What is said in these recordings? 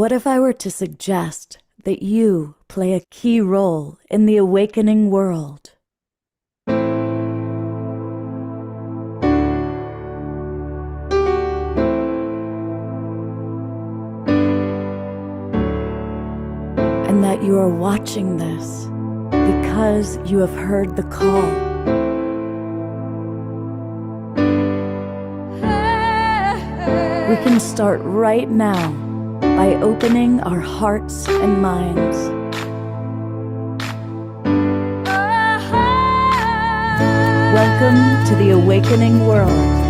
What if I were to suggest that you play a key role in the awakening world? And that you are watching this because you have heard the call. We can start right now by opening our hearts and minds. Welcome to the awakening world.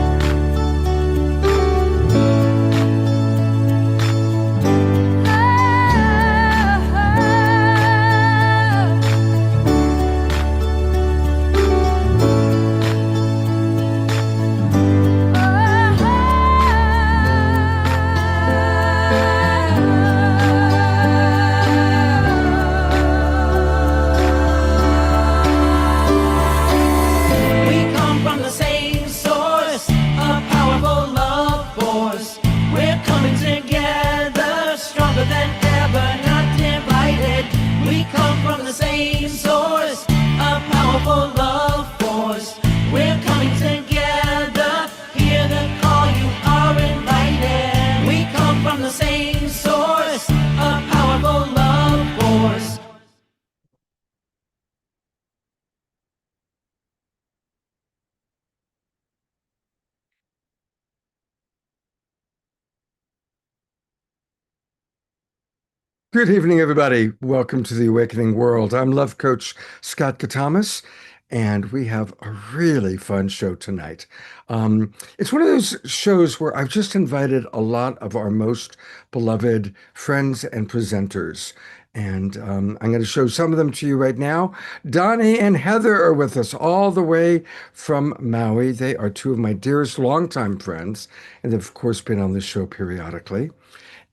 Good evening, everybody. Welcome to the Awakening World. I'm Love Coach Scott Katamas, and we have a really fun show tonight. It's one of those shows where I've just invited a lot of our most beloved friends and presenters. And I'm going to show some of them to you right now. Donnie and Heather are with us all the way from Maui. They are two of my dearest longtime friends, and they've, of course, been on the show periodically.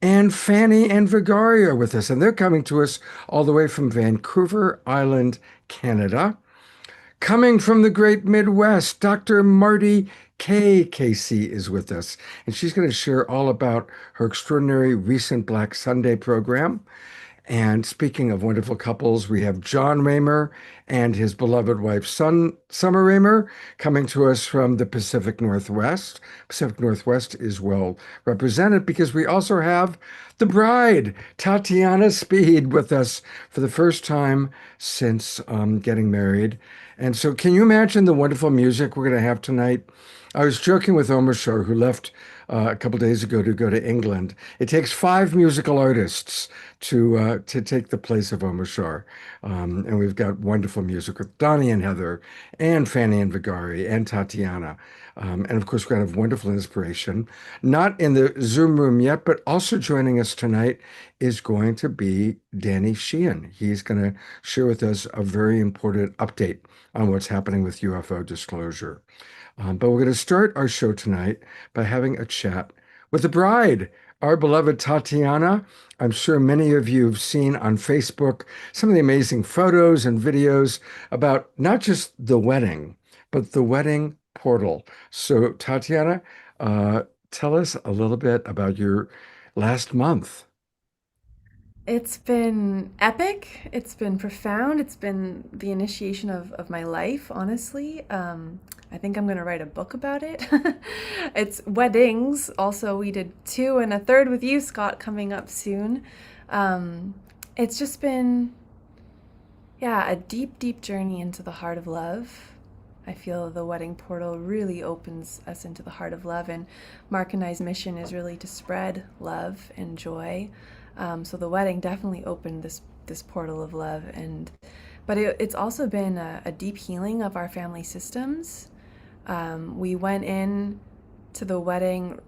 And Fanny and Vigari are with us, and they're coming to us all the way from Vancouver Island, Canada. Coming from the great Midwest, Dr. Marty K. Casey is with us, and she's going to share all about her extraordinary recent Black Sunday program. And speaking of wonderful couples, we have John Raymer and his beloved wife, Summer Raymer, coming to us from the Pacific Northwest. Pacific Northwest is well represented because we also have the bride, Tatiana Speed, with us for the first time since getting married. And so can you imagine the wonderful music we're going to have tonight? I was joking with Omar Shah, who left a couple days ago to go to England. It takes 5 musical artists to take the place of Omar Shah. And we've got wonderful music with Donnie and Heather and Fanny and Vigari and Tatiana. And of course, we're going to have wonderful inspiration. Not in the Zoom room yet, but also joining us tonight is going to be Danny Sheehan. He's going to share with us a very important update on what's happening with UFO disclosure. But we're going to start our show tonight by having a chat with the bride, our beloved Tatiana. I'm sure many of you have seen on Facebook some of the amazing photos and videos about not just the wedding, but the wedding portal. So, Tatiana, tell us a little bit about your last month. It's been epic. It's been profound. It's been the initiation of my life, honestly. I think I'm going to write a book about it. It's weddings. Also, we did 2 and a third with you, Scott, coming up soon. It's just been, yeah, a deep, deep journey into the heart of love. I feel the wedding portal really opens us into the heart of love, and Mark and I's mission is really to spread love and joy. So the wedding definitely opened this portal of love, but it's also been a deep healing of our family systems. We went in to the wedding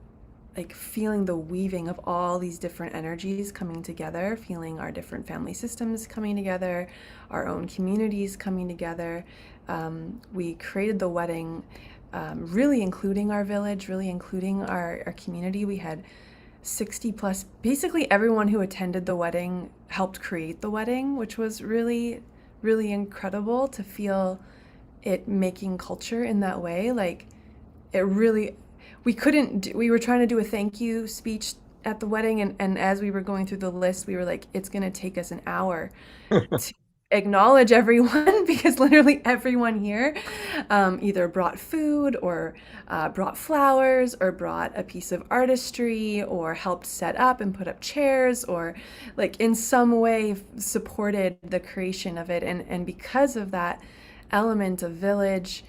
like feeling the weaving of all these different energies coming together, feeling our different family systems coming together, our own communities coming together. We created the wedding really including our village, really including our community. We had 60 plus, basically everyone who attended the wedding helped create the wedding, which was really, really incredible to feel it making culture in that way. Like it really, we were trying to do a thank you speech at the wedding, and as we were going through the list, we were like, it's going to take us an hour to acknowledge everyone because literally everyone here either brought food or brought flowers or brought a piece of artistry or helped set up and put up chairs or like in some way supported the creation of it. And because of that element of village,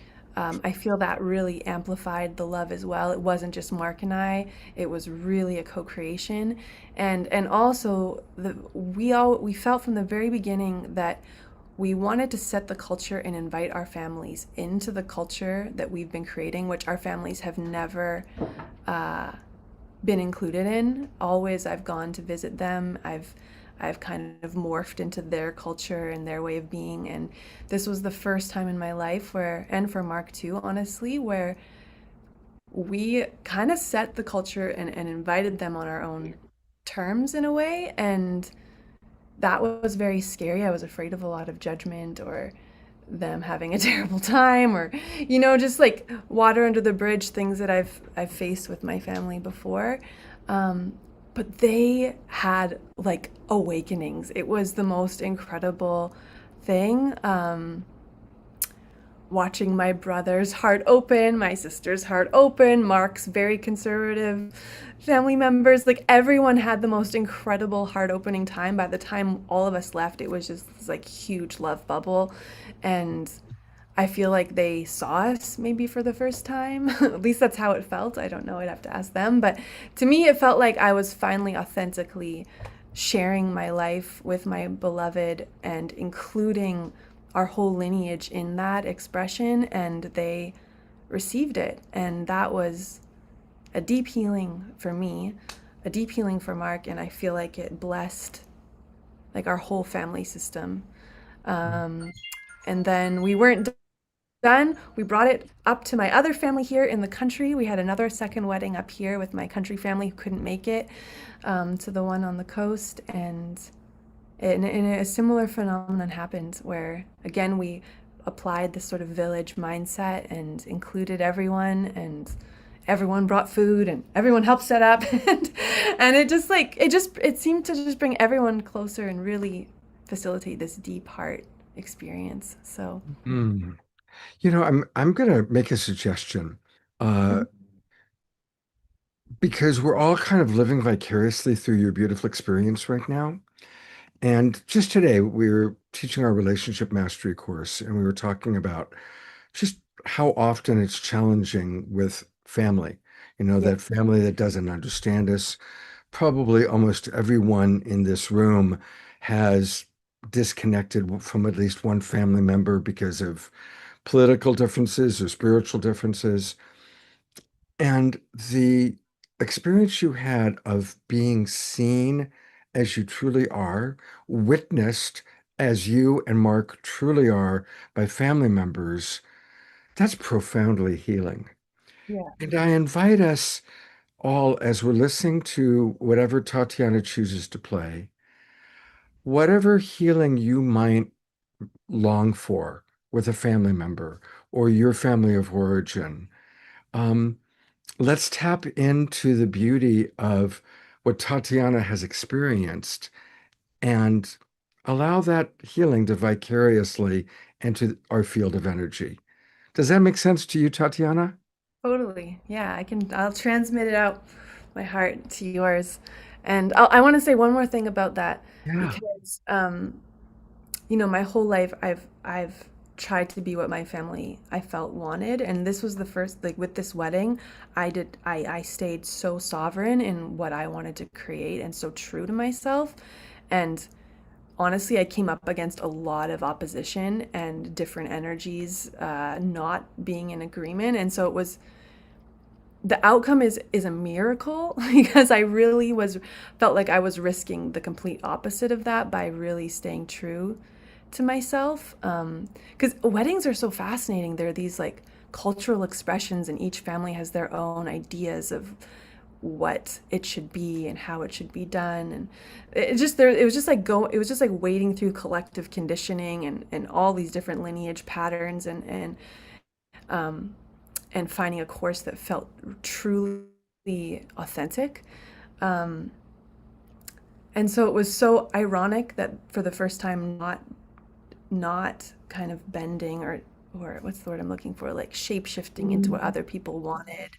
I feel that really amplified the love as well. It wasn't just Mark and I; it was really a co-creation, and also we felt from the very beginning that we wanted to set the culture and invite our families into the culture that we've been creating, which our families have never been included in. Always, I've gone to visit them. I've kind of morphed into their culture and their way of being. And this was the first time in my life where, and for Mark too, honestly, where we kind of set the culture and invited them on our own terms in a way. And that was very scary. I was afraid of a lot of judgment or them having a terrible time or just like water under the bridge, things that I've faced with my family before. But they had like awakenings. It was the most incredible thing. Watching my brother's heart open, my sister's heart open, Mark's very conservative family members, like everyone had the most incredible heart opening time. By the time all of us left, it was just this like huge love bubble. And I feel like they saw us maybe for the first time. At least that's how it felt. I don't know. I'd have to ask them. But to me, it felt like I was finally authentically sharing my life with my beloved and including our whole lineage in that expression. And they received it. And that was a deep healing for me, a deep healing for Mark. And I feel like it blessed like our whole family system. And then we weren't done. We brought it up to my other family here in the country. We had another second wedding up here with my country family who couldn't make it to the one on the coast. And a similar phenomenon happened where, again, we applied this sort of village mindset and included everyone, and everyone brought food and everyone helped set up. And it seemed to just bring everyone closer and really facilitate this deep heart experience. So Mm. I'm gonna make a suggestion, uh, mhm. because we're all kind of living vicariously through your beautiful experience right now. And just today, we were teaching our relationship mastery course, and we were talking about just how often it's challenging with family. Yeah, That family that doesn't understand us. Probably almost everyone in this room has disconnected from at least one family member because of political differences or spiritual differences. And the experience you had of being seen as you truly are, witnessed as you and Mark truly are by family members, that's profoundly healing. yeah, And I invite us all, as we're listening to whatever Tatiana chooses to play, whatever healing you might long for with a family member or your family of origin, um, let's tap into the beauty of what Tatiana has experienced and allow that healing to vicariously enter our field of energy. Does that make sense to you, Tatiana? totally. Yeah, I'll transmit it out my heart to yours. And I want to say one more thing about that Yeah. because, my whole life I've tried to be what my family I felt wanted, and this was the first, like with this wedding, I stayed so sovereign in what I wanted to create and so true to myself. And honestly, I came up against a lot of opposition and different energies not being in agreement. And so the outcome is a miracle because I really felt like I was risking the complete opposite of that by really staying true to myself. Because weddings are so fascinating. They're these like cultural expressions, and each family has their own ideas of what it should be and how it should be done. And it was just like wading through collective conditioning and all these different lineage patterns um, and finding a course that felt truly authentic. And so it was so ironic that for the first time, not kind of bending or what's the word I'm looking for, like shape shifting into what other people wanted.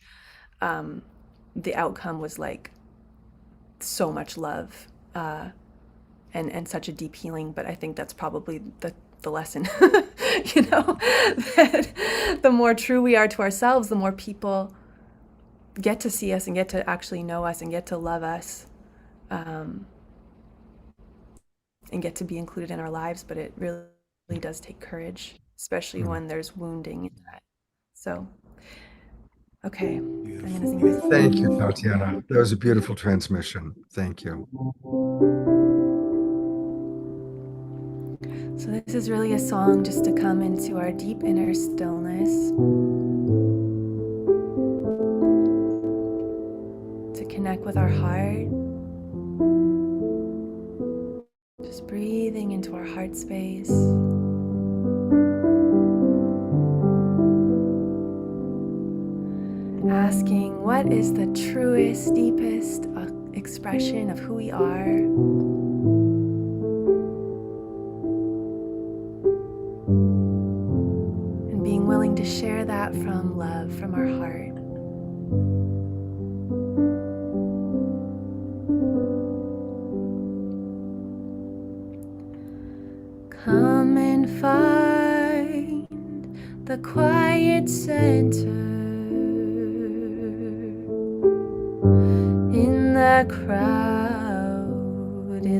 The outcome was like so much love, and such a deep healing. But I think that's probably the lesson, that the more true we are to ourselves, the more people get to see us and get to actually know us and get to love us, and get to be included in our lives. But it really does take courage, especially when there's wounding in that. So, okay, I'm gonna sing this. Thank you, Tatiana. That was a beautiful transmission. Thank you. So this is really a song just to come into our deep inner stillness, to connect with our heart, just breathing into our heart space. Asking, what is the truest, deepest expression of who we are? And being willing to share that from love, from our heart. Come and find the quiet center in the crowded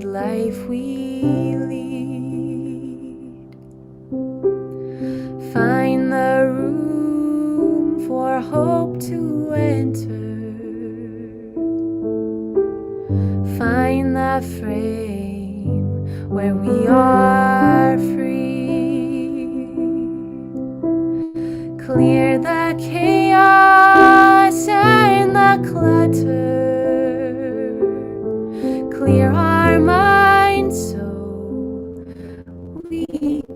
life we lead. Find the room for hope to enter. Find the frame where we are free. Clear the chaos and the clutter. Clear our minds so we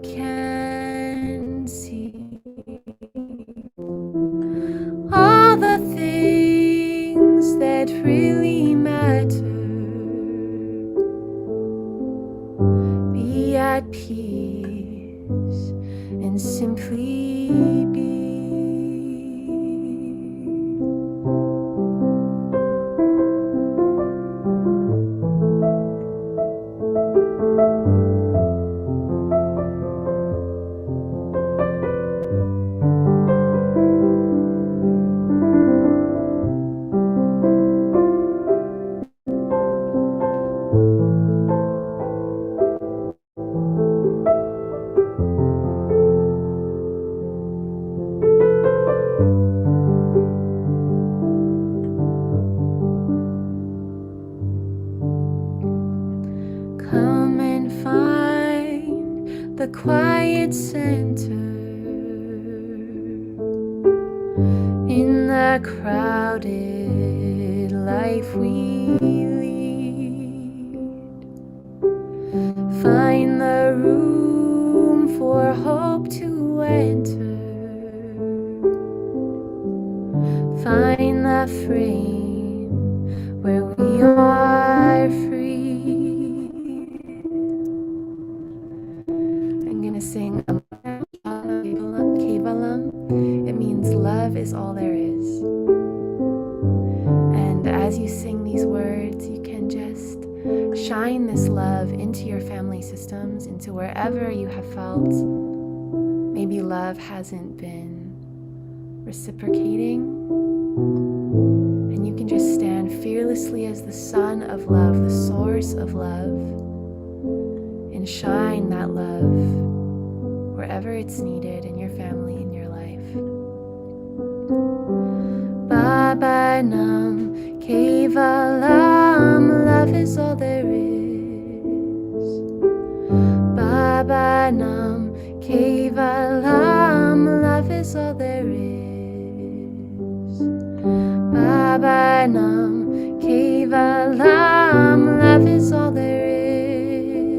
can see all the things that really matter. Be at peace and simply be. Come and find the quiet center in the crowded life we lead. Find the room for hope to enter. Find the frame where we are free. I'm gonna sing Kevalam. It means love is all there is. And as you sing these words, you can just shine this love into your family systems, into wherever you have felt maybe love hasn't been reciprocating. And you can just stand fearlessly as the sun of love, the source of love, and shine that love wherever it's needed in your family, in your life. Baba Nam Kevalam, love is all there is. Baba Nam Kevalam, love is all there is. Baba Nam Kevalam, love is all there is.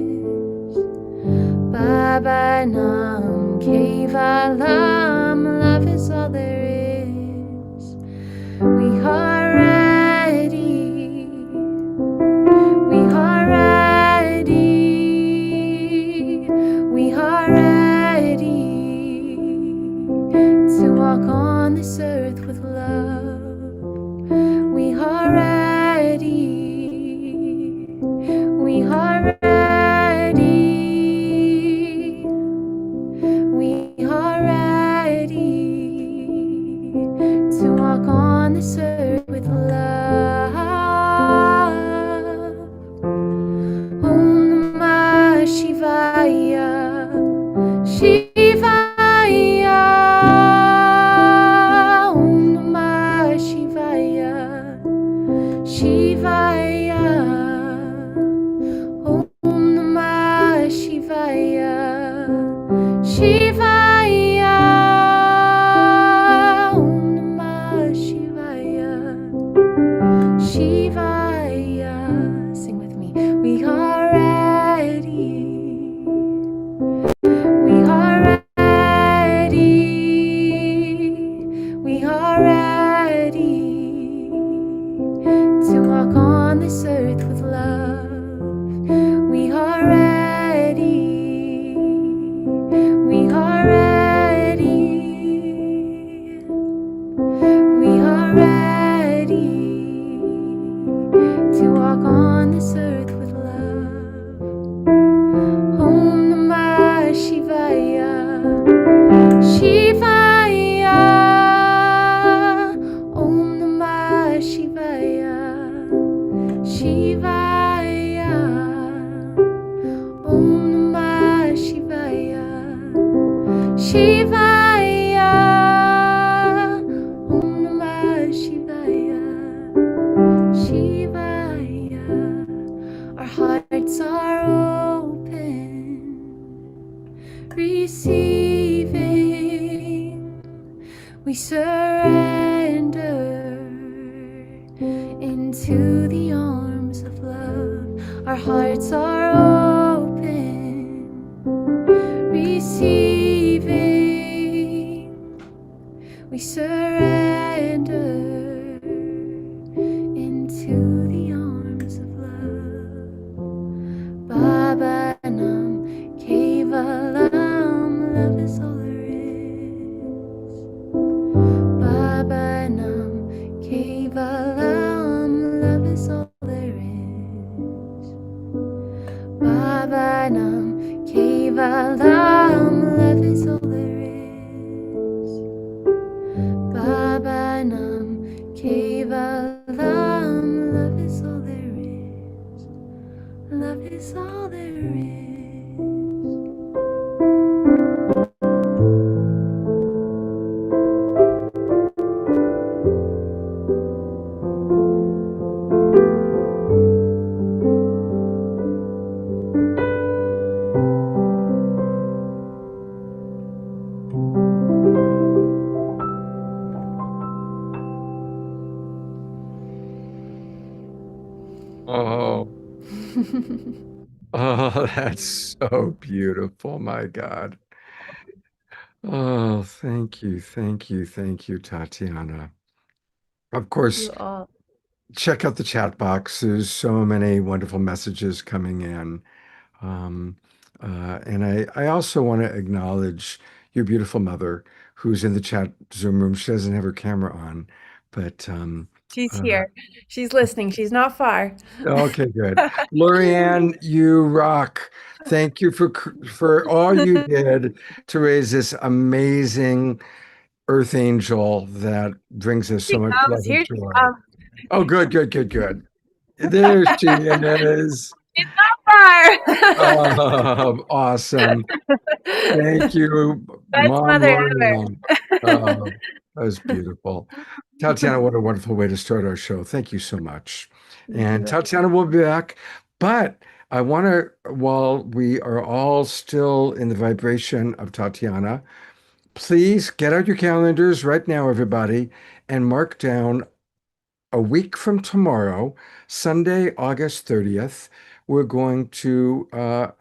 Baba Nam Kevalam, love is all there is. We are ready Shivaya, Om Namah Shivaya, Shivaya, Om Namah Shivaya, Shivaya, Om Namah Shivaya, Shivaya. Sing with me. We are ready. We are ready. We are ready to walk on this earth with love. We are ready. We are ready. We are ready to walk on this earth with love. Om Namah Shivaya, Shivaya, Om Namah Shivaya, Shivaya, Om Namah Shivaya, Shivaya, Om Namah Shivaya, Shivaya. Our hearts are open, receiving. We surrender into the arms of love. Our hearts are open, receiving. We surrender into the arms of love. Baba Nam Kevalam, love is all there is. Baba Nam Kevalam, love is all there is. Baba Nam Kevalam, love is all there is. Baba Nam Kevalam, love is all there is. Love is all there is. Oh, oh, that's so beautiful. My God. Oh, thank you, thank you, thank you, Tatiana. Of course, You all. check out the chat box. There's so many wonderful messages coming in. Um, and I also want to acknowledge your beautiful mother who's in the chat Zoom room. She doesn't have her camera on, but She's uh, here. She's listening. She's not far. okay, good. Lorianne, you rock. Thank you for all you did to raise this amazing earth angel that brings us so She much comes. love and Here she joy. comes. Oh, good, good, good, good. There she is. She's not far. Awesome. Thank you, Best Mom mother Lorianne. ever. Oh, that was beautiful. Tatiana, what a wonderful way to start our show. Thank you so much. Thank And you. Tatiana will be back, but I want to, while we are all still in the vibration of Tatiana, please get out your calendars right now, everybody, and mark down a week from tomorrow, Sunday, August 30th, we're going to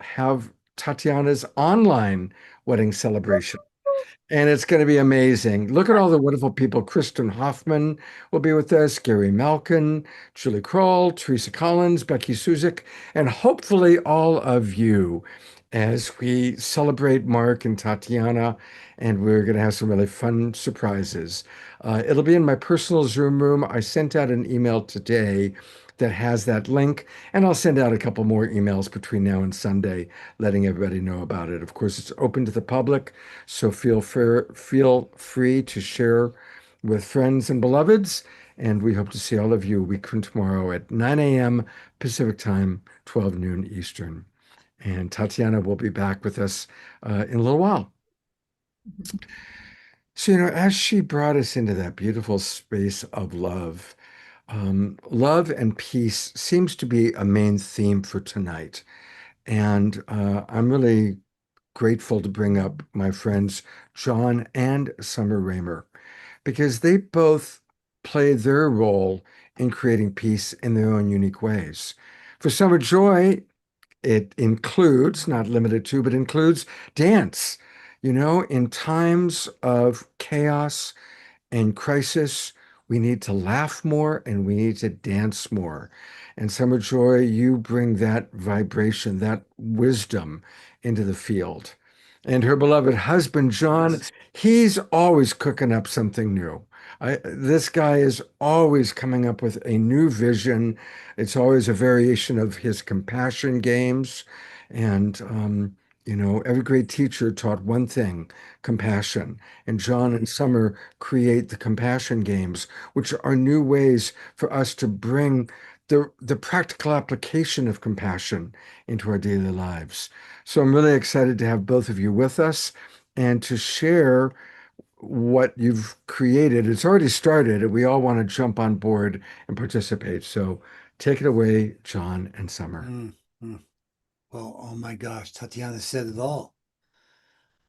have Tatiana's online wedding celebration. And it's going to be amazing. Look at all the wonderful people. Kristen Hoffman will be with us, Gary Malkin, Julie Kroll, Teresa Collins, Becky Suzik, and hopefully all of you as we celebrate Mark and Tatiana. And we're going to have some really fun surprises. It'll be in my personal Zoom room. I sent out an email today that has that link, and I'll send out a couple more emails between now and Sunday, letting everybody know about it. Of course, it's open to the public, so feel free to share with friends and beloveds. And we hope to see all of you a week from tomorrow at 9 a.m. Pacific time, 12 noon Eastern. And Tatiana will be back with us in a little while. So, as she brought us into that beautiful space of love, love and peace seems to be a main theme for tonight. And I'm really grateful to bring up my friends John and Summer Raymer because they both play their role in creating peace in their own unique ways. For Summer Joy, it includes, not limited to, but includes dance. In times of chaos and crisis, we need to laugh more and we need to dance more. And Summer Joy, you bring that vibration, that wisdom into the field. And her beloved husband, John, he's always cooking up something new. This guy is always coming up with a new vision. It's always a variation of his compassion games. And, every great teacher taught one thing, compassion. And John and Summer create the compassion games, which are new ways for us to bring the practical application of compassion into our daily lives. So I'm really excited to have both of you with us and to share what you've created. It's already started, and we all want to jump on board and participate. So take it away, John and Summer. Mm. Well, oh my gosh, Tatiana said it all.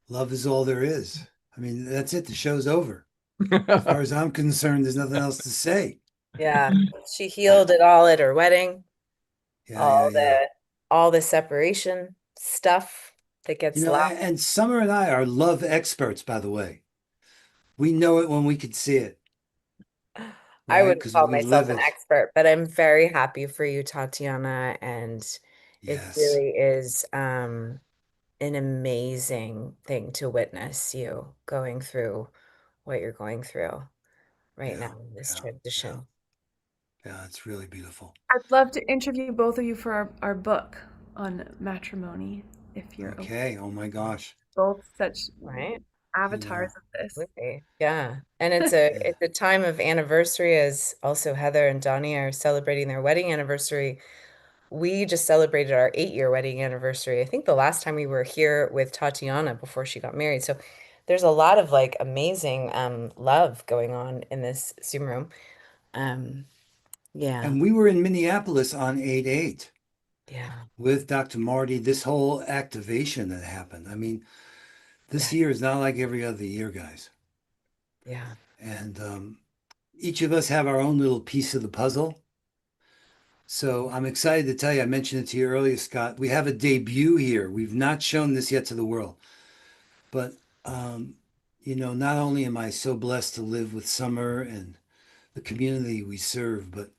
Love is all there is. I mean, that's it. The show's over. As far as I'm concerned, there's nothing else to say. Yeah, she healed it all at her wedding. Yeah. All the separation stuff that gets lost. And Summer and I are love experts, by the way. We know it when we could see it. I wouldn't 'Cause call we myself live an it. expert, but I'm very happy for you, Tatiana, and it Yes. really is an amazing thing to witness you going through what you're going through right Yeah, now in this yeah, transition. Yeah, it's really beautiful. I'd love to interview both of you for our book on matrimony, if you're open. Okay. Oh my gosh. Both such Right? avatars of this. Absolutely. Yeah. And it's a time of anniversary, as also Heather and Donnie are celebrating their wedding anniversary. We just celebrated our 8-year wedding anniversary. I think the last time we were here with Tatiana before she got married. So there's a lot of like amazing love going on in this Zoom room. Yeah. And we were in Minneapolis on 8/8 Yeah. with Dr. Marty, this whole activation that happened. I mean, this year is not like every other year, guys. Yeah. And each of us have our own little piece of the puzzle. So I'm excited to tell you, I mentioned it to you earlier, Scott. We have a debut here. We've not shown this yet to the world. But, not only am I so blessed to live with Summer and the community we serve, but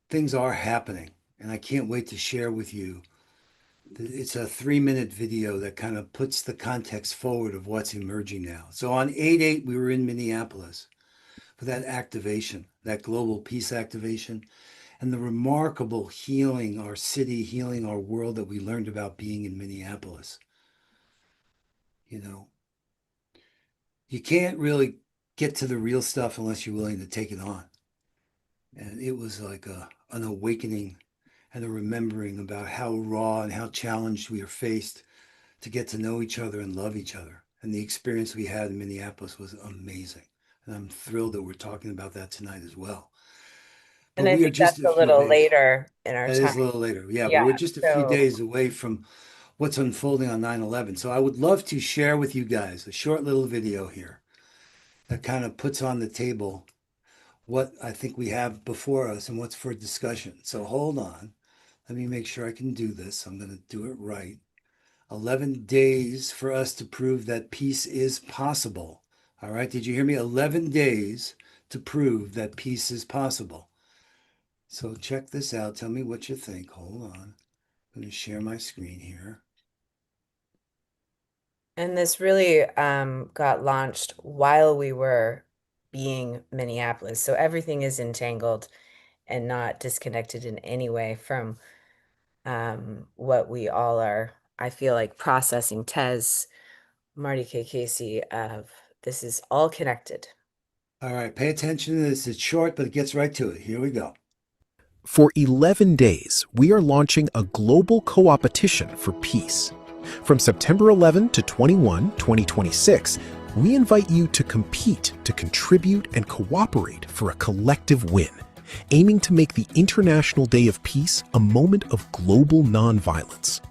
things are happening. And I can't wait to share with you. It's a 3-minute video that kind of puts the context forward of what's emerging now. So on 8/8, we were in Minneapolis for that activation, that global peace activation, and the remarkable healing our city, healing our world that we learned about being in Minneapolis. You can't really get to the real stuff unless you're willing to take it on. And it was like an awakening and a remembering about how raw and how challenged we are faced to get to know each other and love each other. And the experience we had in Minneapolis was amazing. And I'm thrilled that we're talking about that tonight as well. And I think that's a little later in our time. That is a little later. Yeah, but we're just a few days away from what's unfolding on 9/11. So I would love to share with you guys a short little video here that kind of puts on the table what I think we have before us and what's for discussion. So hold on. Let me make sure I can do this. I'm going to do it right. 11 days for us to prove that peace is possible. All right. Did you hear me? 11 days to prove that peace is possible. So check this out. Tell me what you think. Hold on. I'm going to share my screen here. And this really got launched while we were being Minneapolis. So everything is entangled and not disconnected in any way from what we all are, I feel like, processing. Tez, Marty K. Casey, this is all connected. All right, pay attention to this. It's short, but it gets right to it. Here we go. For 11 days, we are launching a global co-opetition for peace. From September 11 to 21, 2026, we invite you to compete, to contribute, and cooperate for a collective win, aiming to make the International Day of Peace a moment of global nonviolence.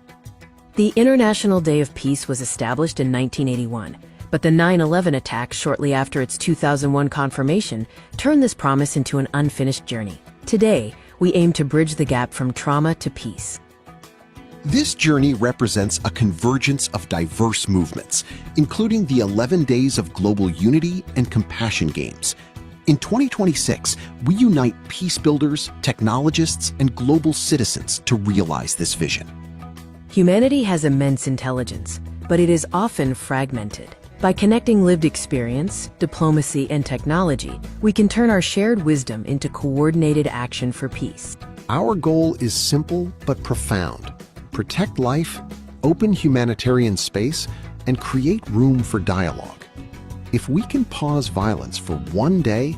The International Day of Peace was established in 1981, but the 9/11 attacks shortly after its 2001 confirmation turned this promise into an unfinished journey. Today, we aim to bridge the gap from trauma to peace. This journey represents a convergence of diverse movements, including the 11 Days of Global Unity and Compassion Games. In 2026, we unite peace builders, technologists, and global citizens to realize this vision. Humanity has immense intelligence, but it is often fragmented. By connecting lived experience, diplomacy, and technology, we can turn our shared wisdom into coordinated action for peace. Our goal is simple but profound. Protect life, open humanitarian space, and create room for dialogue. If we can pause violence for one day,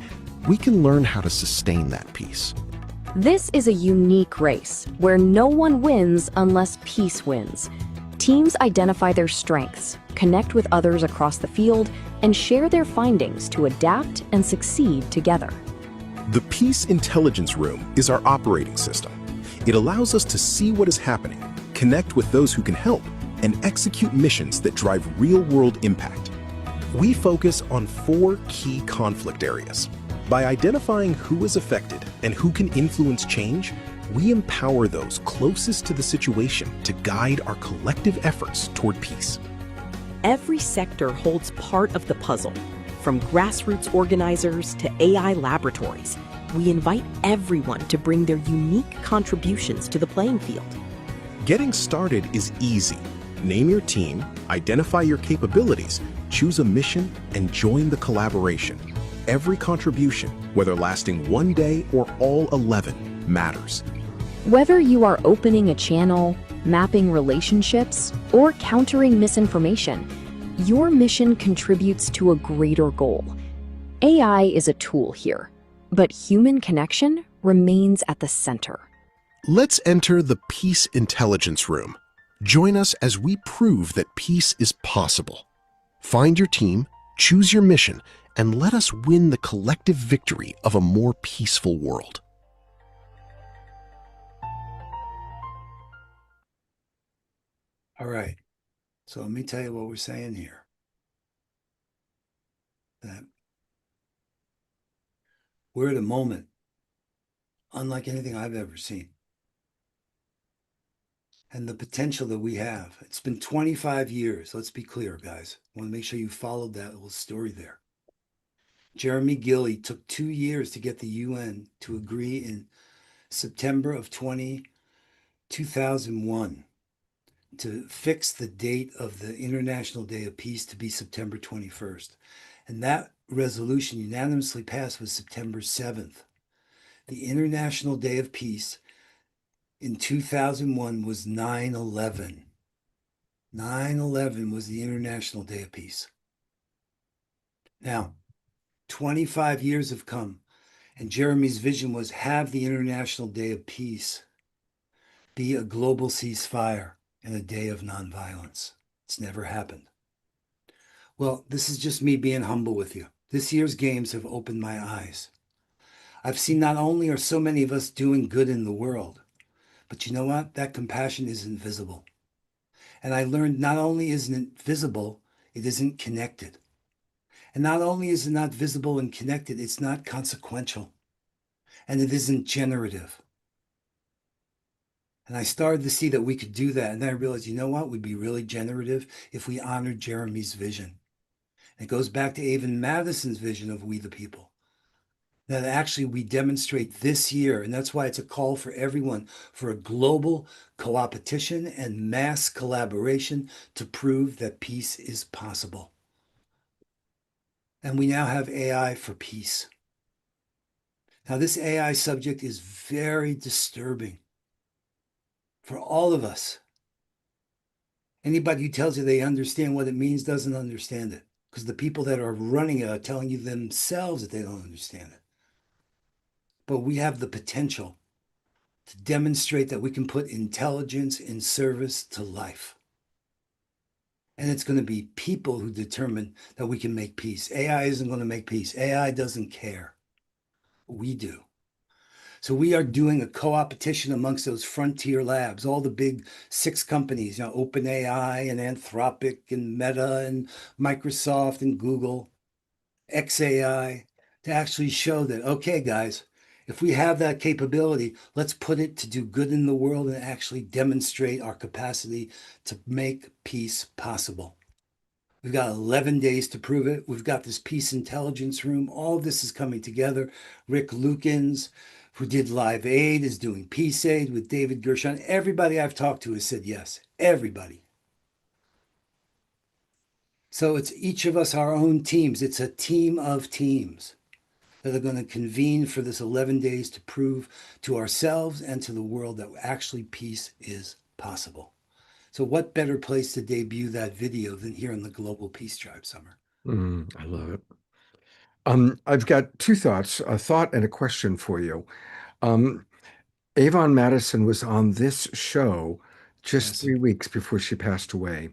we can learn how to sustain that peace. This is a unique race where no one wins unless peace wins. Teams identify their strengths, connect with others across the field, and share their findings to adapt and succeed together. The Peace Intelligence Room is our operating system. It allows us to see what is happening, connect with those who can help, and execute missions that drive real-world impact. We focus on 4 key conflict areas. By identifying who is affected and who can influence change, we empower those closest to the situation to guide our collective efforts toward peace. Every sector holds part of the puzzle. From grassroots organizers to AI laboratories, we invite everyone to bring their unique contributions to the playing field. Getting started is easy. Name your team, identify your capabilities, choose a mission, and join the collaboration. Every contribution, whether lasting one day or all 11, matters. Whether you are opening a channel, mapping relationships, or countering misinformation, your mission contributes to a greater goal. AI is a tool here, but human connection remains at the center. Let's enter the Peace Intelligence Room. Join us as we prove that peace is possible. Find your team, choose your mission, and let us win the collective victory of a more peaceful world. All right. So let me tell you what we're saying here. That we're at a moment unlike anything I've ever seen. And the potential that we have. It's been 25 years. Let's be clear, guys. I want to make sure you followed that little story there. Jeremy Gilley took 2 years to get the UN to agree in September of 2001 to fix the date of the International Day of Peace to be September 21st. And that resolution unanimously passed was September 7th. The International Day of Peace in 2001 was 9/11. 9/11 was the International Day of Peace. Now, 25 years have come, and Jeremy's vision was have the International Day of Peace be a global ceasefire and a day of nonviolence. It's never happened. Well, this is just me being humble with you. This year's games have opened my eyes. I've seen not only are so many of us doing good in the world, but you know what? That compassion is invisible. And I learned not only isn't it visible, it isn't connected. And not only is it not visible and connected, it's not consequential. And it isn't generative. And I started to see that we could do that. And then I realized, you know what? We'd be really generative if we honored Jeremy's vision. And it goes back to Avon Madison's vision of We the People. That actually we demonstrate this year, and that's why it's a call for everyone for a global co-opetition and mass collaboration to prove that peace is possible. And we now have AI for peace. Now, this AI subject is very disturbing for all of us. Anybody who tells you they understand what it means doesn't understand it, because the people that are running it are telling you themselves that they don't understand it. But we have the potential to demonstrate that we can put intelligence in service to life. And it's going to be people who determine that we can make peace. AI isn't going to make peace. AI doesn't care. We do. So we are doing a co-opetition amongst those frontier labs, all the big 6 companies, OpenAI and Anthropic and Meta and Microsoft and Google, xAI, to actually show that, okay, guys, if we have that capability, let's put it to do good in the world and actually demonstrate our capacity to make peace possible. We've got 11 days to prove it. We've got this peace intelligence room. All of this is coming together. Rick Lukens, who did Live Aid, is doing Peace Aid with David Gershon. Everybody I've talked to has said yes. Everybody. So it's each of us our own teams. It's a team of teams that are going to convene for this 11 days to prove to ourselves and to the world that actually peace is possible. So what better place to debut that video than here in the Global Peace Tribe, Summer? I love it. I've got 2 thoughts, a thought and a question for you. Avon Madison was on this show just Yes. 3 weeks before she passed away.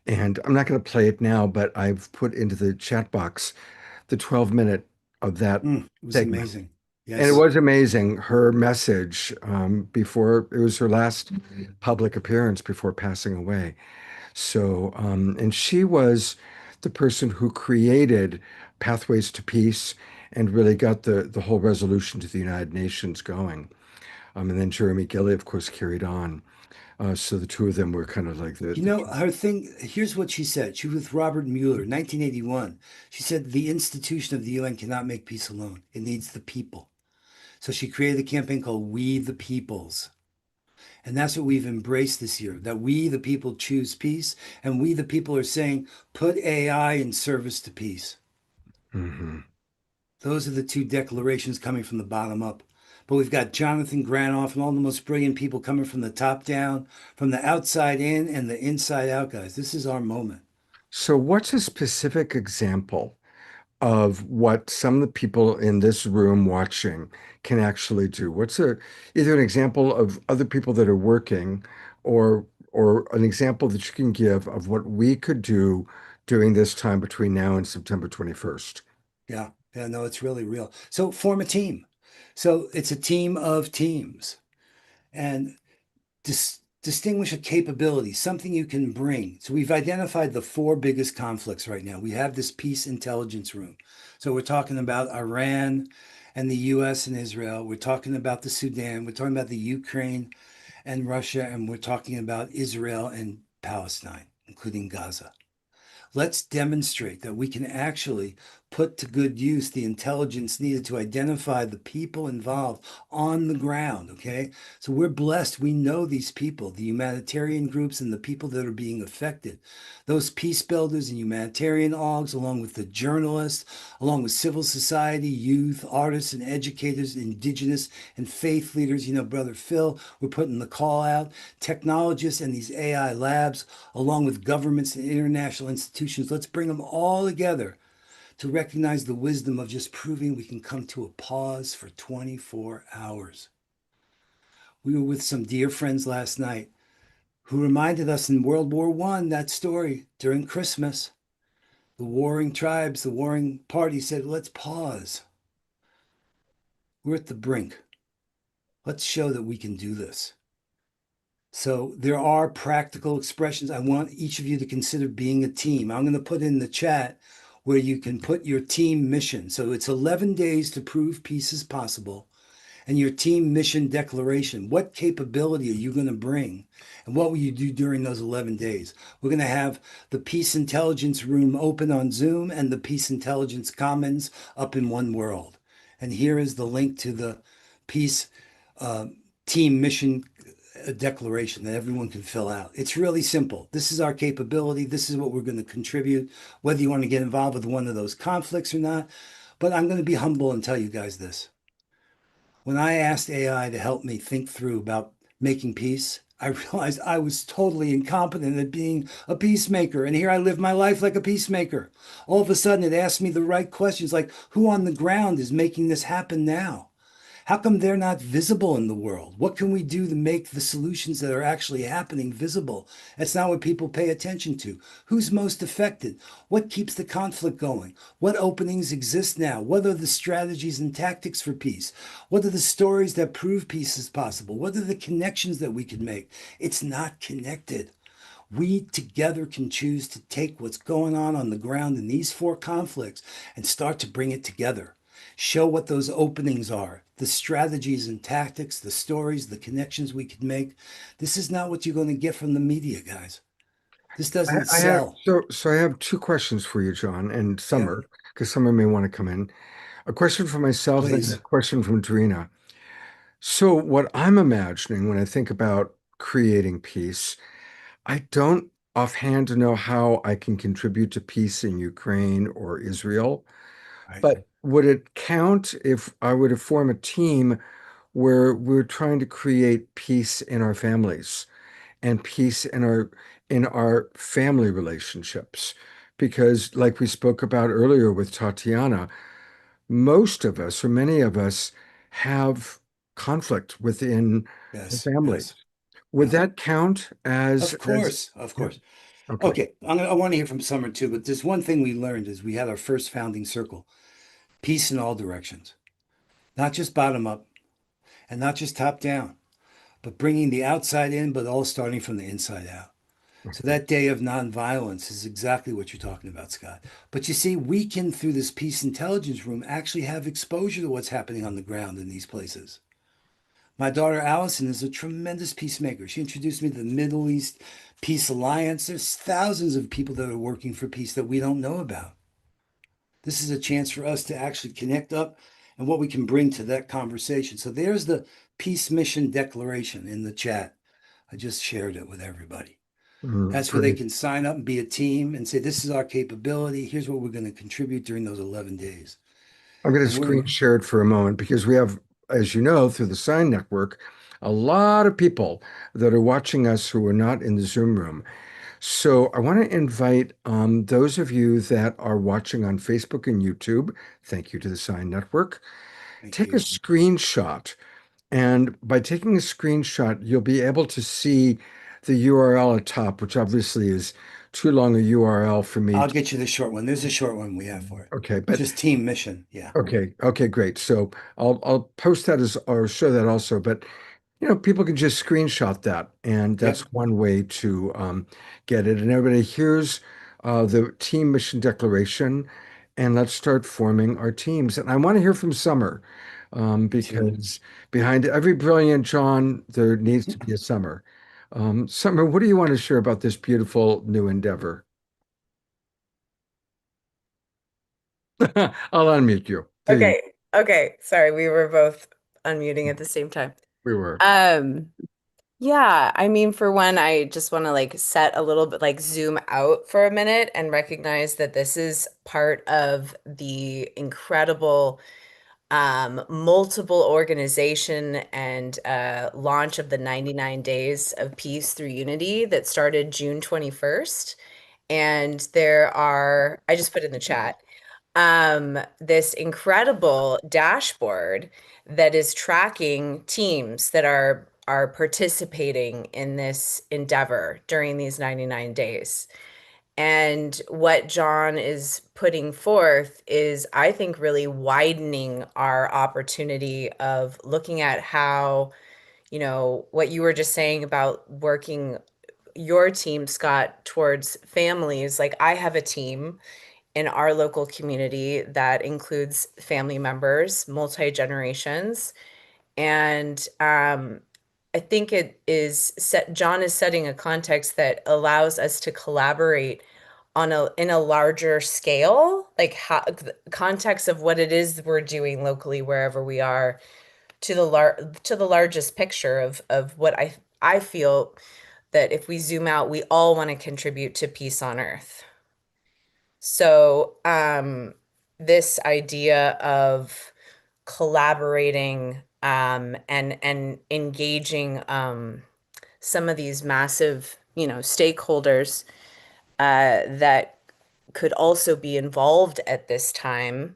And I'm not going to play it now, but I've put into the chat box the 12-minute of that It was segment. amazing. And it Yes. was amazing, her message before it was her last public appearance before passing away. So, and she was the person who created Pathways to Peace and really got the whole resolution to the United Nations going. And then Jeremy Gilley, of course, carried on. So the 2 of them were kind of like Her thing, here's what she said. She was with Robert Mueller, 1981. She said, the institution of the UN cannot make peace alone. It needs the people. So she created a campaign called We the Peoples. And that's what we've embraced this year, that we the people choose peace. And we the people are saying, put AI in service to peace. Those are the 2 declarations coming from the bottom up. But we've got Jonathan Granoff and all the most brilliant people coming from the top down, from the outside in and the inside out, guys. This is our moment. So what's a specific example of what some of the people in this room watching can actually do? What's either an example of other people that are working or an example that you can give of what we could do during this time between now and September 21st? Yeah, no, it's really real. So form a team. So it's a team of teams. And distinguish a capability, something you can bring. So we've identified the 4 biggest conflicts right now. We have this peace intelligence room. So we're talking about Iran and the US and Israel. We're talking about the Sudan. We're talking about the Ukraine and Russia. And we're talking about Israel and Palestine, including Gaza. Let's demonstrate that we can actually put to good use the intelligence needed to identify the people involved on the ground, okay? So we're blessed. We know these people, the humanitarian groups and the people that are being affected. Those peace builders and humanitarian orgs, along with the journalists, along with civil society, youth, artists and educators, indigenous and faith leaders. Brother Phil, we're putting the call out. Technologists and these AI labs, along with governments and international institutions. Let's bring them all together to recognize the wisdom of just proving we can come to a pause for 24 hours. We were with some dear friends last night who reminded us in World War I, that story during Christmas, the warring tribes, the warring parties said, let's pause. We're at the brink. Let's show that we can do this. So there are practical expressions. I want each of you to consider being a team. I'm going to put in the chat where you can put your team mission. So it's 11 days to prove peace is possible. And your team mission declaration. What capability are you going to bring? And what will you do during those 11 days? We're going to have the Peace Intelligence Room open on Zoom and the Peace Intelligence Commons up in One World. And here is the link to the Peace Team Mission declaration that everyone can fill out. It's really simple. This is our capability. This is what we're going to contribute, whether you want to get involved with one of those conflicts or not. But I'm going to be humble and tell you guys this. When I asked AI to help me think through about making peace, I realized I was totally incompetent at being a peacemaker. And here I live my life like a peacemaker. All of a sudden, it asked me the right questions, like who on the ground is making this happen now? How come they're not visible in the world? What can we do to make the solutions that are actually happening visible? That's not what people pay attention to. Who's most affected? What keeps the conflict going? What openings exist now? What are the strategies and tactics for peace? What are the stories that prove peace is possible? What are the connections that we can make? It's not connected. We together can choose to take what's going on the ground in these four conflicts and start to bring it together. Show what those openings are, the strategies and tactics, the stories, the connections we can make. This is not what you're going to get from the media, guys. This doesn't I have sell. so I have two questions for you, John, and Yeah, Summer, because Summer may want to come in. A question for myself, and then a please. question from Dorina. So what I'm imagining when I think about creating peace, I don't offhand know how I can contribute to peace in Ukraine or Israel, Right. but would it count if I were to form a team where we're trying to create peace in our families and peace in our family relationships? Because like we spoke about earlier with Tatiana, most of us or many of us have conflict within the Yes, families. yes. Would Yeah. that count as Of course, of yeah, course. okay. Okay, I want to hear from Summer too, but there's one thing we learned is we had our first founding circle, peace in all directions, not just bottom up and not just top down, but bringing the outside in, but all starting from the inside out. So Okay. that day of nonviolence is exactly what you're talking about, Scott. But you see, we can, through this peace intelligence room, actually have exposure to what's happening on the ground in these places. My daughter Allison is a tremendous peacemaker. She introduced me to the Middle East Peace Alliance. There's thousands of people that are working for peace that we don't know about. This is a chance for us to actually connect up and what we can bring to that conversation. So there's the Peace Mission Declaration in the chat. I just shared it with everybody. That's where they Great. can sign up and be a team and say, this is our capability. Here's what we're going to contribute during those 11 days. I'm going to And we're, screen share it for a moment because we have, as you know, through the Sign Network, a lot of people that are watching us who are not in the Zoom room. So I want to invite those of you that are watching on Facebook and YouTube, thank you to the Sign Network, thank take a you. screenshot. And by taking a screenshot, you'll be able to see the URL at top, which obviously is too long a URL for me I'll to, get you the short one. There's a short one we have for it. okay, but Just Team Mission. Yeah. okay, great. So I'll post that as or show that also, but people can just screenshot that, and that's Yep. one way to get it. And everybody, here's the team mission declaration, and let's start forming our teams. And I want to hear from Summer, Me too. because behind every brilliant John, there needs to be a Summer. Summer, what do you want to share about this beautiful new endeavor? I'll unmute you. There you Okay. Okay. Sorry, we were both unmuting at the same time. we were. Yeah, I mean, for one, I just want to like set a little bit, like zoom out for a minute and recognize that this is part of the incredible multiple organization and launch of the 99 Days of Peace through Unity that started June 21st. And I just put in the chat, this incredible dashboard that is tracking teams that are participating in this endeavor during these 99 days. And what John is putting forth is, I think, really widening our opportunity of looking at how, what you were just saying about working your team, Scott, towards families. Like, I have a team in our local community that includes family members, multi-generations. And I think John is setting a context that allows us to collaborate in a larger scale, like how the context of what it is we're doing locally, wherever we are, to the largest picture of what I feel that if we zoom out, we all want to contribute to peace on earth. So this idea of collaborating and engaging some of these massive, stakeholders that could also be involved at this time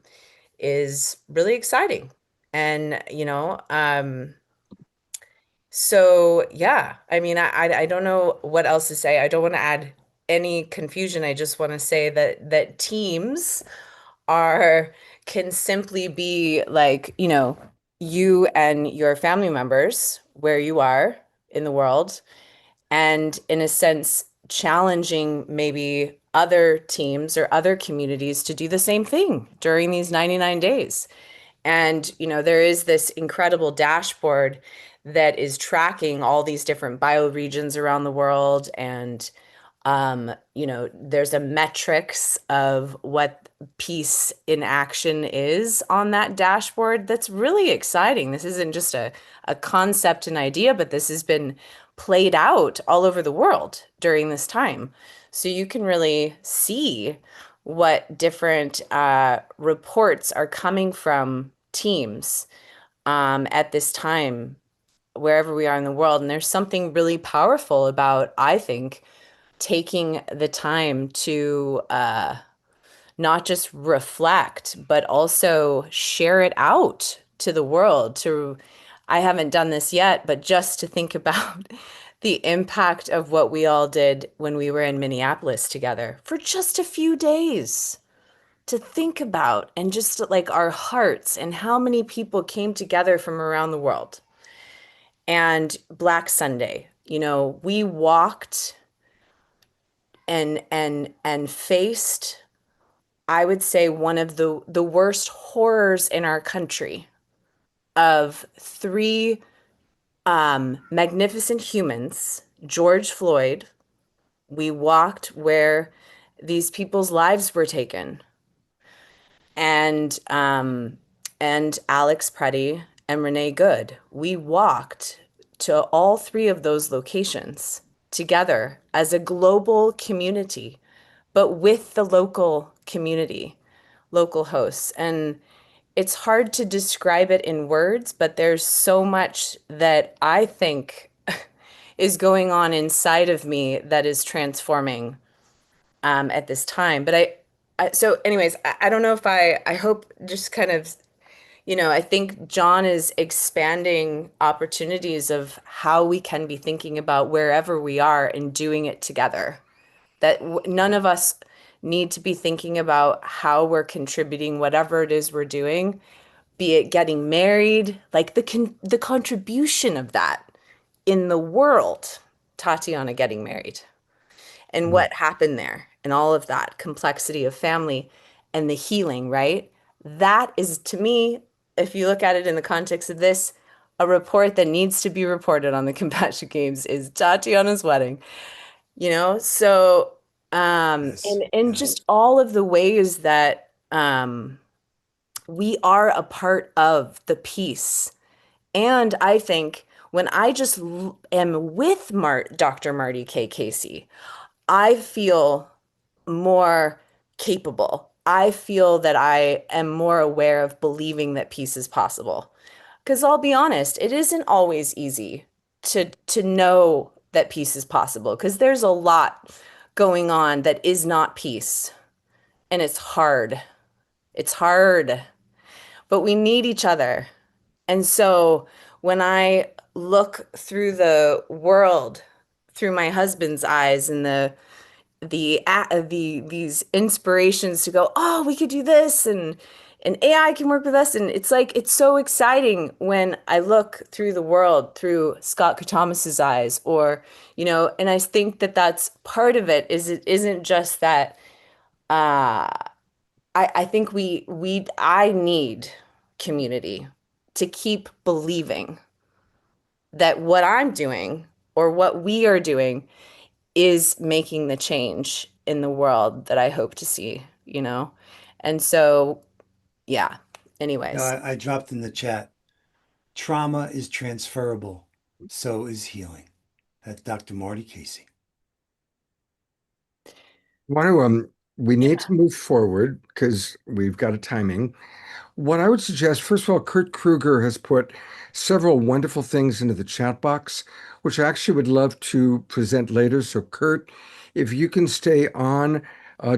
is really exciting. And, so yeah, I mean, I don't know what else to say. I don't want to add any confusion. I just want to say that teams are can simply be like, you and your family members where you are in the world, and in a sense, challenging maybe other teams or other communities to do the same thing during these 99 days. And, there is this incredible dashboard that is tracking all these different bioregions around the world. And, there's a metrics of what peace in action is on that dashboard. That's really exciting. This isn't just a concept and idea, but this has been played out all over the world during this time. So you can really see what different reports are coming from teams at this time, wherever we are in the world. And there's something really powerful about, I think, taking the time to not just reflect, but also share it out to the world. I haven't done this yet, but just to think about the impact of what we all did when we were in Minneapolis together for just a few days, to think about, and just like our hearts and how many people came together from around the world. And Black Sunday, we walked and faced, I would say, one of the worst horrors in our country of three magnificent humans. George Floyd. We walked where these people's lives were taken, and Alex Preddy and Renee Good. We walked to all three of those locations together as a global community, but with the local community, local hosts. And it's hard to describe it in words, but there's so much that I think is going on inside of me that is transforming at this time. But so anyways, I don't know if I hope just kind of, I think John is expanding opportunities of how we can be thinking about wherever we are and doing it together. That none of us need to be thinking about how we're contributing, whatever it is we're doing, be it getting married, like the contribution of that in the world, Tatiana getting married, and what happened there, and all of that complexity of family and the healing, right? That is, to me, if you look at it in the context of this, a report that needs to be reported on the Compassion Games is Tatiana's wedding. So Yes. and just all of the ways that we are a part of the peace. And I think when I just am with Dr. Marty K. Casey, I feel more capable. I feel that I am more aware of believing that peace is possible. Because I'll be honest, it isn't always easy to know that peace is possible, because there's a lot going on that is not peace. And it's hard. It's hard. But we need each other. And so when I look through the world through my husband's eyes, and these inspirations to go, oh, we could do this, and AI can work with us, and it's like, it's so exciting when I look through the world through Scott Thomas's eyes, or and I think that that's part of it. Is it isn't just that. I think I need community to keep believing that what I'm doing or what we are doing is making the change in the world that I hope to see, And so, yeah, anyways. I dropped in the chat. Trauma is transferable. So is healing. That's Dr. Marty Casey. We need to move forward because we've got a timing. What I would suggest, first of all, Kurt Kruger has put several wonderful things into the chat box, which I actually would love to present later. So Kurt, if you can stay on,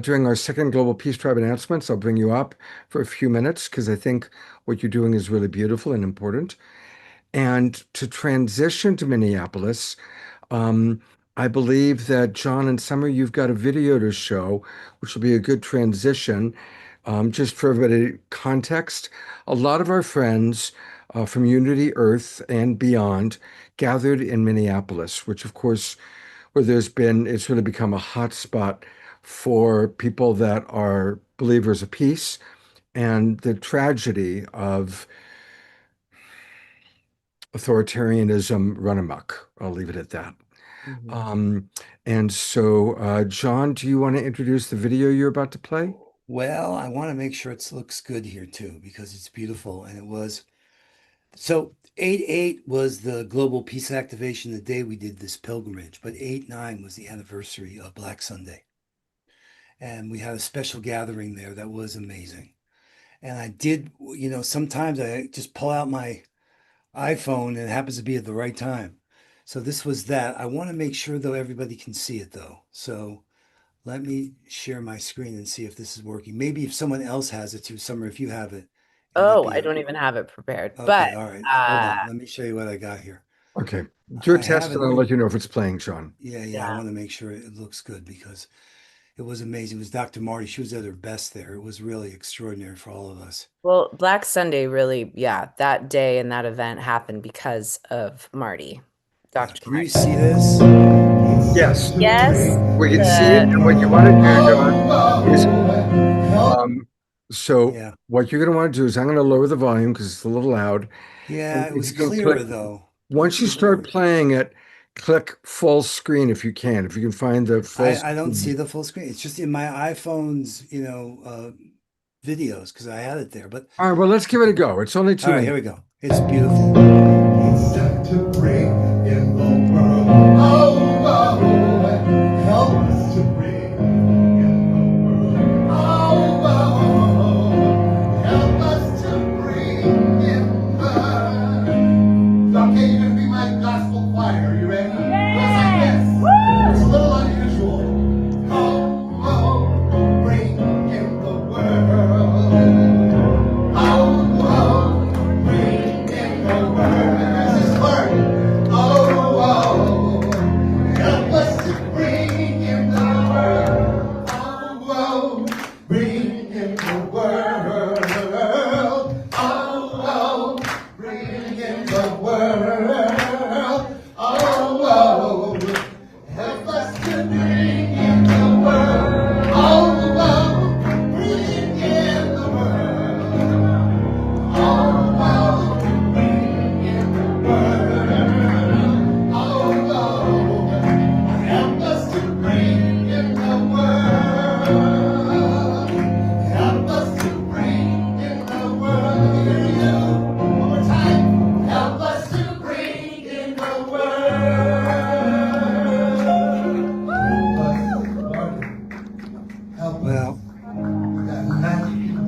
during our second Global Peace Tribe announcements. I'll bring you up for a few minutes because I think what you're doing is really beautiful and important. And to transition to Minneapolis, um, I believe that John and Summer, you've got a video to show, which will be a good transition. Just for everybody context, a lot of our friends from Unity Earth and beyond gathered in Minneapolis, which of course, where it's really become a hot spot for people that are believers of peace and the tragedy of authoritarianism run amok. I'll leave it at that. Mhm. And so, John, do you want to introduce the video you're about to play? Well, I want to make sure it looks good here too, because it's beautiful. And it was so 8/8 was the global peace activation, the day we did this pilgrimage, but 8/9 was the anniversary of Black Sunday. And we had a special gathering there that was amazing. And I did, sometimes I just pull out my iPhone and it happens to be at the right time. So this was that. I want to make sure though everybody can see it though. So let me share my screen and see if this is working. Maybe if someone else has it too, Summer, if you have it, it might Oh, be I don't even have it prepared, okay. but All right, hold on. Let me show you what I got here. Okay. Do a I test have and it. I'll let you know if it's playing, John. Yeah, I yeah. want to make sure it looks good because it was amazing. It was Dr. Marty. She was at her best there. It was really extraordinary for all of us. Well, Black Sunday really, yeah, that day and that event happened because of Marty, Yeah. Dr. Can you Marty. see this? Yes, Yes. we can see it. And what you want to do, John, is so Yeah. what you're going to want to do is I'm going to lower the volume because it's a little loud. Yeah, And it was if you can clearer click- though. Once you start playing it, click full screen if you can. If you can find the full I don't see screen. the full screen. It's just in my iPhone's, videos because I had it there. But All right, well, let's give it a go. It's only 2 all right, here minutes. we go. It's beautiful. It's time to bring in the world. Help us to bring in the world. Help us to bring in the world. Okay, you're gonna be my gospel choir. Are you ready? Yes, like this. It's a little unusual. Bring in the world. Bring in the world. There's this part. Help us to bring in the world. Bring in the world. Bring in the world. Help us to bring in the world. Bring in the world. Bring in the world. Help us to bring in the world. Help us to bring in the world. Hear you. One more time. Help us to bring in the world. Help Well,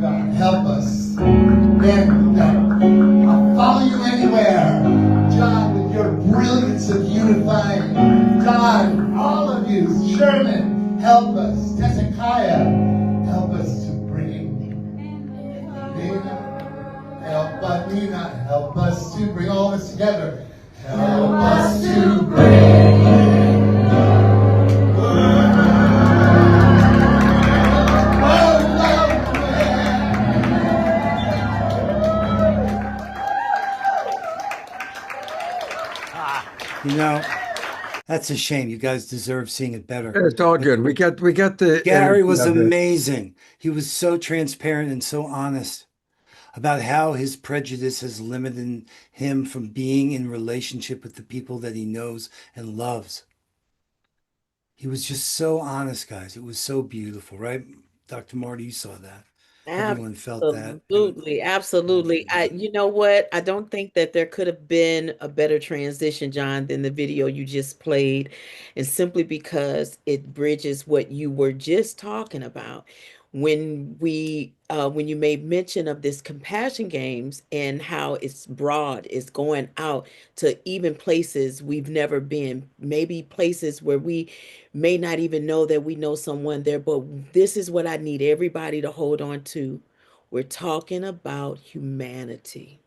God, help us. Man, God, I'll follow you anywhere. John, with your brilliance of unifying. God, all of you. Sherman, help us. Hezekiah, help us to bring. Help us, Nina, help us to bring all this together. Help us to bring. that's a shame. You guys deserve seeing it better. It's all good. We got the Gary energy was of it. amazing. He was so transparent and so honest about how his prejudice has limited him from being in relationship with the people that he knows and loves. He was just so honest, guys. It was so beautiful, right? Dr. Marty, you saw that. Everyone felt that. Absolutely, absolutely. You know what? I don't think that there could have been a better transition, John, than the video you just played, and simply because it bridges what you were just talking about. when you made mention of this compassion games and how it's broad, it's going out to even places we've never been, maybe places where we may not even know that we know someone there, but this is what I need everybody to hold on to. We're talking about humanity.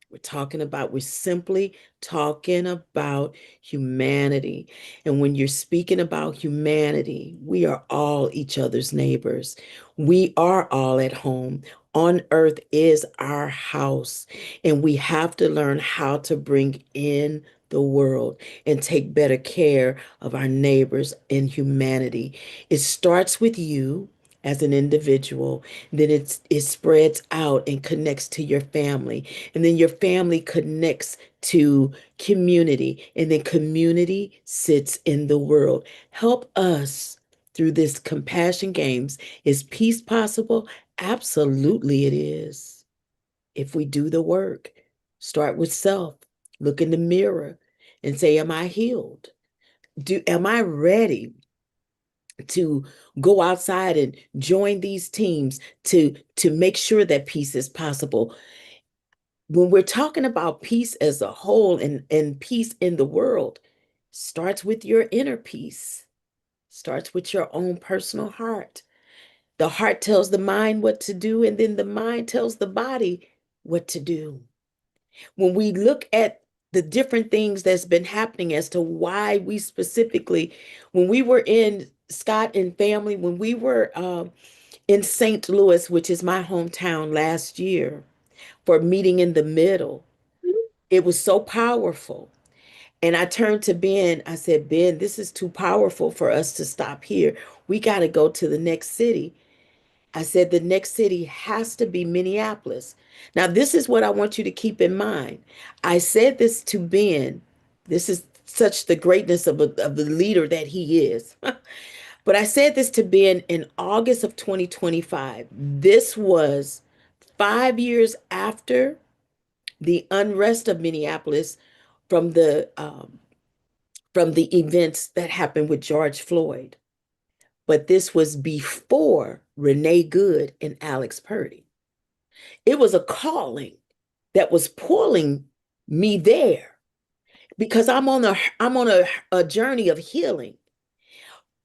We're simply talking about humanity. And when you're speaking about humanity, we are all each other's neighbors. We are all at home. On earth is our house. And we have to learn how to bring in the world and take better care of our neighbors and humanity. It starts with you as an individual, then it spreads out and connects to your family, and then your family connects to community, and then community sits in the world. Help us through this compassion games. Is peace possible? Absolutely it is. If we do the work, start with self, look in the mirror and say, am I healed? Am I ready to go outside and join these teams to make sure that peace is possible? When we're talking about peace as a whole and peace in the world, starts with your inner peace, starts with your own personal heart. The heart tells the mind what to do, and then the mind tells the body what to do. When we look at the different things that's been happening as to why we specifically, when we were in Scott and family, when we were in St. Louis, which is my hometown last year, for meeting in the middle, it was so powerful. And I turned to Ben, I said, Ben, this is too powerful for us to stop here. We got to go to the next city. I said, the next city has to be Minneapolis. Now, this is what I want you to keep in mind. I said this to Ben. This is such the greatness of the leader that he is. But I said this to Ben in August of 2025. This was 5 years after the unrest of Minneapolis from the events that happened with George Floyd. But this was before Renee Good and Alex Purdy. It was a calling that was pulling me there because I'm on a journey of healing.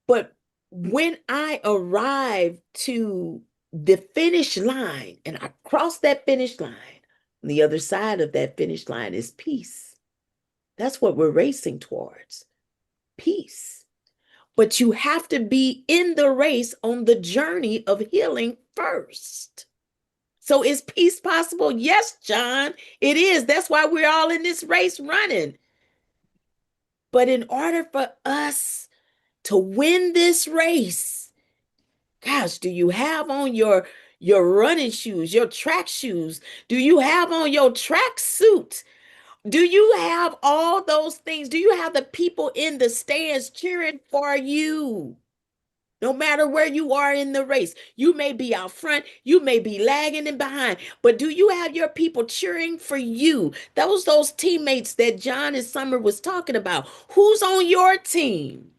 But when I arrived to the finish line and I crossed that finish line, on the other side of that finish line is peace. That's what we're racing towards, peace. But you have to be in the race on the journey of healing first. So is peace possible? Yes, John, it is. That's why we're all in this race running. But in order for us to win this race, gosh, do you have on your running shoes, your track shoes? Do you have on your track suit? Do you have all those things? Do you have the people in the stands cheering for you? No matter where you are in the race, you may be out front, you may be lagging and behind, but do you have your people cheering for you? Those teammates that John and Summer was talking about. Who's on your team?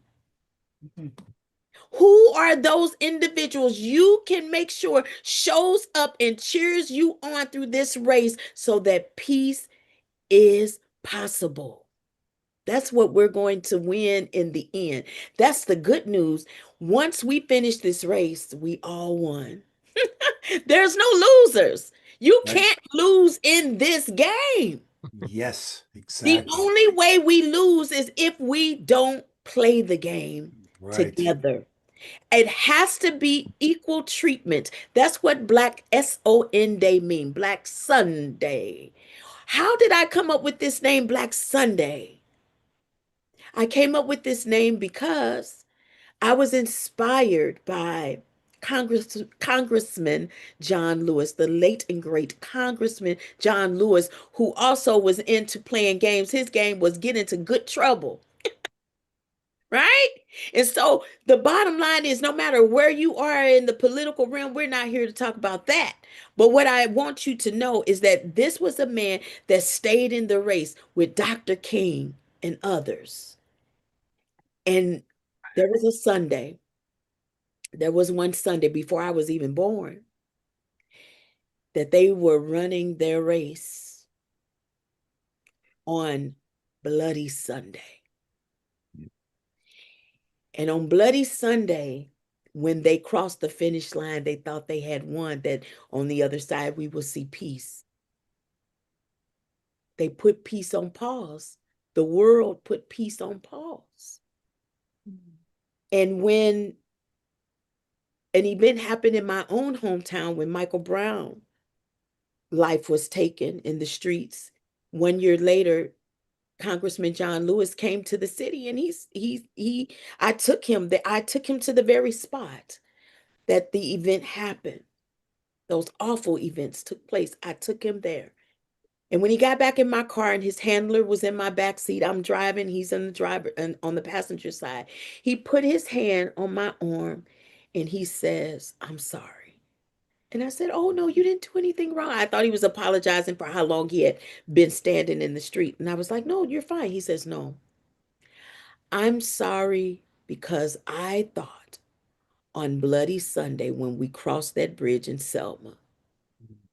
Who are those individuals you can make sure shows up and cheers you on through this race so that peace is possible? That's what we're going to win in the end. That's the good news. Once we finish this race, we all won. There's no losers. You Right. can't lose in this game. Yes, The exactly. only way we lose is if we don't play the game Right. together. It has to be equal treatment. That's what Black SON Day mean, Black Sunday. How did I come up with this name, Black Sunday? I came up with this name because I was inspired by Congressman John Lewis, the late and great Congressman John Lewis, who also was into playing games. His game was get into good trouble. Right? And so the bottom line is no matter where you are in the political realm, we're not here to talk about that. But what I want you to know is that this was a man that stayed in the race with Dr. King and others. And there was a Sunday There was one Sunday before I was even born that they were running their race on Bloody Sunday. And on Bloody Sunday, when they crossed the finish line, they thought they had won, that on the other side we will see peace. They put peace on pause. The world put peace on pause. And when an event happened in my own hometown, when Michael Brown life was taken in the streets, 1 year later, Congressman John Lewis came to the city, and I took him to the very spot that the event happened. Those awful events took place. I took him there. And when he got back in my car and his handler was in my back seat, I'm driving, he's in the driver and on the passenger side. He put his hand on my arm and he says, "I'm sorry." And I said, "Oh, no, you didn't do anything wrong." I thought he was apologizing for how long he had been standing in the street. And I was like, "No, you're fine." He says, "No, I'm sorry because I thought on Bloody Sunday when we crossed that bridge in Selma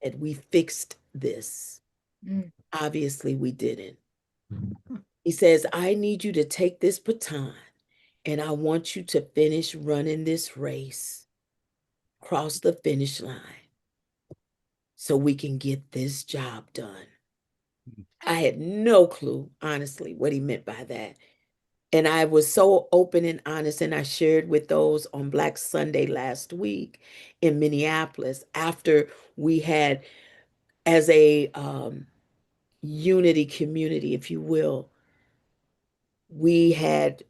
that we fixed this. Obviously, we didn't." He says, "I need you to take this baton and I want you to finish running this race, cross the finish line so we can get this job done." I had no clue, honestly, what he meant by that. And I was so open and honest, and I shared with those on Black Sunday last week in Minneapolis after we had, as a unity community, if you will, we had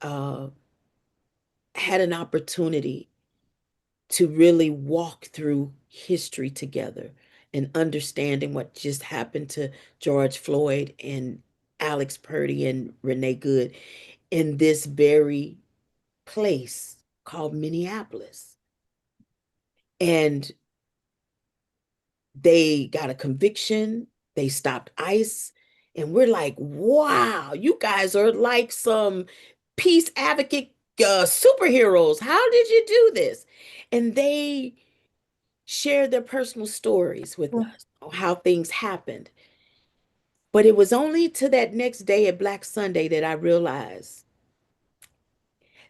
had an opportunity to really walk through history together and understanding what just happened to George Floyd and Alex Purdy and Renee Good in this very place called Minneapolis. And they got a conviction, they stopped ICE, and we're like, wow, you guys are like some peace advocate superheroes. How did you do this? And they shared their personal stories with us, on how things happened. But it was only to that next day at Black Sunday that I realized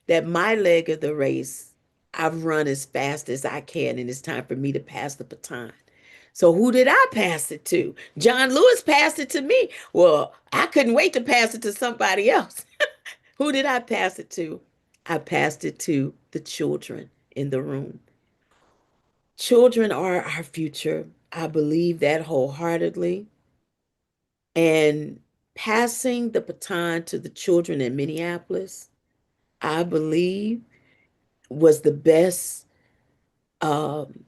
that my leg of the race, I've run as fast as I can, and it's time for me to pass the baton. So who did I pass it to? John Lewis passed it to me. Well, I couldn't wait to pass it to somebody else. Who did I pass it to? I passed it to the children in the room. Children are our future. I believe that wholeheartedly. And passing the baton to the children in Minneapolis, I believe, was the best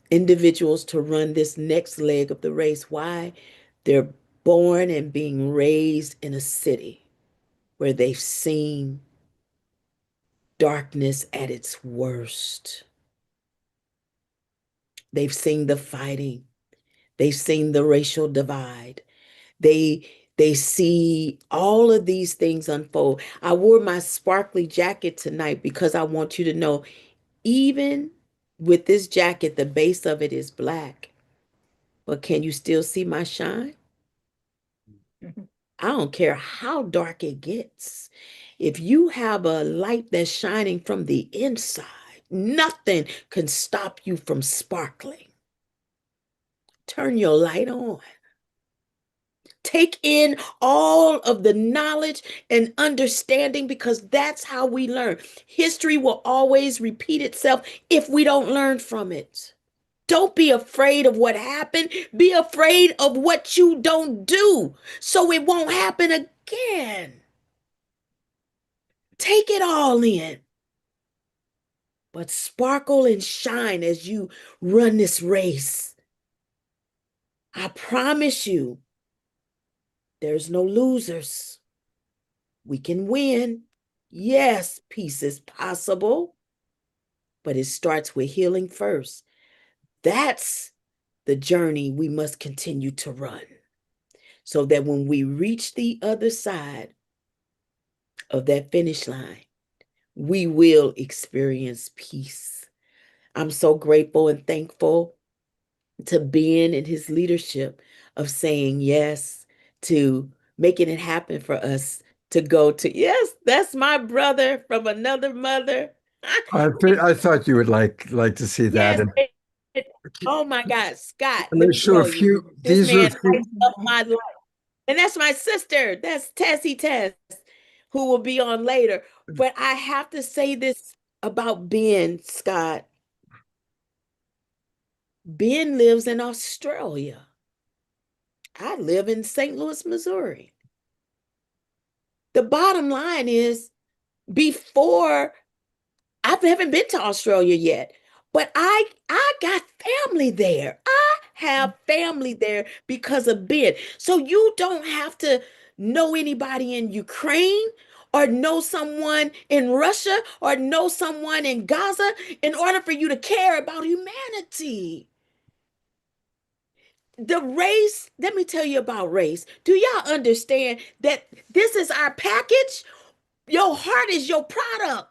individuals to run this next leg of the race. Why? They're born and being raised in a city where they've seen darkness at its worst. They've seen the fighting. They've seen the racial divide. They see all of these things unfold. I wore my sparkly jacket tonight because I want you to know, even with this jacket, the base of it is black. But can you still see my shine? I don't care how dark it gets. If you have a light that's shining from the inside, nothing can stop you from sparkling. Turn your light on. Take in all of the knowledge and understanding, because that's how we learn. History will always repeat itself if we don't learn from it. Don't be afraid of what happened. Be afraid of what you don't do so it won't happen again. Take it all in. But sparkle and shine as you run this race. I promise you, there's no losers. We can win. Yes, peace is possible, but it starts with healing first. That's the journey we must continue to run, so that when we reach the other side of that finish line, we will experience peace. I'm so grateful and thankful to Ben and his leadership of saying yes to making it happen for us to go to. Yes, that's my brother from another mother. I thought you would like to see that. Yes. Oh my God, Scott, And let they me show a tell you, few, this these are a man few, lights up my life. And that's my sister. That's Tessie Tess, who will be on later. But I have to say this about Ben, Scott. Ben lives in Australia. I live in St. Louis, Missouri. The bottom line is, before, I haven't been to Australia yet, but I got family there. I have family there because of Ben. So you don't have to know anybody in Ukraine or know someone in Russia or know someone in Gaza in order for you to care about humanity. The race, let me tell you about race. Do y'all understand that this is our package? Your heart is your product.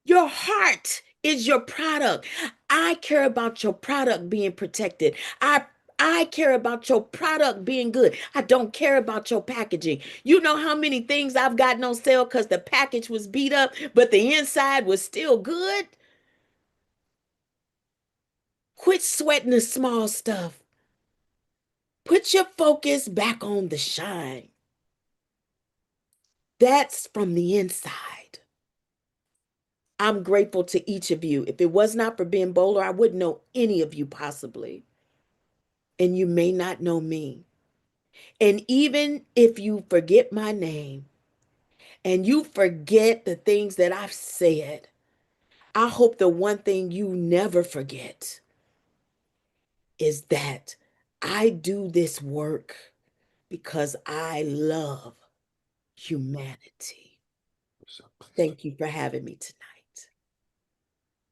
Your heart is your product. I care about your product being protected. I care about your product being good. I don't care about your packaging. You know how many things I've gotten on sale because the package was beat up, but the inside was still good? Quit sweating the small stuff. Put your focus back on the shine. That's from the inside. I'm grateful to each of you. If it was not for Ben Bowler, I wouldn't know any of you possibly. And you may not know me. And even if you forget my name and you forget the things that I've said, I hope the one thing you never forget is that I do this work because I love humanity. Thank you for having me tonight.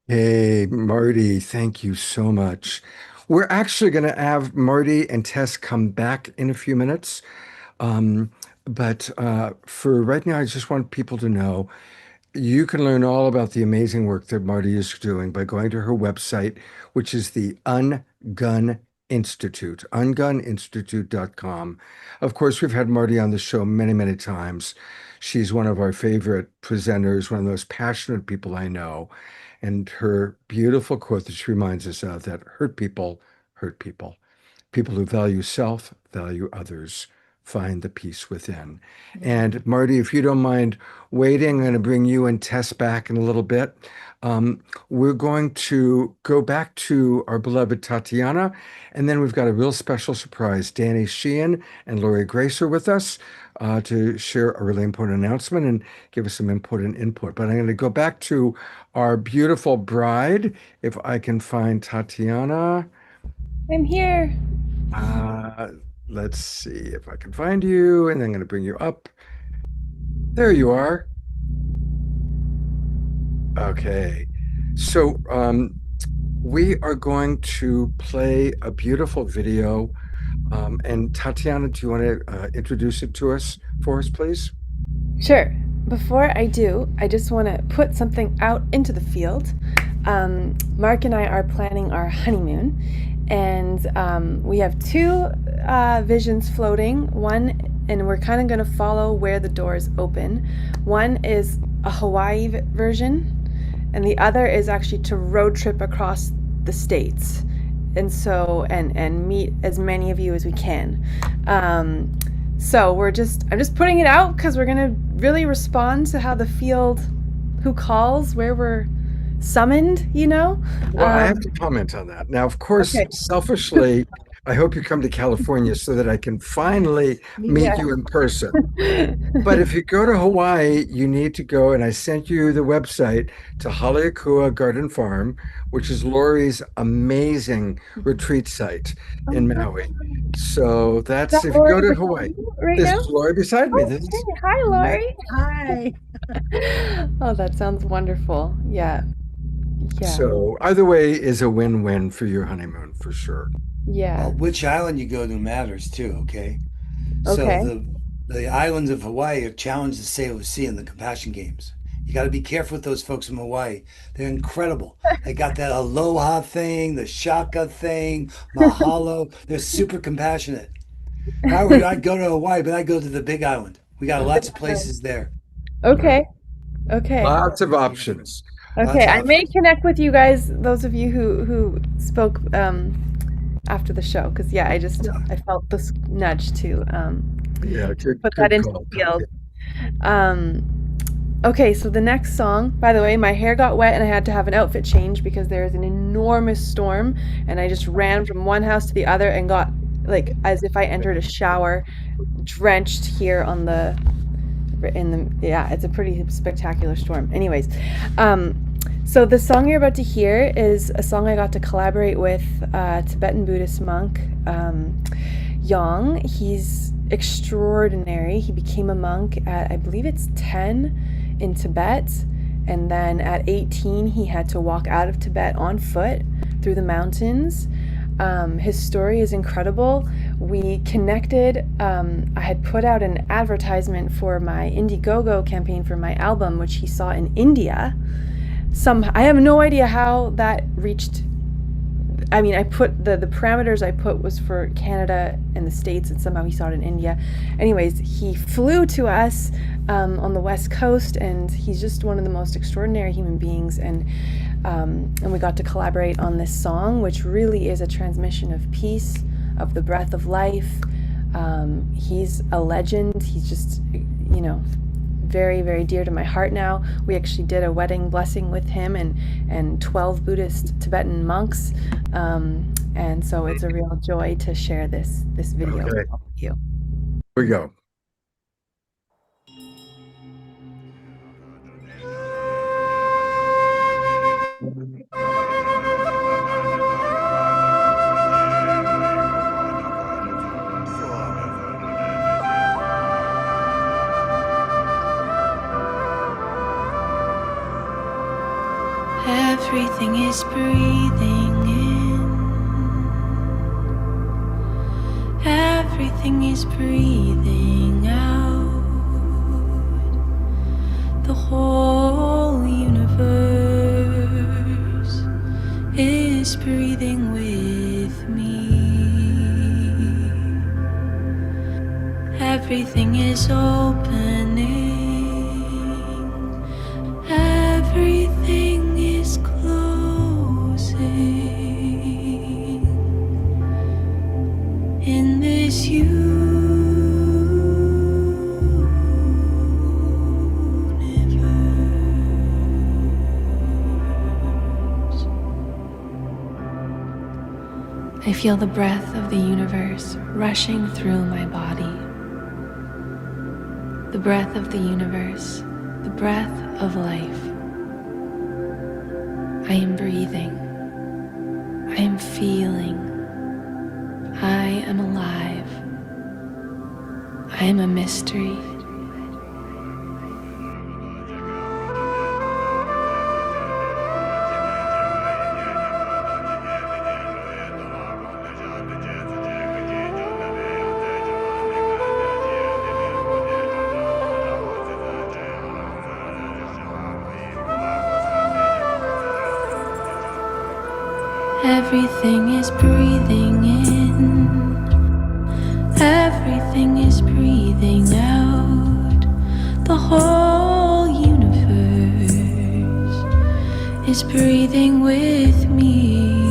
Hey, Marty, thank you so much. We're actually going to have Marty and Tess come back in a few minutes. But for right now, I just want people to know you can learn all about the amazing work that Marty is doing by going to her website, which is the Ungun Institute, unguninstitute.com. Of course, we've had Marty on the show many, many times. She's one of our favorite presenters, one of the most passionate people I know. And her beautiful quote that she reminds us of, that hurt people hurt people. People who value self, value others, find the peace within. And Marty, if you don't mind waiting, I'm going to bring you and Tess back in a little bit. We're going to go back to our beloved Tatiana, and then we've got a real special surprise. Danny Sheehan and Lori Grace are with us to share a really important announcement and give us some important input. But I'm going to go back to our beautiful bride, if I can find Tatiana. I'm here. Let's see if I can find you, and I'm going to bring you up. There you are. Okay. So we are going to play a beautiful video. And Tatiana, do you want to introduce it to us for us, please? Sure. Before I do, I just want to put something out into the field. Mark and I are planning our honeymoon, and we have two visions floating. One, and we're kind of going to follow where the doors open. One is a Hawaii version, and the other is actually to road trip across the states, and so and meet as many of you as we can. So I'm just putting it out because we're gonna really respond to how the field, who calls, where we're summoned, you know? Well, I have to comment on that. Now, of course, Okay. selfishly, I hope you come to California so that I can finally meet Yeah. you in person. But if you go to Hawaii, you need to go, and I sent you the website to Haleakua Garden Farm, which is Lori's amazing retreat site in Maui. So that's, Is that if you go Lori to beside Hawaii, you right this now? is Lori beside me. Oh, This is, hey, hi, Lori. Hi. Oh, that sounds wonderful. Yeah. Yeah. so either way is a win-win for your honeymoon, for sure. Yeah. Well, which island you go to matters too, okay? So Okay. the islands of Hawaii have challenged the Sailor Sea in the Compassion Games. You got to be careful with those folks from Hawaii. They're incredible. They got that aloha thing, the shaka thing, mahalo. They're super compassionate. If I were, I'd go to Hawaii, but I'd go to the Big Island. We got lots of places there. Okay. Okay. Lots of options. Okay. I may connect with you guys, those of you who spoke after the show, because I felt this nudge to put that into the field. Okay, so the next song, by the way, my hair got wet and I had to have an outfit change because there is an enormous storm, and I just ran from one house to the other and got like as if I entered a shower, drenched here on it's a pretty spectacular storm. Anyways, so the song you're about to hear is a song I got to collaborate with a Tibetan Buddhist monk, Yang. He's extraordinary. He became a monk at, I believe it's 10 in Tibet, and then at 18 he had to walk out of Tibet on foot through the mountains. His story is incredible. We connected. I had put out an advertisement for my Indiegogo campaign for my album, which he saw in India. I have no idea how that reached. I mean, I put the parameters I put was for Canada and the States, and somehow he saw it in India. Anyways, he flew to us on the West Coast, and he's just one of the most extraordinary human beings. And we got to collaborate on this song, which really is a transmission of peace, of the breath of life. He's a legend. He's just, very, very dear to my heart now. We actually did a wedding blessing with him and 12 Buddhist Tibetan monks. And so it's a real joy to share this video with all of you. Here we go. Everything is breathing in. Everything is breathing out. The whole universe is breathing with me. Everything is opening. Everything is closing in this universe. I feel the breath of the universe rushing through my body. The breath of the universe, the breath of life. I am breathing. I am feeling. I am alive. I am a mystery. Everything is breathing in. Everything is breathing out. The whole universe is breathing with me.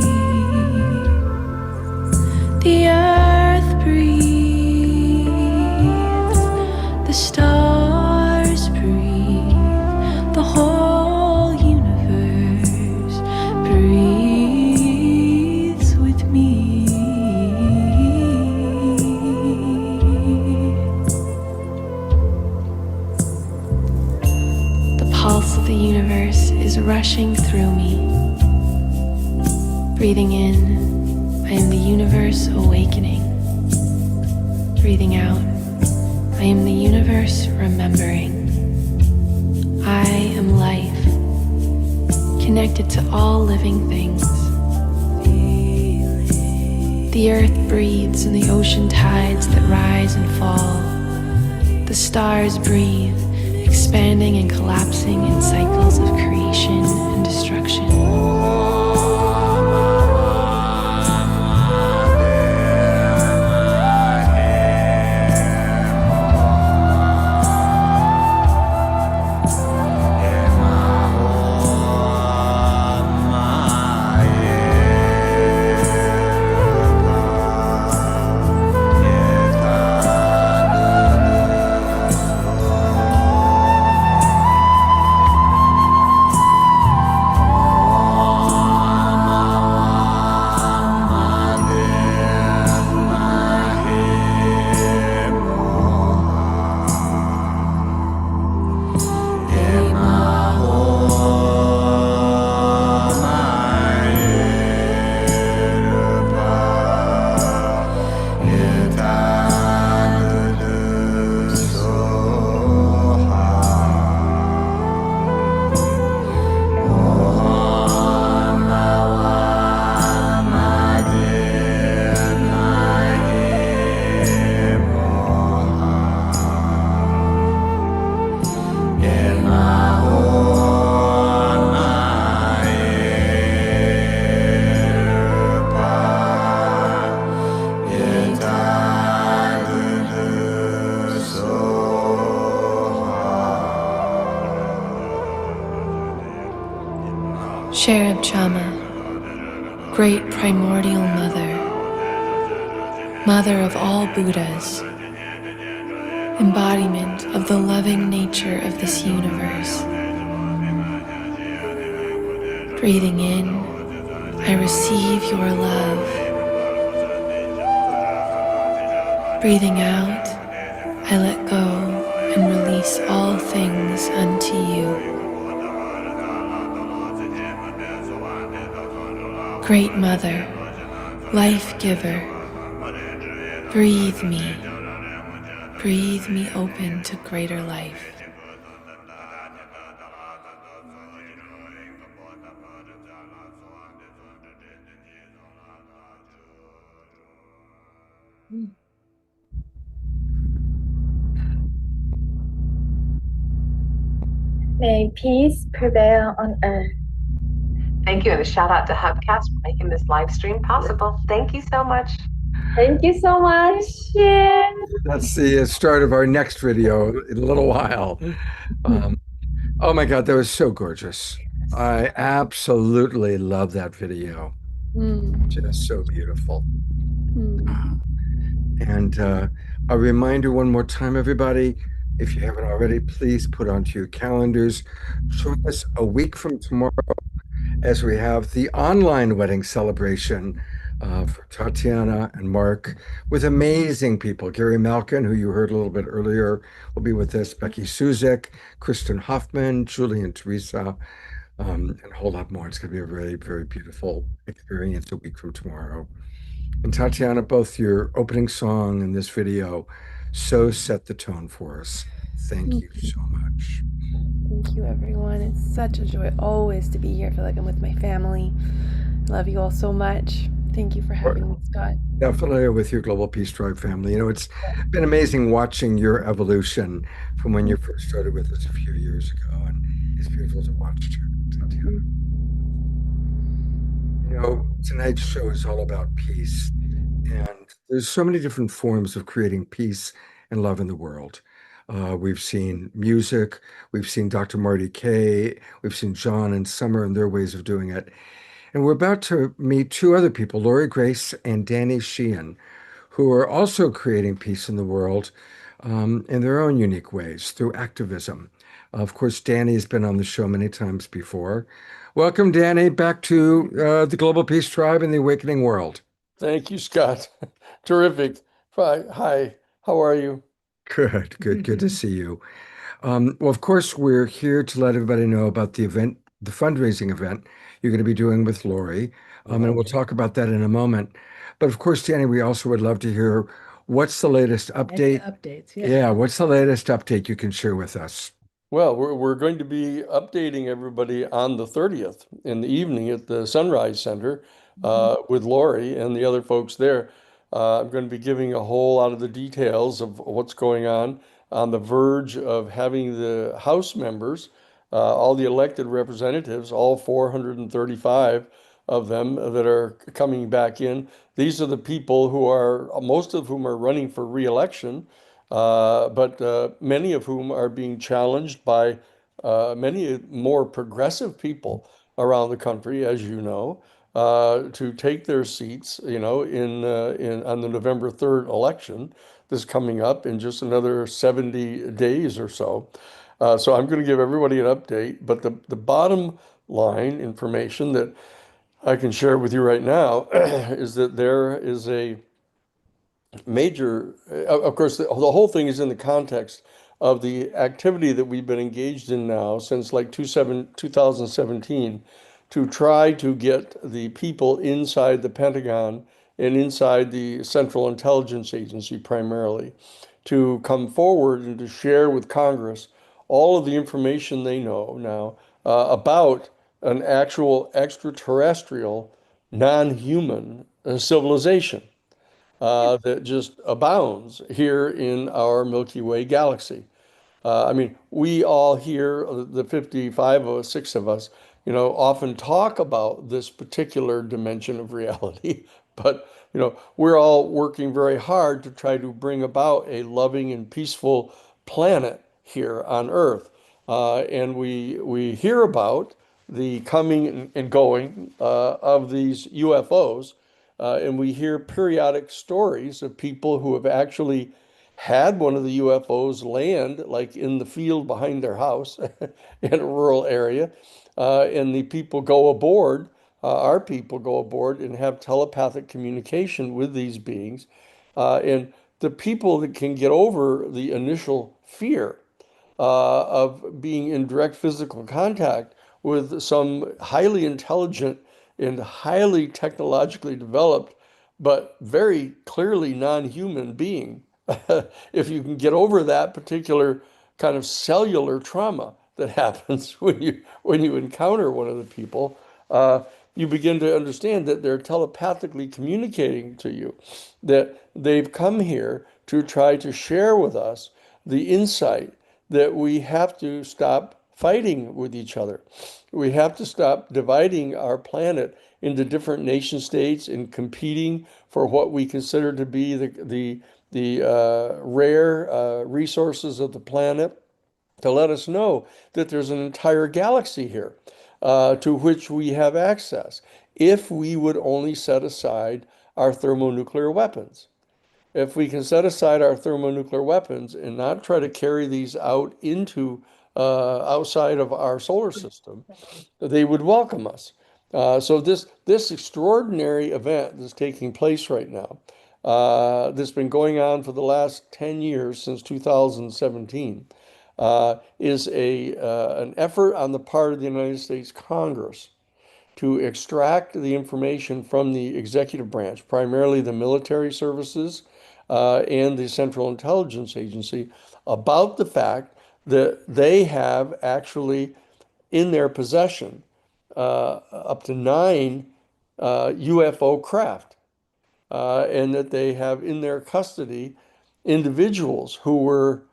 The earth breathes. The stars breathe. The whole universe breathes. The universe is rushing through me. Breathing in, I am the universe awakening. Breathing out, I am the universe remembering. I am life, connected to all living things. The earth breathes in the ocean tides that rise and fall. The stars breathe, expanding and collapsing in cycles of creation and destruction. Cherub Chama, great primordial mother, mother of all Buddhas, embodiment of the loving nature of this universe. Breathing in, I receive your love. Breathing out, I let go and release all things unto you. Great Mother, Life Giver, breathe me open to greater life. May peace prevail on earth. Thank you, and a shout out to Hubcast for making this live stream possible. Thank you so much. Thank you so much. Yeah. That's the start of our next video in a little while. Oh my God, that was so gorgeous. I absolutely love that video. Just so beautiful. And a reminder one more time, everybody, if you haven't already, please put onto your calendars. Join us a week from tomorrow as we have the online wedding celebration for Tatiana and Mark with amazing people. Gary Malkin, who you heard a little bit earlier, will be with us. Becky Suzek, Kristen Hoffman, Julie and Teresa, and a whole lot more. It's going to be a very, very beautiful experience a week from tomorrow. And Tatiana, both your opening song and this video so set the tone for us. Thank you so much. Thank you, everyone. It's such a joy always to be here. I feel like I'm with my family. I love you all so much. Thank you for having me, Scott. Definitely with your Global Peace Tribe family. You know, it's been amazing watching your evolution from when you first started with us a few years ago, and it's beautiful to watch too, Tatiana. You know, tonight's show is all about peace, and there's so many different forms of creating peace and love in the world. We've seen music, we've seen Dr. Marty Kay, we've seen John and Summer and their ways of doing it. And we're about to meet two other people, Lori Grace and Danny Sheehan, who are also creating peace in the world in their own unique ways through activism. Of course, Danny has been on the show many times before. Welcome, Danny, back to the Global Peace Tribe and the Awakening World. Thank you, Scott. Terrific. Hi, how are you? Good to see you. Well, of course, we're here to let everybody know about the event, the fundraising event you're going to be doing with Lori, and we'll talk about that in a moment. But of course, Danny, we also would love to hear what's the latest update. Updates, Yeah, what's the latest update you can share with us? Well, we're going to be updating everybody on the 30th in the evening at the Sunrise Center with Lori and the other folks there. I'm going to be giving a whole lot of the details of what's going on. on the verge of having the House members, all the elected representatives, all 435 of them that are coming back in. These are the people who are, most of whom are running for re-election, but many of whom are being challenged by many more progressive people around the country, as you know, to take their seats, in on the November 3rd election that's coming up in just another 70 days or so. So I'm going to give everybody an update, but the bottom line information that I can share with you right now is that there is a major, of course, the whole thing is in the context of the activity that we've been engaged in now since like 2017 to try to get the people inside the Pentagon and inside the Central Intelligence Agency primarily to come forward and to share with Congress all of the information they know now about an actual extraterrestrial, non-human civilization that just abounds here in our Milky Way galaxy. I mean, we all here, the 55 of us, 6 of us, often talk about this particular dimension of reality, but, we're all working very hard to try to bring about a loving and peaceful planet here on Earth. And we hear about the coming and going of these UFOs, and we hear periodic stories of people who have actually had one of the UFOs land, like in the field behind their house in a rural area, and the people go aboard, our people go aboard and have telepathic communication with these beings. And the people that can get over the initial fear of being in direct physical contact with some highly intelligent and highly technologically developed, but very clearly non-human being, if you can get over that particular kind of cellular trauma that happens when you encounter one of the people, you begin to understand that they're telepathically communicating to you, that they've come here to try to share with us the insight that we have to stop fighting with each other. We have to stop dividing our planet into different nation states and competing for what we consider to be the rare resources of the planet, to let us know that there's an entire galaxy here to which we have access if we would only set aside our thermonuclear weapons. If we can set aside our thermonuclear weapons and not try to carry these out into outside of our solar system, they would welcome us. So this extraordinary event that's taking place right now, that's been going on for the last 10 years since 2017, is an effort on the part of the United States Congress to extract the information from the executive branch, primarily the military services and the Central Intelligence Agency, about the fact that they have actually in their possession up to 9 UFO craft, and that they have in their custody individuals who were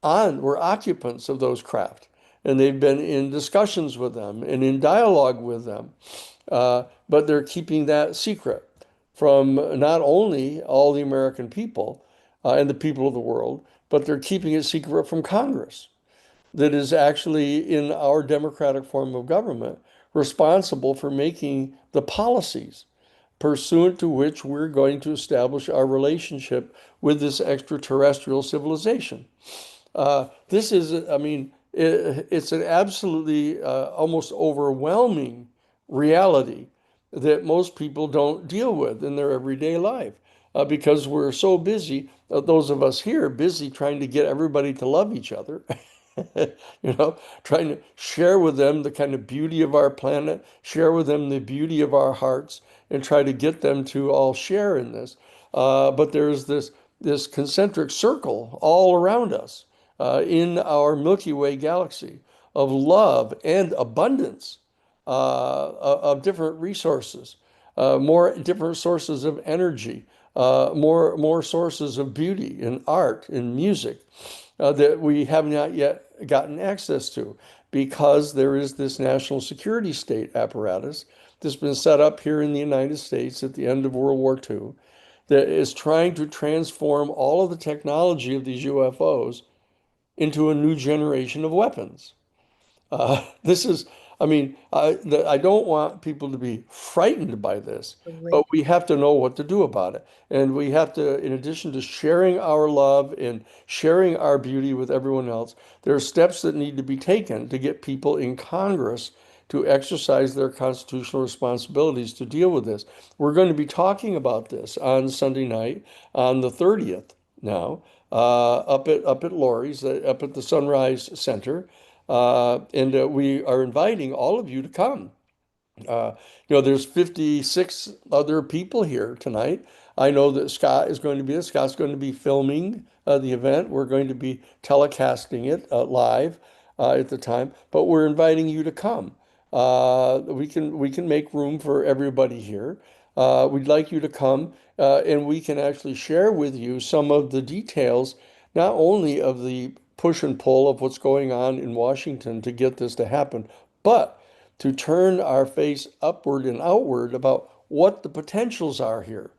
occupants of those craft, and they've been in discussions with them and in dialogue with them, but they're keeping that secret from not only all the American people and the people of the world, but they're keeping it secret from Congress, that is actually in our democratic form of government responsible for making the policies pursuant to which we're going to establish our relationship with this extraterrestrial civilization. This is, I mean, it's an absolutely almost overwhelming reality that most people don't deal with in their everyday life because we're so busy, those of us here, busy trying to get everybody to love each other. Trying to share with them the kind of beauty of our planet, share with them the beauty of our hearts, and try to get them to all share in this. But there's this concentric circle all around us in our Milky Way galaxy of love and abundance of different resources, more different sources of energy, more sources of beauty in art, in music. that we have not yet gotten access to, because there is this national security state apparatus that's been set up here in the United States at the end of World War II that is trying to transform all of the technology of these UFOs into a new generation of weapons. This is, I mean, I don't want people to be frightened by this, but we have to know what to do about it. And we have to, in addition to sharing our love and sharing our beauty with everyone else, there are steps that need to be taken to get people in Congress to exercise their constitutional responsibilities to deal with this. We're going to be talking about this on Sunday night, on the 30th now, up at Lori's, up at the Sunrise Center. And we are inviting all of you to come. There's 56 other people here tonight. I know that Scott is going to be there. Scott's going to be filming the event. We're going to be telecasting it live at the time, but we're inviting you to come. We can make room for everybody here. We'd like you to come, and we can actually share with you some of the details, not only of the push and pull of what's going on in Washington to get this to happen, but to turn our face upward and outward about what the potentials are here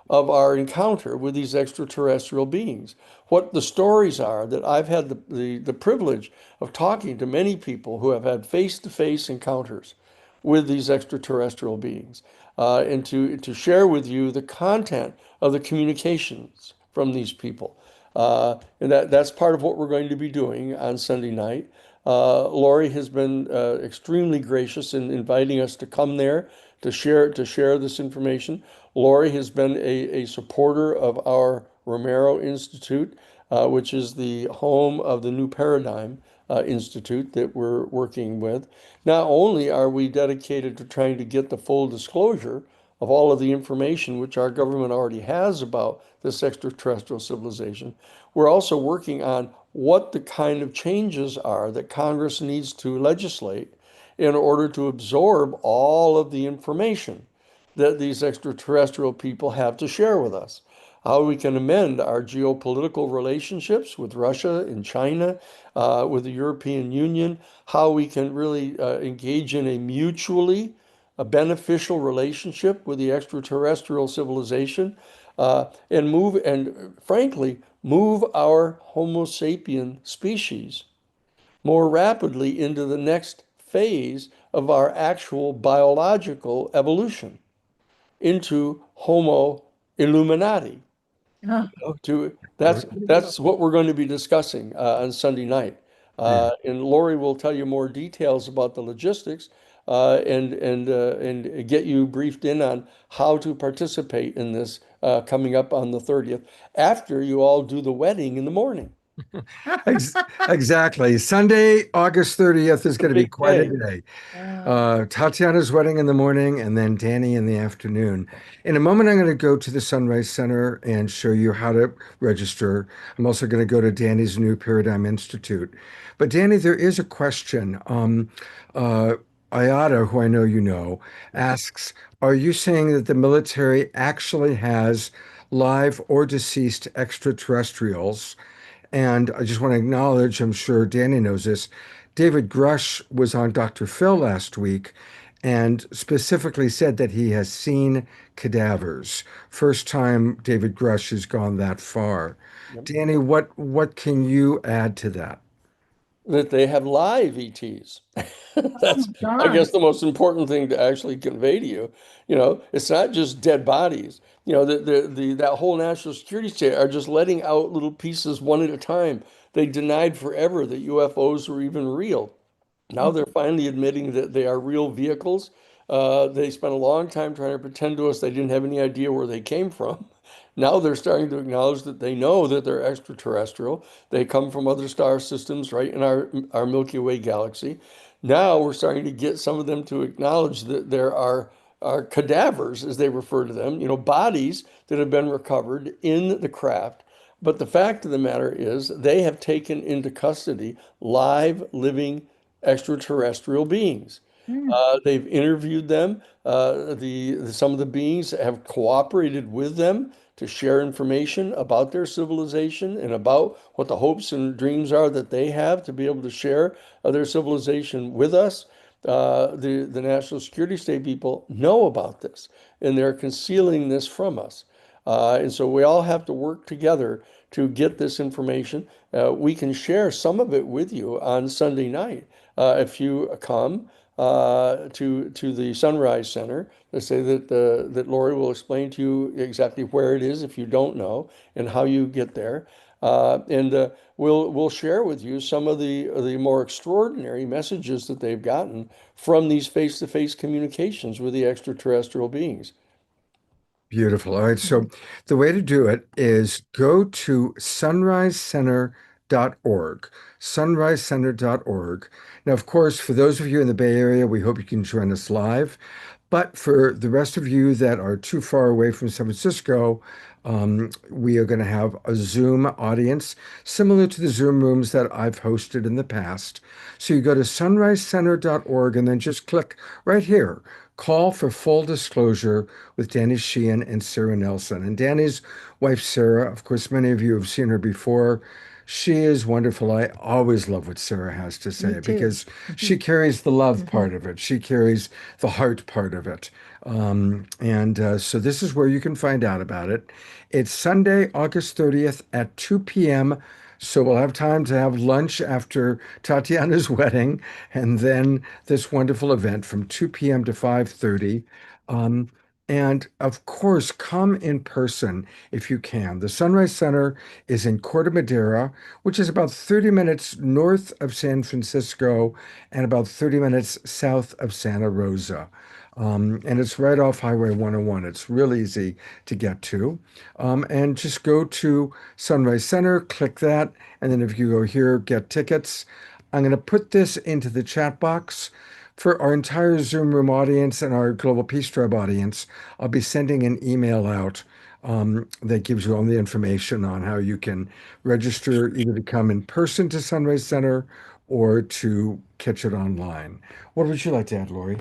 of our encounter with these extraterrestrial beings, what the stories are that I've had the privilege of talking to many people who have had face-to-face encounters with these extraterrestrial beings, and to share with you the content of the communications from these people. And that's part of what we're going to be doing on Sunday night. Lori has been extremely gracious in inviting us to come there to share this information. Lori has been a supporter of our Romero Institute, which is the home of the New Paradigm Institute that we're working with. Not only are we dedicated to trying to get the full disclosure of all of the information which our government already has about this extraterrestrial civilization, we're also working on what the kind of changes are that Congress needs to legislate in order to absorb all of the information that these extraterrestrial people have to share with us. How we can amend our geopolitical relationships with Russia and China, with the European Union, how we can really engage in a mutually beneficial relationship with the extraterrestrial civilization, and frankly, move our Homo sapien species more rapidly into the next phase of our actual biological evolution, into Homo Illuminati. That's what we're going to be discussing on Sunday night. And Lori will tell you more details about the logistics, and get you briefed in on how to participate in this coming up on the 30th, after you all do the wedding in the morning. Exactly. Sunday, August 30th is going to be quite a day. Tatiana's wedding in the morning, and then Danny in the afternoon. In a moment, I'm going to go to the Sunrise Center and show you how to register. I'm also going to go to Danny's New Paradigm Institute. But Danny, there is a question. Ayada, who I know you know, asks, are you saying that the military actually has live or deceased extraterrestrials? And I just want to acknowledge, I'm sure Danny knows this, David Grush was on Dr. Phil last week and specifically said that he has seen cadavers. First time David Grush has gone that far. Yep. Danny, what can you add to that? That they have live ETs. That's, I guess, the most important thing to actually convey to you. It's not just dead bodies. That whole national security state are just letting out little pieces one at a time. They denied forever that UFOs were even real. Now they're finally admitting that they are real vehicles. They spent a long time trying to pretend to us they didn't have any idea where they came from. Now they're starting to acknowledge that they know that they're extraterrestrial. They come from other star systems right in our Milky Way galaxy. Now we're starting to get some of them to acknowledge that there are cadavers, as they refer to them, bodies that have been recovered in the craft. But the fact of the matter is they have taken into custody live, living extraterrestrial beings. They've interviewed them. Some of the beings have cooperated with them to share information about their civilization and about what the hopes and dreams are that they have to be able to share their civilization with us. The national security state people know about this, and they're concealing this from us. And so we all have to work together to get this information. We can share some of it with you on Sunday night if you come to the Sunrise Center. They say that Lori will explain to you exactly where it is if you don't know and how you get there. And we'll share with you some of the more extraordinary messages that they've gotten from these face-to-face communications with the extraterrestrial beings. Beautiful. All right. So the way to do it is go to sunrisecenter.org, sunrisecenter.org. Now, of course, for those of you in the Bay Area, we hope you can join us live. But for the rest of you that are too far away from San Francisco, we are going to have a Zoom audience similar to the Zoom rooms that I've hosted in the past. So you go to sunrisecenter.org and then just click right here. Call for full disclosure with Danny Sheehan and Sarah Nelson. And Danny's wife, Sarah, of course, many of you have seen her before. She is wonderful. I always love what Sarah has to say because she carries the love part of it. She carries the heart part of it. So this is where you can find out about it. It's Sunday, August 30th at 2 p.m. So we'll have time to have lunch after Tatiana's wedding, and then this wonderful event from 2 p.m. to 5:30. And of course, come in person if you can. The Sunrise Center is in Corte Madera, which is about 30 minutes north of San Francisco and about 30 minutes south of Santa Rosa. And it's right off Highway 101. It's real easy to get to. And just go to Sunrise Center, click that, and then if you go here, get tickets. I'm going to put this into the chat box. For our entire Zoom room audience and our Global Peace Tribe audience, I'll be sending an email out that gives you all the information on how you can register either to come in person to Sunrise Center or to catch it online. What would you like to add, Lori?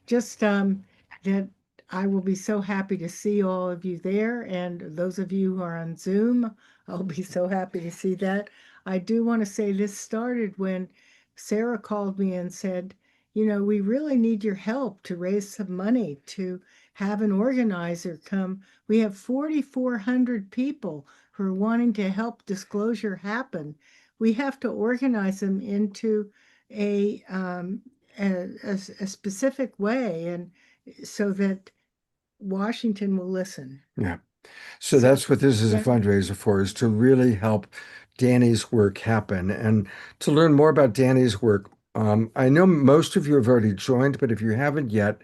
Just that I will be so happy to see all of you there, and those of you who are on Zoom, I'll be so happy to see that. I do want to say this started when Sarah called me and said, you know, we really need your help to raise some money to have an organizer come. We have 4,400 people who are wanting to help disclosure happen. We have to organize them into a specific way, and so that Washington will listen. Yeah. So that's what this is a fundraiser for, is to really help Danny's work happen. And to learn more about Danny's work, I know most of you have already joined, but if you haven't yet,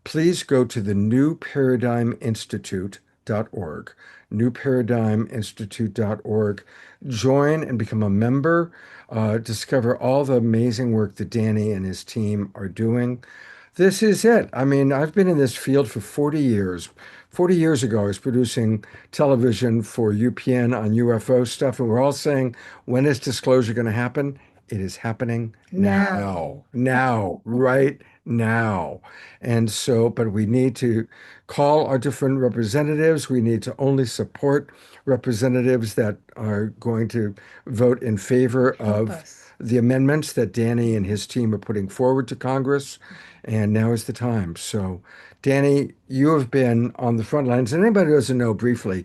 please go to the newparadigminstitute.org, newparadigminstitute.org. Join and become a member. Discover all the amazing work that Danny and his team are doing. This is it. I mean, I've been in this field for 40 years. 40 years ago, I was producing television for UPN on UFO stuff, and we're all saying, when is disclosure going to happen? It is happening now, right now. And so, but we need to call our different representatives. We need to only support representatives that are going to vote in favor of the amendments that Danny and his team are putting forward to Congress. And now is the time. So, Danny, you have been on the front lines. And anybody who doesn't know, briefly,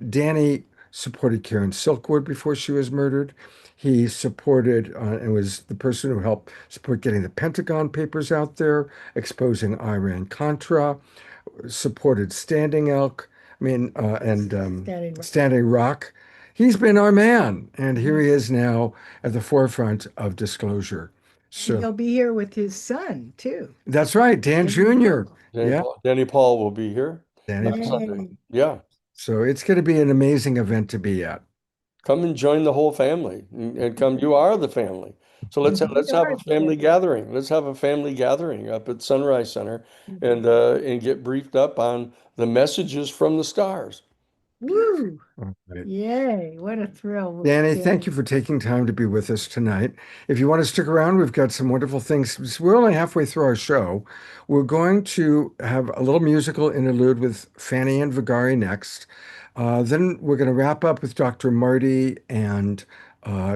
Danny supported Karen Silkwood before she was murdered. He supported and was the person who helped support getting the Pentagon Papers out there, exposing Iran-Contra, supported Standing Elk, Standing Rock. He's been our man, and here he is now at the forefront of disclosure. So he'll be here with his son, too. That's right, Dan Jr. Danny Paul will be here. Danny Paul. Yeah. So it's going to be an amazing event to be at. Come and join the whole family, and come. You are the family. So let's have a family gathering. Let's have a family gathering up at Sunrise Center, and get briefed up on the messages from the stars. Woo! All right. Yay, what a thrill. Danny, thank Danny. you for taking time to be with us tonight. If you want to stick around, we've got some wonderful things. We're only halfway through our show. We're going to have a little musical interlude with Fanny and Vigari next. Then we're going to wrap up with Dr. Marty and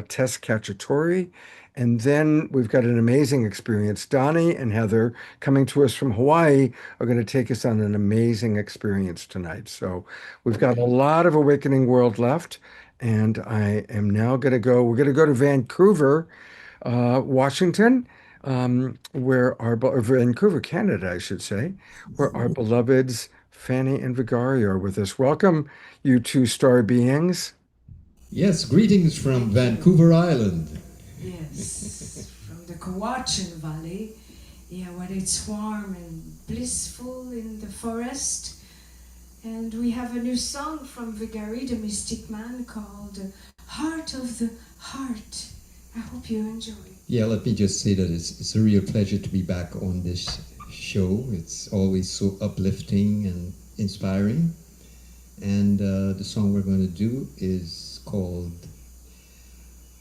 Tess Cacciatore. And then we've got an amazing experience. Donnie and Heather, coming to us from Hawaii, are going to take us on an amazing experience tonight. So we've got a lot of Awakening World left. And I am now going to go, we're going to go to Vancouver, Washington, where or Vancouver, Canada, I should say, where our beloveds Fanny and Vigari are with us. Welcome, you two star beings. Yes, greetings from Vancouver Island. Yes, from the Cowichan Valley. Yeah, where it's warm and blissful in the forest. And we have a new song from Vigari, the Mystic Man, called Heart of the Heart. I hope you enjoy. Yeah, let me just say that it's a real pleasure to be back on this show. It's always so uplifting and inspiring. And the song we're going to do is called,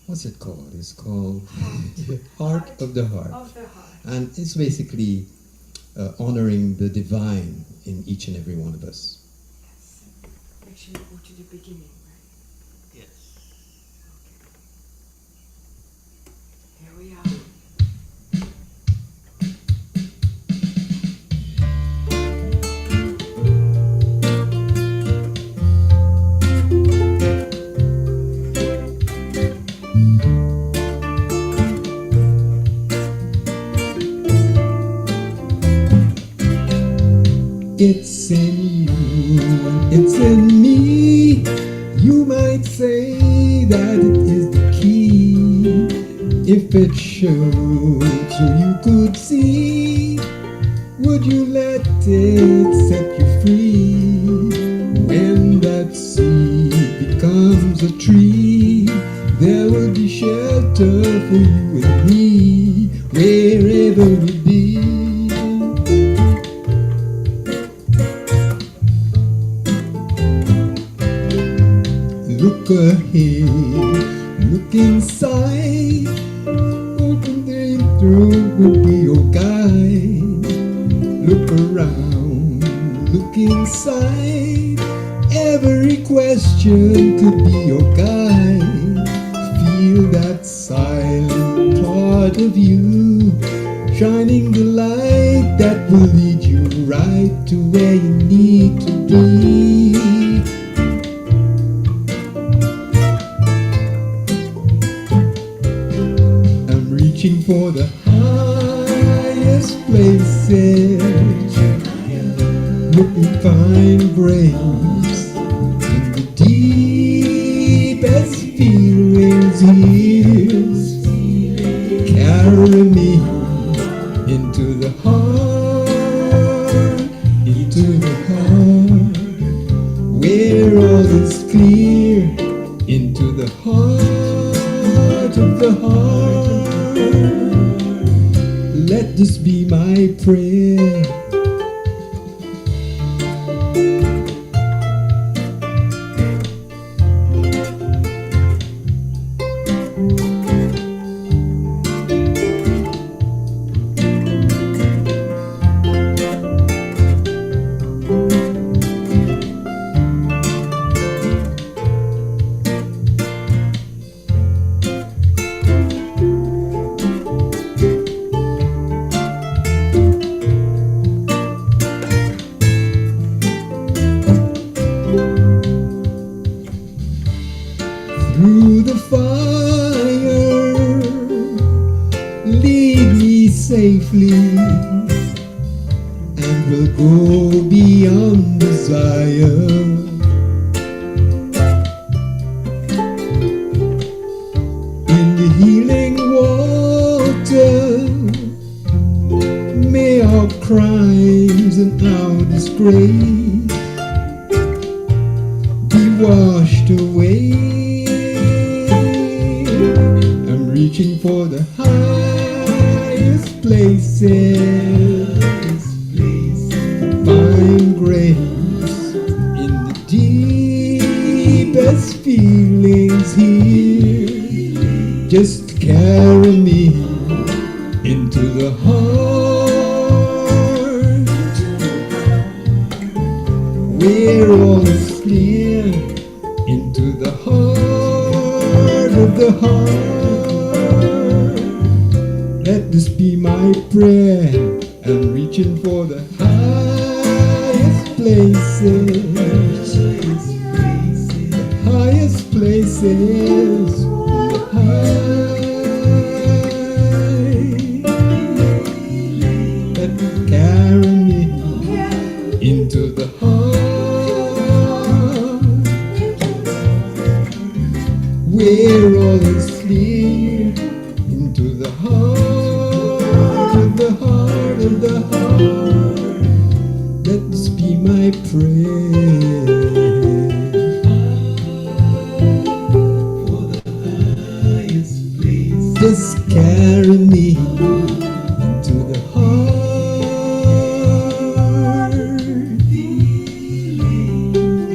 what's it called? It's called Heart of the Heart. Of the Heart. And it's basically honoring the divine in each and every one of us. Make sure you go to the beginning, right? Yes. Okay. Here we are. It's in you and it's in me. You might say that it is the key. If it showed so you could see, would you let it set you free? When that seed becomes a tree, there will be shelter for you and me, wherever we be. Look ahead, look inside. Open the throat will be your guide. Look around, look inside. Every question could be your guide. Feel that silent part of you, shining the light that will lead you right to where you need to be. Reaching for the highest places, looking find grace in the deepest feelings here. Carry me into the heart, where all is clear, into the heart of the heart. Let this be my prayer. Through the fire, lead me safely, and we'll go beyond desire. In the healing water, may our crimes and our disgrace be washed away. I'm reaching for the highest places, find grace in the deep highest feelings here. Just carry me into the heart, where all is clear. Into the heart of the heart. Let this be my prayer. I'm reaching for the highest places. The highest places. The high. Let me carry me into the heart, where all is clear. Into the heart of the heart of the heart. Let this be my prayer. For the highest place. Just carry me into the heart.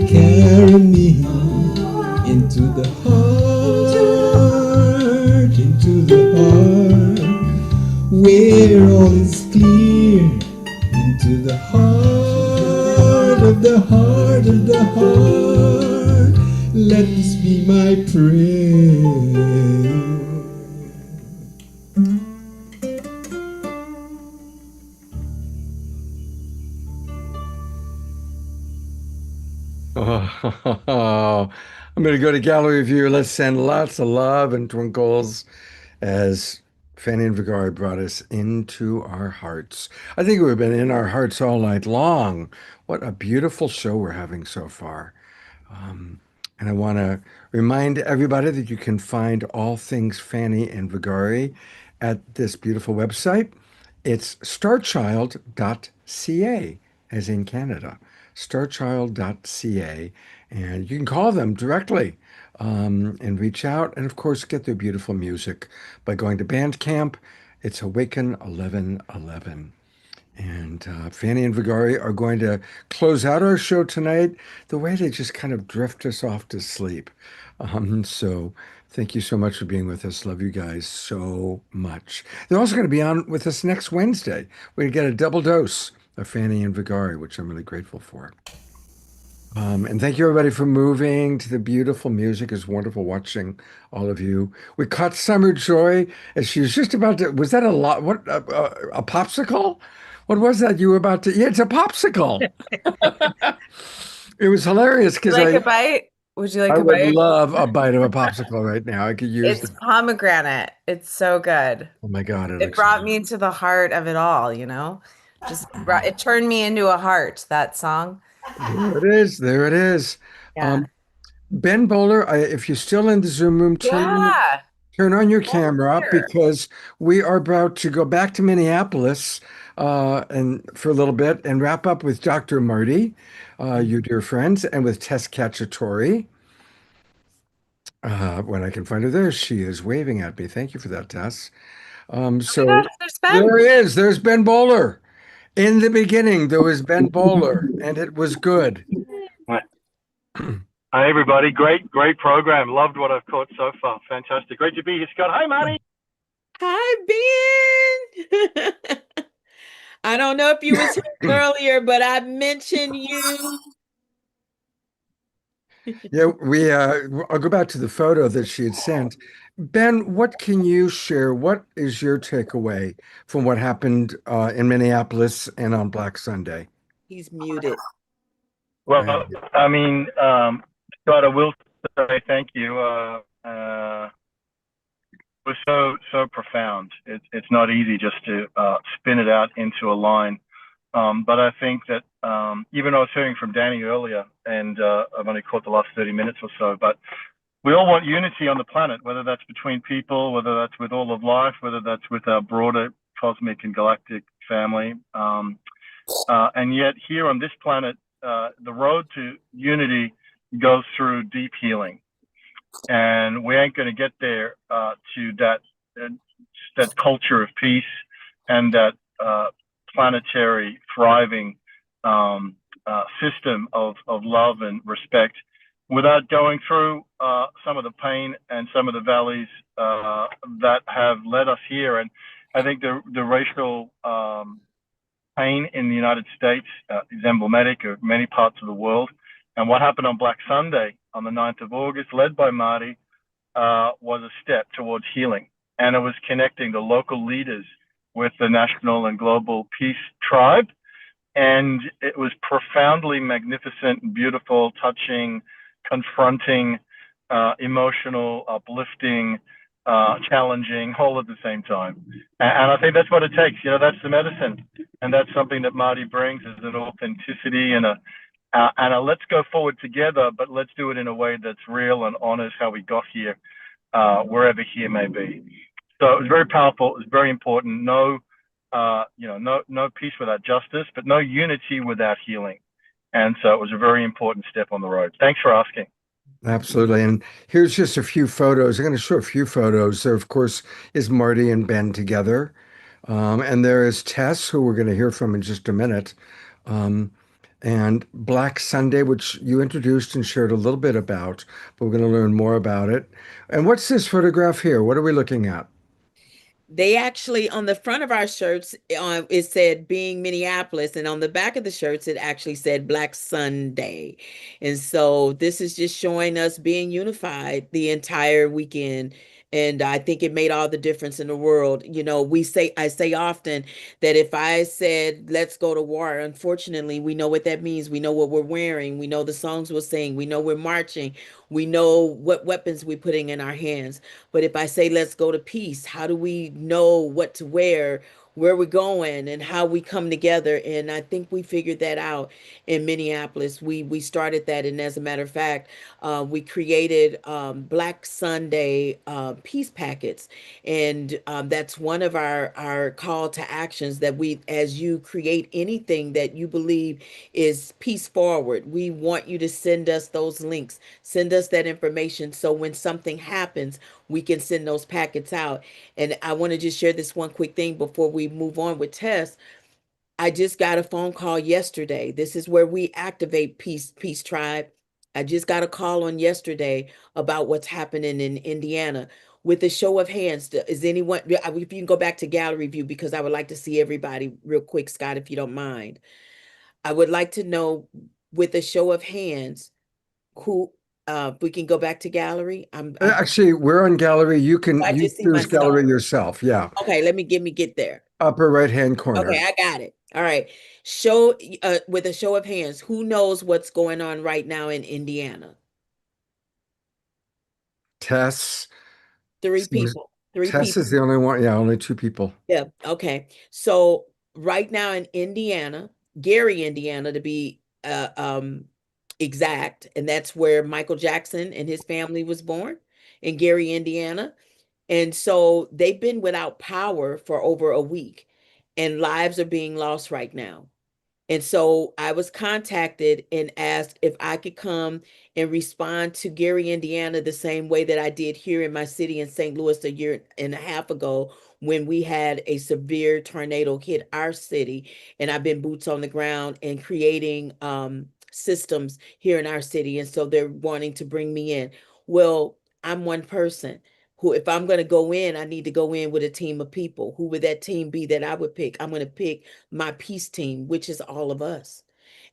Carry me into the heart, into the heart, where all is clear. Into the heart of the heart of the heart. Let this be my prayer. Oh, I'm going to go to gallery view. Let's send lots of love and twinkles as Fanny and Vigari brought us into our hearts. I think we've been in our hearts all night long. What a beautiful show we're having so far. And I want to remind everybody that you can find all things Fanny and Vigari at this beautiful website. It's starchild.ca, as in Canada, starchild.ca. And you can call them directly and reach out. And of course, get their beautiful music by going to Bandcamp. It's Awaken 1111. And Fanny and Vigari are going to close out our show tonight the way they just kind of drift us off to sleep. So thank you so much for being with us. Love you guys so much. They're also going to be on with us next Wednesday. We're going to get a double dose of Fanny and Vigari, which I'm really grateful for. And thank you everybody for moving to the beautiful music. It's wonderful watching all of you. We caught Summer Joy as she was just about to, was that a lot? What, a popsicle? What was that you were about to? Yeah, it's a popsicle. It was hilarious because Like a bite? Would you like I a would bite? love a bite of a popsicle right now. I could use It's the, pomegranate. It's so good. oh my God, it It looks brought me to the heart of it all, you know? It turned me into a heart, that song. there it is. There it is. Yeah. Ben Bowler, if you're still in the Zoom room, Yeah. turn on your camera here. because we are about to go back to Minneapolis and for a little bit and wrap up with Dr. Marty, your dear friends, and with Tess Cacciatore. When I can find her there, she is waving at me. Thank you for that, Tess. So There's Ben. there he is. There's Ben Bowler. In the beginning, there was Ben Bowler, and it was good. Hi, everybody. Great program. Loved what I've caught so far. Fantastic. Great to be here, Scott. Hi, Marty. Hi, Ben. I don't know if you was here earlier, but I mentioned you. Yeah, I'll go back to the photo that she had sent. Ben, what can you share? What is your takeaway from what happened in Minneapolis and on Black Sunday? He's muted. Well, I mean, Scott, I will say thank you. It was so profound. It's not easy just to spin it out into a line. But I think that even though I was hearing from Danny earlier, and I've only caught the last 30 minutes or so, but we all want unity on the planet, whether that's between people, whether that's with all of life, whether that's with our broader cosmic and galactic family. And yet here on this planet, the road to unity goes through deep healing. And we ain't going to get there to that culture of peace and that planetary thriving system of love and respect without going through some of the pain and some of the valleys that have led us here. And I think the racial pain in the United States is emblematic of many parts of the world. And what happened on Black Sunday on the 9th of August, led by Marty, was a step towards healing. And it was connecting the local leaders with the national and global peace tribe. And it was profoundly magnificent, beautiful, touching, confronting, emotional, uplifting, challenging, all at the same time. And I think that's what it takes. You know, that's the medicine. And that's something that Marty brings, is an authenticity and a let's go forward together, but let's do it in a way that's real and honors how we got here, wherever here may be. So it was very powerful. It was very important. No peace without justice, but no unity without healing. And so it was a very important step on the road. Thanks for asking. Absolutely. And here's just a few photos. I'm going to show a few photos. There, of course, is Marty and Ben together. And there is Tess, who we're going to hear from in just a minute. And Black Sunday, which you introduced and shared a little bit about, but we're going to learn more about it. And what's this photograph here? What are we looking at? They actually, on the front of our shirts, it said "Being Minneapolis," and on the back of the shirts, it actually said Black Sunday. And so this is just showing us being unified the entire weekend. And I think it made all the difference in the world. You know, I say often that if I said, let's go to war, unfortunately, we know what that means. We know what we're wearing. We know the songs we're singing. We know we're marching. We know what weapons we're putting in our hands. But if I say, let's go to peace, how do we know what to wear, where we're going, and how we come together? And I think we figured that out in Minneapolis. We started that. And as a matter of fact, we created Black Sunday peace packets. And that's one of our call to actions, that as you create anything that you believe is peace forward, we want you to send us those links, send us that information. So when something happens, we can send those packets out. And I want to just share this one quick thing before we move on with Tess. I just got a phone call yesterday. This is where we activate Peace Tribe. I just got a call on yesterday about what's happening in Indiana. With a show of hands, is anyone, if you can go back to gallery view, because I would like to see everybody real quick, Scott, if you don't mind. I would like to know, with a show of hands, who, if we can go back to gallery. Actually, we're on gallery. You can choose gallery yourself. Yeah. Okay, let me get there. Upper right-hand corner. Okay, I got it. All right. Show with a show of hands, who knows what's going on right now in Indiana? Tess. Three people. Tess is the only one. Yeah, only 2 people. Yeah. Okay. So right now in Indiana, Gary, Indiana, to be exact, and that's where Michael Jackson and his family was born, in Gary, Indiana. And so they've been without power for over a week, and lives are being lost right now. And so I was contacted and asked if I could come and respond to Gary, Indiana, the same way that I did here in my city in St. Louis a year and a half ago, when we had a severe tornado hit our city. And I've been boots on the ground and creating systems here in our city. And so they're wanting to bring me in. Well, I'm one person who, if I'm going to go in, I need to go in with a team of people. Who would that team be that I would pick? I'm going to pick my peace team, which is all of us.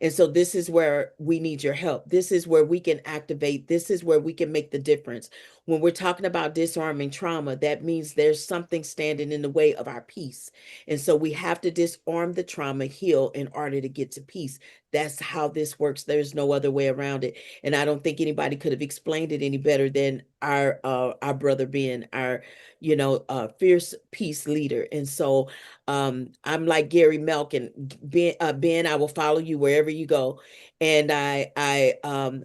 And so this is where we need your help. This is where we can activate. This is where we can make the difference. When we're talking about disarming trauma, that means there's something standing in the way of our peace. And so we have to disarm the trauma, heal, in order to get to peace. That's how this works. There's no other way around it. And I don't think anybody could have explained it any better than our brother Ben, our fierce peace leader. And so I'm like Gary Melkin. Ben, I will follow you wherever you go. And I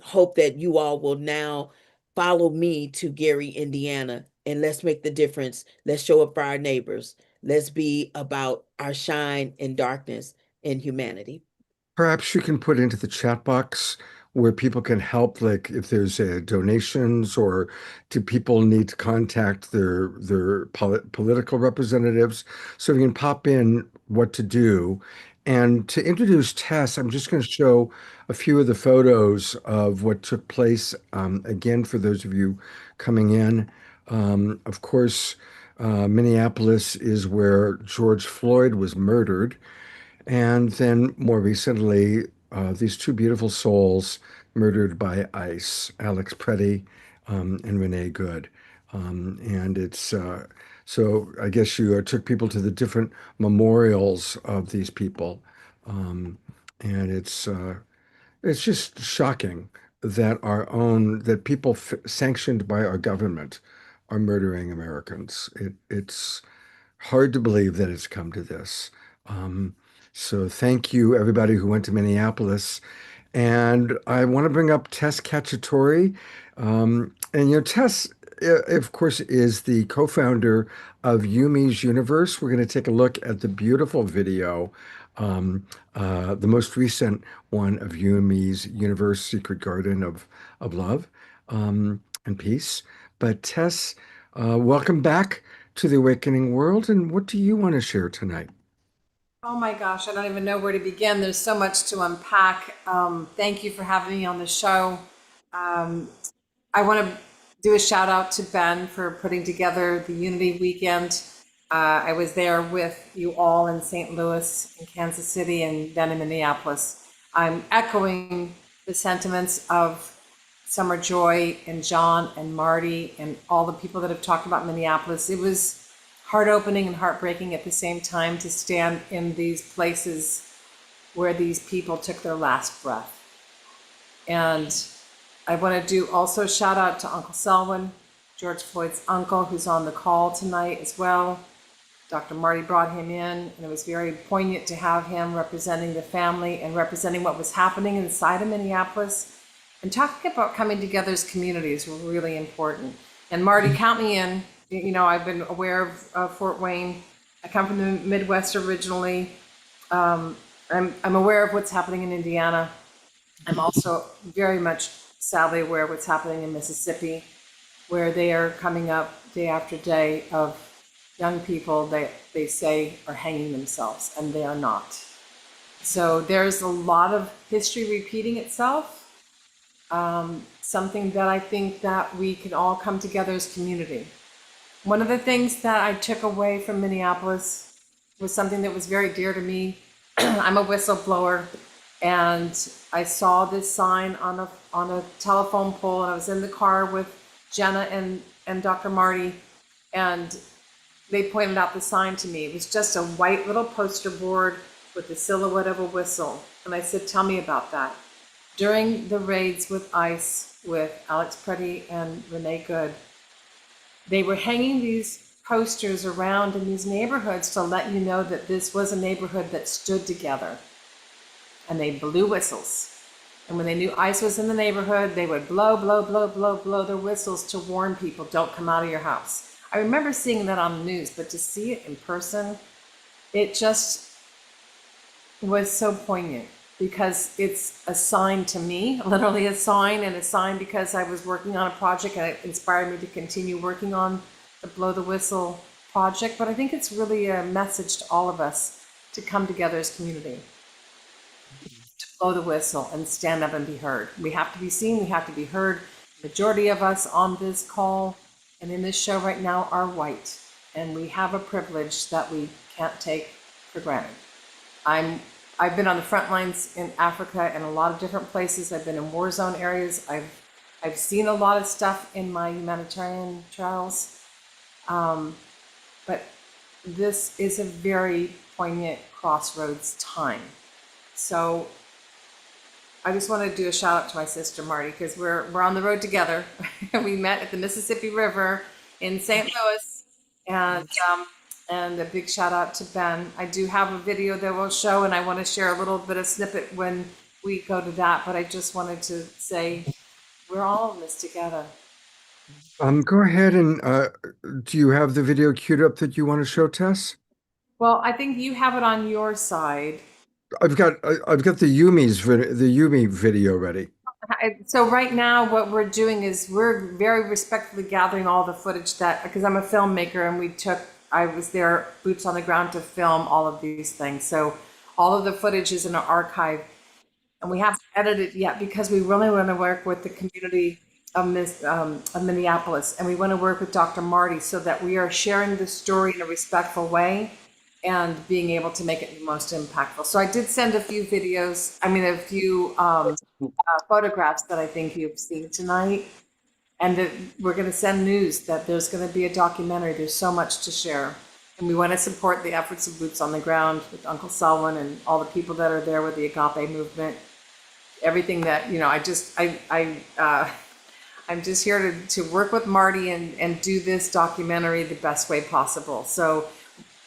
hope that you all will now follow me to Gary, Indiana, and let's make the difference. Let's show up for our neighbors. Let's be about our shine in darkness and humanity. Perhaps you can put into the chat box where people can help, like if there's donations, or do people need to contact their political representatives, so we can pop in what to do. And to introduce Tess, I'm just going to show a few of the photos of what took place. Again, for those of you coming in, of course, Minneapolis is where George Floyd was murdered. And then more recently, these two beautiful souls murdered by ICE, Alex Preddy and Renee Good. And it's so I guess you took people to the different memorials of these people. And it's just shocking that that people sanctioned by our government are murdering Americans. It's hard to believe that it's come to this. So thank you, everybody who went to Minneapolis. And I want to bring up Tess Cacciatore. Tess, of course, is the co-founder of Yumi's Universe. We're going to take a look at the beautiful video, the most recent one of Yumi's Universe, Secret Garden of Love and Peace. But Tess, welcome back to the Awakening World. And what do you want to share tonight? Oh my gosh, I don't even know where to begin. There's so much to unpack. Thank you for having me on the show. I want to do a shout out to Ben for putting together the Unity Weekend. I was there with you all in St. Louis, in Kansas City, and then in Minneapolis. I'm echoing the sentiments of Summer Joy and John and Marty and all the people that have talked about Minneapolis. It was heart-opening and heartbreaking at the same time to stand in these places where these people took their last breath. And I want to do also a shout out to Uncle Selwyn, George Floyd's uncle, who's on the call tonight as well. Dr. Marty brought him in, and it was very poignant to have him representing the family and representing what was happening inside of Minneapolis. And talking about coming together as communities were really important. And Marty, count me in. You know, I've been aware of Fort Wayne. I come from the Midwest originally. I'm aware of what's happening in Indiana. I'm also very much sadly aware of what's happening in Mississippi, where they are coming up day after day of young people that they say are hanging themselves, and they are not. So there's a lot of history repeating itself. Something that I think that we can all come together as community. One of the things that I took away from Minneapolis was something that was very dear to me. I'm a whistleblower, and I saw this sign on a telephone pole, and I was in the car with Jenna and Dr. Marty, and they pointed out the sign to me. It was just a white little poster board with the silhouette of a whistle. And I said, tell me about that. During the raids with ICE, with Alex Preddy and Renee Good, they were hanging these posters around in these neighborhoods to let you know that this was a neighborhood that stood together. And they blew whistles. And when they knew ICE was in the neighborhood, they would blow, blow, blow, blow, blow their whistles to warn people, don't come out of your house. I remember seeing that on the news, but to see it in person, it just was so poignant, because it's a sign to me, literally a sign, and a sign because I was working on a project and it inspired me to continue working on the Blow the Whistle project. But I think it's really a message to all of us to come together as community, to blow the whistle and stand up and be heard. We have to be seen, we have to be heard. The majority of us on this call and in this show right now are white, and we have a privilege that we can't take for granted. I've been on the front lines in Africa and a lot of different places. I've been in war zone areas. I've seen a lot of stuff in my humanitarian trials. But this is a very poignant crossroads time. So I just want to do a shout out to my sister Marty, because we're on the road together. We met at the Mississippi River in St. Louis, and a big shout out to Ben. I do have a video that we'll show, and I want to share a little bit of snippet when we go to that, but I just wanted to say we're all in this together. Go ahead and do you have the video queued up that you want to show, Tess? Well, I think you have it on your side. I've got the Yumi video ready. So right now what we're doing is we're very respectfully gathering all the footage that, because I'm a filmmaker, and I was there boots on the ground to film all of these things. So All of the footage is in our archive, and we haven't edited it yet because we really want to work with the community of Minneapolis, and we want to work with Dr. Marty so that we are sharing the story in a respectful way and being able to make it the most impactful. So I did send a few photographs that I think you've seen tonight, and that we're going to send news that there's going to be a documentary. There's so much to share, and we want to support the efforts of Boots on the Ground with Uncle Selwyn and all the people that are there with the Agape movement. Everything that, I'm just here to work with Marty and do this documentary the best way possible. So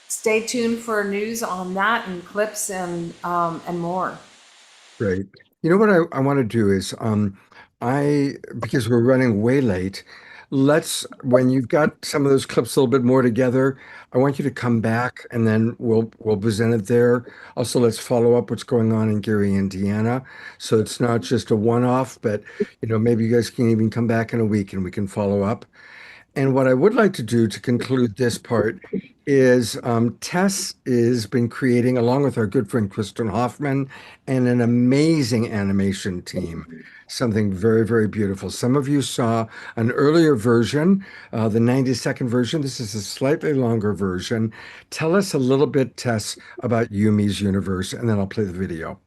stay tuned for news on that and clips and more. Great. You know what I want to do is because we're running way late, when you've got some of those clips a little bit more together, I want you to come back and then we'll present it there. Also, let's follow up what's going on in Gary, Indiana. So it's not just a one-off, but maybe you guys can even come back in a week and we can follow up. And what I would like to do to conclude this part is Tess has been creating, along with our good friend Kristen Hoffman, and an amazing animation team, something very, very beautiful. Some of you saw an earlier version, the 90-second version. This is a slightly longer version. Tell us a little bit, Tess, about Yumi's universe, and then I'll play the video.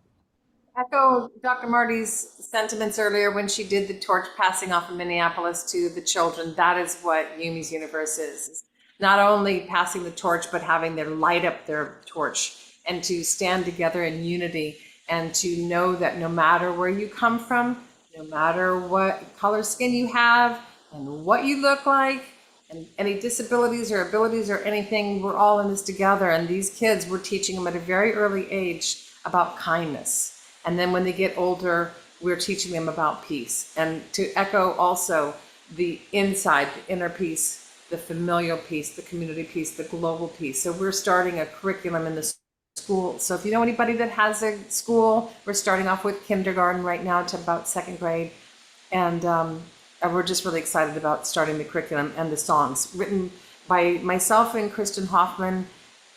Echo Dr. Marty's sentiments earlier when she did the torch passing off in Minneapolis to the children. That is what Yumi's universe is. Not only passing the torch, but having them light up their torch and to stand together in unity and to know that no matter where you come from, no matter what color skin you have and what you look like and any disabilities or abilities or anything, we're all in this together. And these kids, we're teaching them at a very early age about kindness. And then when they get older, we're teaching them about peace. And to echo also the inside, the inner peace, the familial peace, the community peace, the global peace. So we're starting a curriculum in the school. So if you know anybody that has a school, we're starting off with kindergarten right now to about 2nd grade. And we're just really excited about starting the curriculum and the songs written by myself and Kristen Hoffman.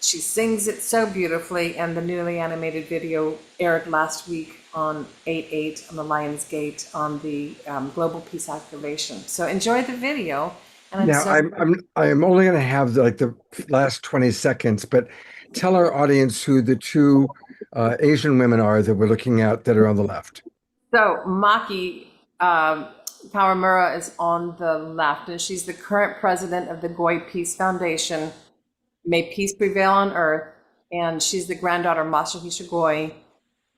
She sings it so beautifully, and the newly animated video aired last week on 8/8 on the Lions Gate on the Global Peace Activation. So enjoy the video. And I'm only going to have the last 20 seconds, but tell our audience who the two Asian women are that we're looking at that are on the left. So Maki Kawamura is on the left, and she's the current president of the Goi Peace Foundation. May peace prevail on earth. And she's the granddaughter of Masahisa Goi,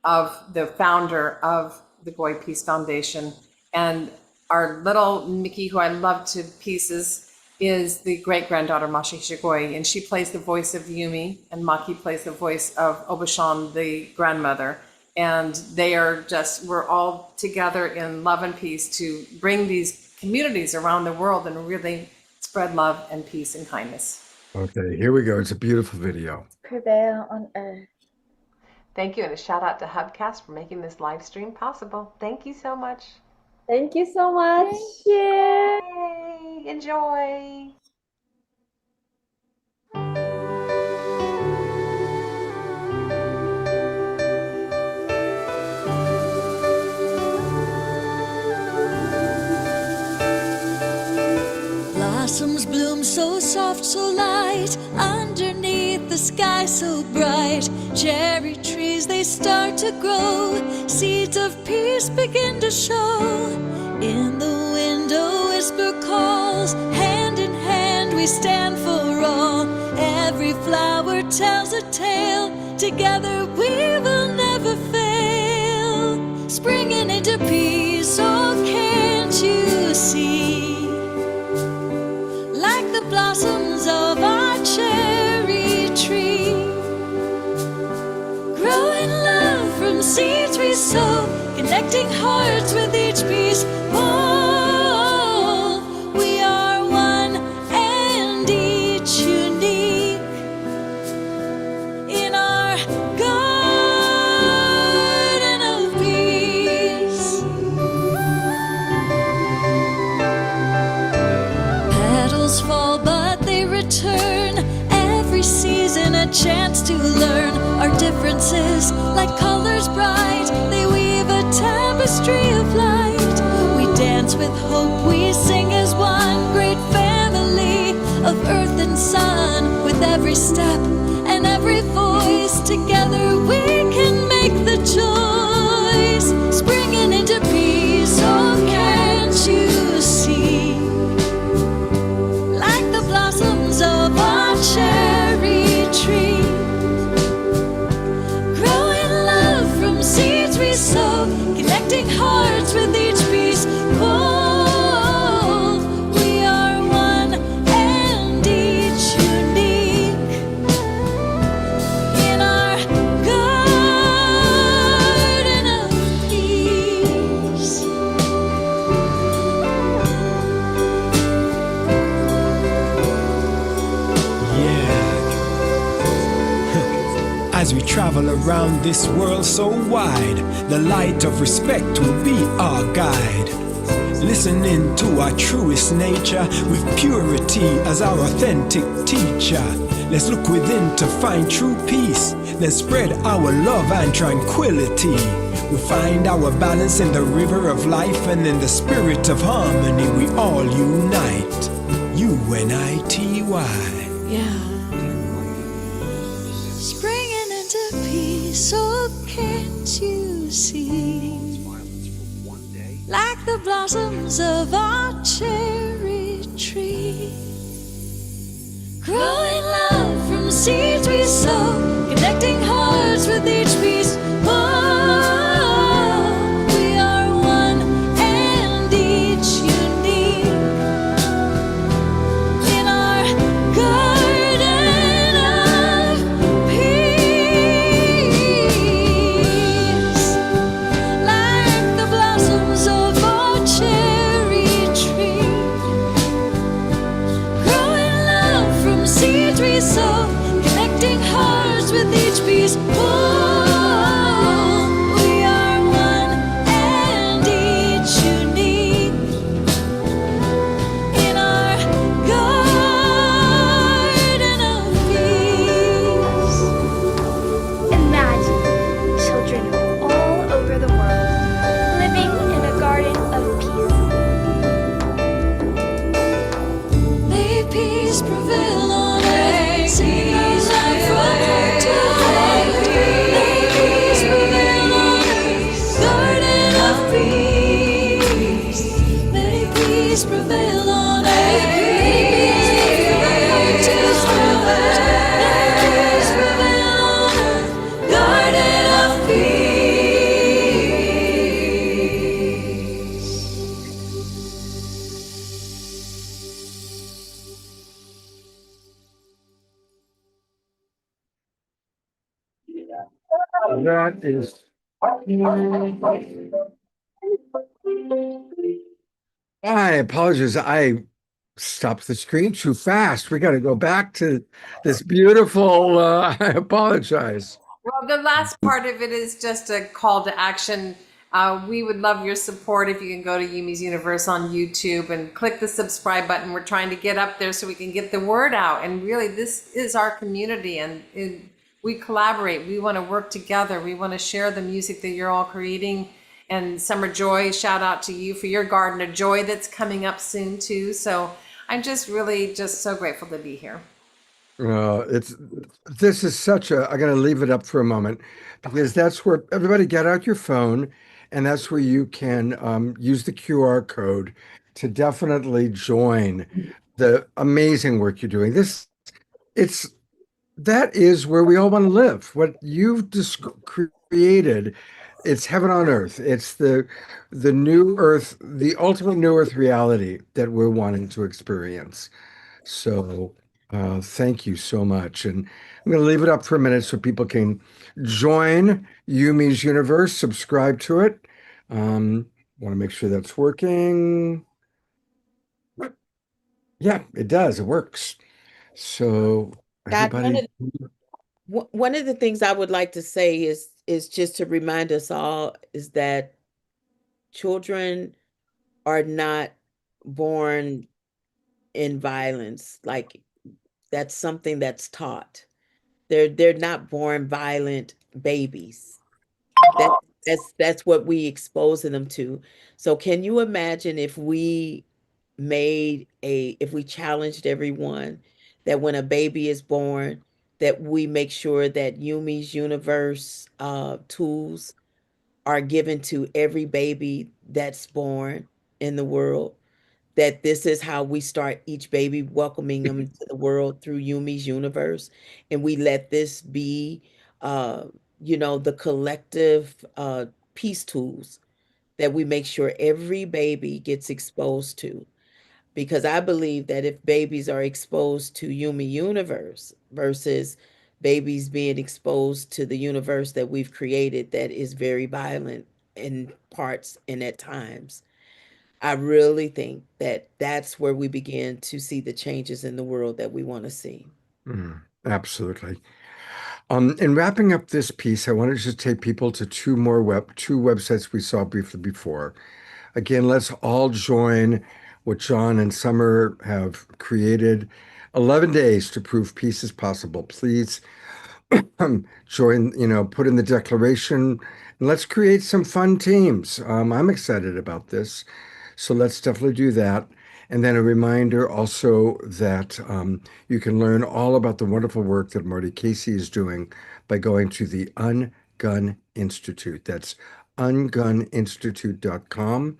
of the founder of the Goi Peace Foundation. And our little Mickey, who I love to pieces, is the great-granddaughter of Masahisa Goi. And she plays the voice of Yumi, and Maki plays the voice of Obashan, the grandmother. And we're all together in love and peace to bring these communities around the world and really spread love and peace and kindness. Okay, here we go. It's a beautiful video. Prevail on earth. Thank you, and a shout out to Hubcast for making this live stream possible. Thank you so much. Thank you so much. Thank you. Yay. Enjoy. Blossoms bloom so soft, so light, underneath the sky so bright. Cherry trees, they start to grow, seeds of peace begin to show. In the window whisper calls, hand in hand we stand for all. Every flower tells a tale, together we will never fail. Springing into peace, oh can't you see? Like the blossoms of our cherry tree, growing love from seeds we sow, connecting hearts with each piece. Oh, we are one and each unique in our garden of peace. Petals fall, but they return. Every season a chance to learn our differences. Like colors bright, they weave a tapestry of light. We dance with hope, we sing as one great family of earth and sun. With every step and every voice, together we can make the choice. Springing into peace, oh can't you see? Like the blossoms of a cherry tree, growing love from seeds we sow, connecting hearts with each piece. Oh, we are one and each unique in our garden of peace. As we travel around this world so wide, the light of respect will be our guide. Listening to our truest nature with purity as our authentic teacher. Let's look within to find true peace, then spread our love and tranquility. We find our balance in the river of life, and in the spirit of harmony we all unite. UNITY. Yeah. Springing into peace, oh can't you see? Like the blossoms of our cherry tree, growing love from seeds we sow, connecting hearts with each piece. Oh, we are one and each unique in our garden of peace. Like the blossoms of our cherry tree, growing love from seeds we sow, connecting hearts with each piece. Oh, we are one and each unique in our garden of peace. Imagine children all over the world living in a garden of peace. May peace prevail on earth, sing our life from heart to heart. May peace prevail on earth, garden of peace. May peace prevail on earth, from heart to heart. May peace prevail on earth, garden of peace. That is. I apologize. I stopped the screen too fast. We got to go back to this beautiful. I apologize. Well, the last part of it is just a call to action. We would love your support if you can go to Yumi's Universe on YouTube and click the subscribe button. We're trying to get up there so we can get the word out. And really, this is our community, and we collaborate. We want to work together. We want to share the music that you're all creating. And Summer Joy, shout out to you for your Garden of Joy that's coming up soon too. So I'm just really just so grateful to be here. This is such a, I'm going to leave it up for a moment because that's where everybody get out your phone, and that's where you can use the QR code to definitely join the amazing work you're doing. That is where we all want to live. What you've just created, it's heaven on earth. It's the new earth, the ultimate new earth reality that we're wanting to experience. So thank you so much. And I'm going to leave it up for a minute so people can join Yumi's Universe, subscribe to it. Want to make sure that's working. Yeah, it does. It works. So God, everybody. one of the things I would like to say is just to remind us all is that children are not born in violence. Like That's something that's taught. They're not born violent babies. That's what we exposing them to. So can you imagine if we if we challenged everyone that when a baby is born, that we make sure that Yumi's Universe tools are given to every baby that's born in the world, that this is how we start each baby, welcoming them to the world through Yumi's Universe, and we let this be the collective peace tools that we make sure every baby gets exposed to. Because I believe that if babies are exposed to Yumi Universe versus babies being exposed to the universe that we've created that is very violent in parts and at times, I really think that that's where we begin to see the changes in the world that we want to see. Absolutely. In wrapping up this piece, I wanted to just take people to two websites we saw briefly before. Again, let's all join what John and Summer have created. 11 days to prove peace is possible. Please join, put in the declaration, and let's create some fun teams. I'm excited about this. So let's definitely do that. And then a reminder also that you can learn all about the wonderful work that Marty Casey is doing by going to the Ungun Institute. That's unguninstitute.com,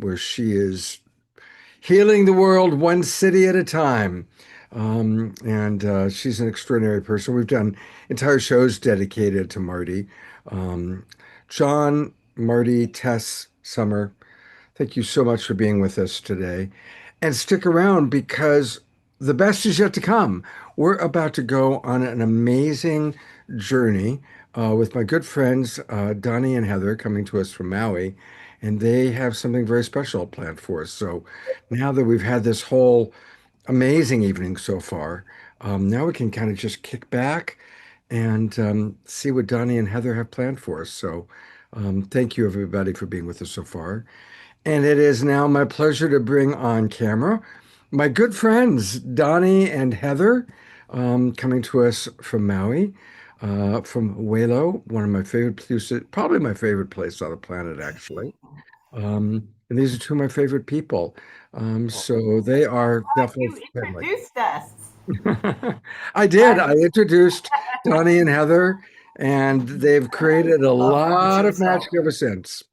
where she is healing the world one city at a time. And she's an extraordinary person. We've done entire shows dedicated to Marty. John, Marty, Tess, Summer, thank you so much for being with us today. And stick around because the best is yet to come. We're about to go on an amazing journey with my good friends, Donnie and Heather, coming to us from Maui. And they have something very special planned for us. So now that we've had this whole amazing evening so far, now we can kind of just kick back and see what Donnie and Heather have planned for us. So thank you, everybody, for being with us so far. And it is now my pleasure to bring on camera my good friends, Donnie and Heather, coming to us from Maui, from Welo, one of my favorite places, probably my favorite place on the planet, actually. And these are two of my favorite people. So they are definitely family. Introduced us. I did. I introduced Donnie and Heather, and they've created a lot of magic ever since.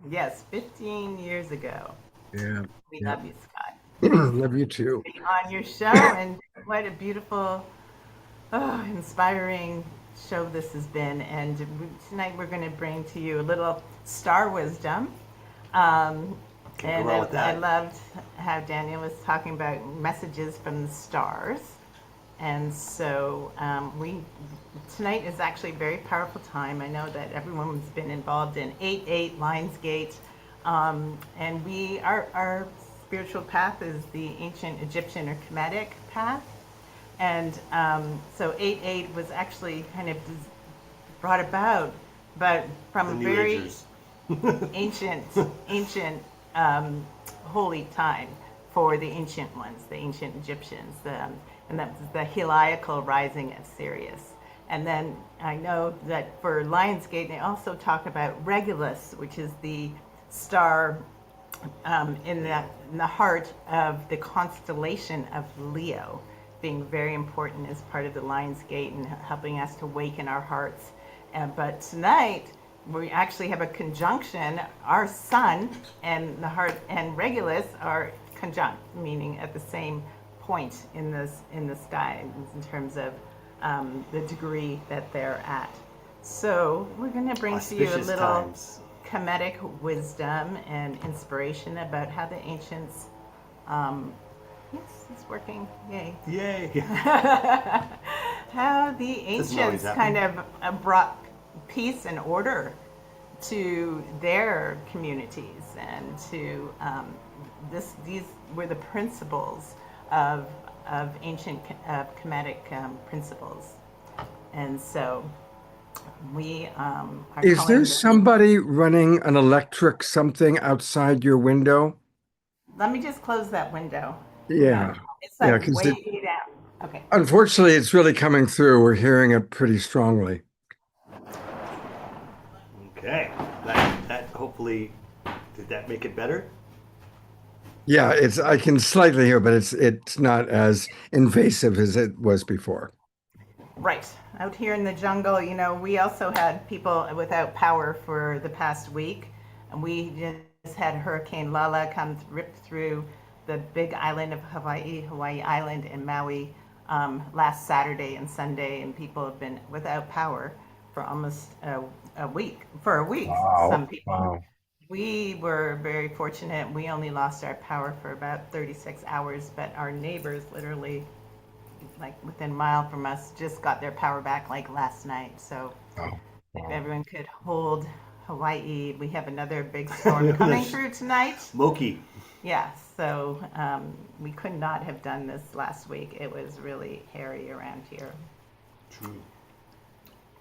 Yes, 15 years ago. Yeah. We love you, Scott. Love you too. On your show, and what a beautiful, inspiring show this has been. And tonight we're going to bring to you a little star wisdom. And I loved how Daniel was talking about messages from the stars. And so tonight is actually a very powerful time. I know that everyone's been involved in 8-8 Lionsgate. And our spiritual path is the ancient Egyptian or Kemetic path. And so 8-8 was actually kind of brought about, but from a very ancient holy time for the ancient ones, the ancient Egyptians, and that's the Heliacal rising of Sirius. And then I know that for Lionsgate, they also talk about Regulus, which is the star in the heart of the constellation of Leo, being very important as part of the Lionsgate and helping us to awaken our hearts. But tonight, we actually have a conjunction. Our sun and the heart and Regulus are conjunct, meaning at the same point in the sky in terms of the degree that they're at. So we're going to bring to you a little Kemetic wisdom and inspiration about how the ancients. Yes, it's working. Yay! Yay! How the ancients kind of brought peace and order to their communities, and to these were the principles of ancient Kemetic principles. And so we are. Is there somebody running an electric something outside your window? Let me just close that window. Yeah. It's like Yeah, way down. Okay. Unfortunately, it's really coming through. We're hearing it pretty strongly. Okay, that hopefully, did that make it better? Yeah, I can slightly hear, but it's not as invasive as it was before. Right. Out here in the jungle, we also had people without power for the past week. And we just had Hurricane Lala come rip through the big island of Hawaii Island and Maui last Saturday and Sunday. And people have been without power for almost a week. For a week, some people. Wow. We were very fortunate. We only lost our power for about 36 hours, but our neighbors literally like within a mile from us just got their power back like last night. So if everyone could hold Hawaii, we have another big storm coming through tonight. Moki. Yeah, so we could not have done this last week. It was really hairy around here. True.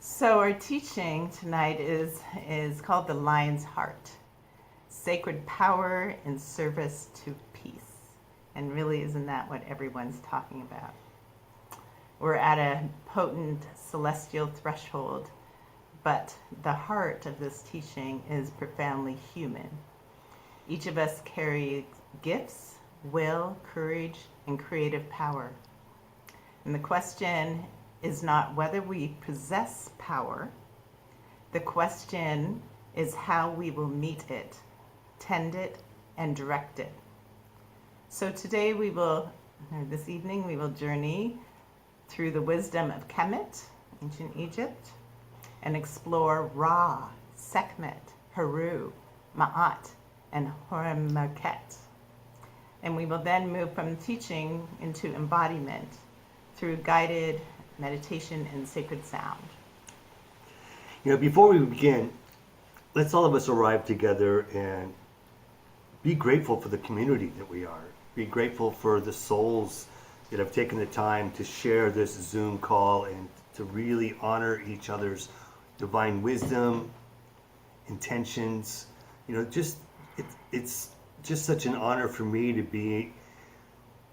So our teaching tonight is called The Lion's Heart. Sacred power in service to peace. And really, isn't that what everyone's talking about? We're at a potent celestial threshold, but the heart of this teaching is profoundly human. Each of us carries gifts, will, courage, and creative power. And the question is not whether we possess power. The question is how we will meet it, tend it, and direct it. So today this evening, we will journey through the wisdom of Kemet, ancient Egypt, and explore Ra, Sekhmet, Heru, Ma'at, and Horemheb. And we will then move from teaching into embodiment through guided meditation and sacred sound. Before we begin, let's all of us arrive together and be grateful for the community that we are. Be grateful for the souls that have taken the time to share this Zoom call and to really honor each other's divine wisdom, intentions. It's just such an honor for me to be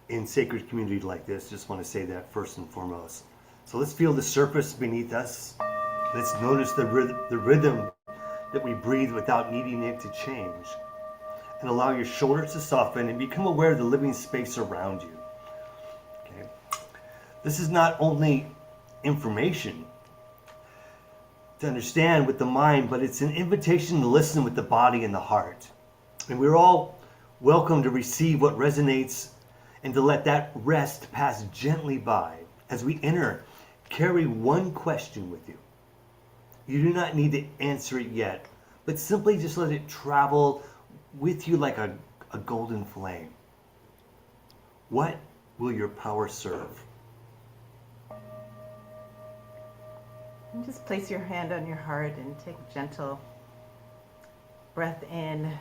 in sacred community like this. Just want to say that first and foremost. So let's feel the surface beneath us. Let's notice the rhythm that we breathe without needing it to change. And allow your shoulders to soften and become aware of the living space around you. Okay. This is not only information to understand with the mind, but it's an invitation to listen with the body and the heart. And we're all welcome to receive what resonates and to let that rest pass gently by. As we enter, carry one question with you. You do not need to answer it yet, but simply just let it travel with you like a golden flame. What will your power serve? And just place your hand on your heart and take a gentle breath in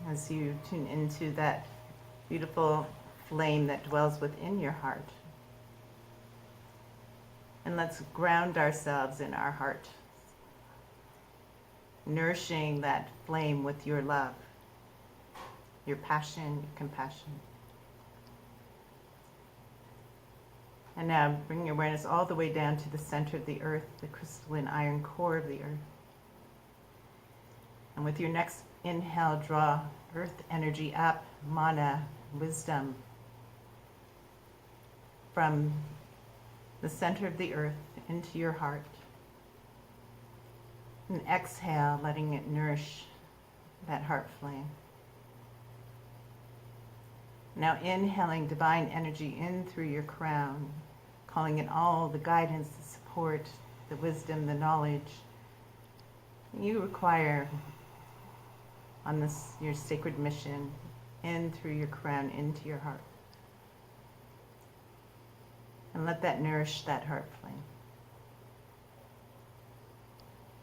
as you tune into that beautiful flame that dwells within your heart. And let's ground ourselves in our heart, nourishing that flame with your love, your passion, your compassion. And now bring your awareness all the way down to the center of the earth, the crystalline iron core of the earth. And with your next inhale, draw earth energy up, mana, wisdom, from the center of the earth into your heart. And exhale, letting it nourish that heart flame. Now inhaling divine energy in through your crown, calling in all the guidance, the support, the wisdom, the knowledge you require on this, your sacred mission, in through your crown, into your heart. And let that nourish that heart flame.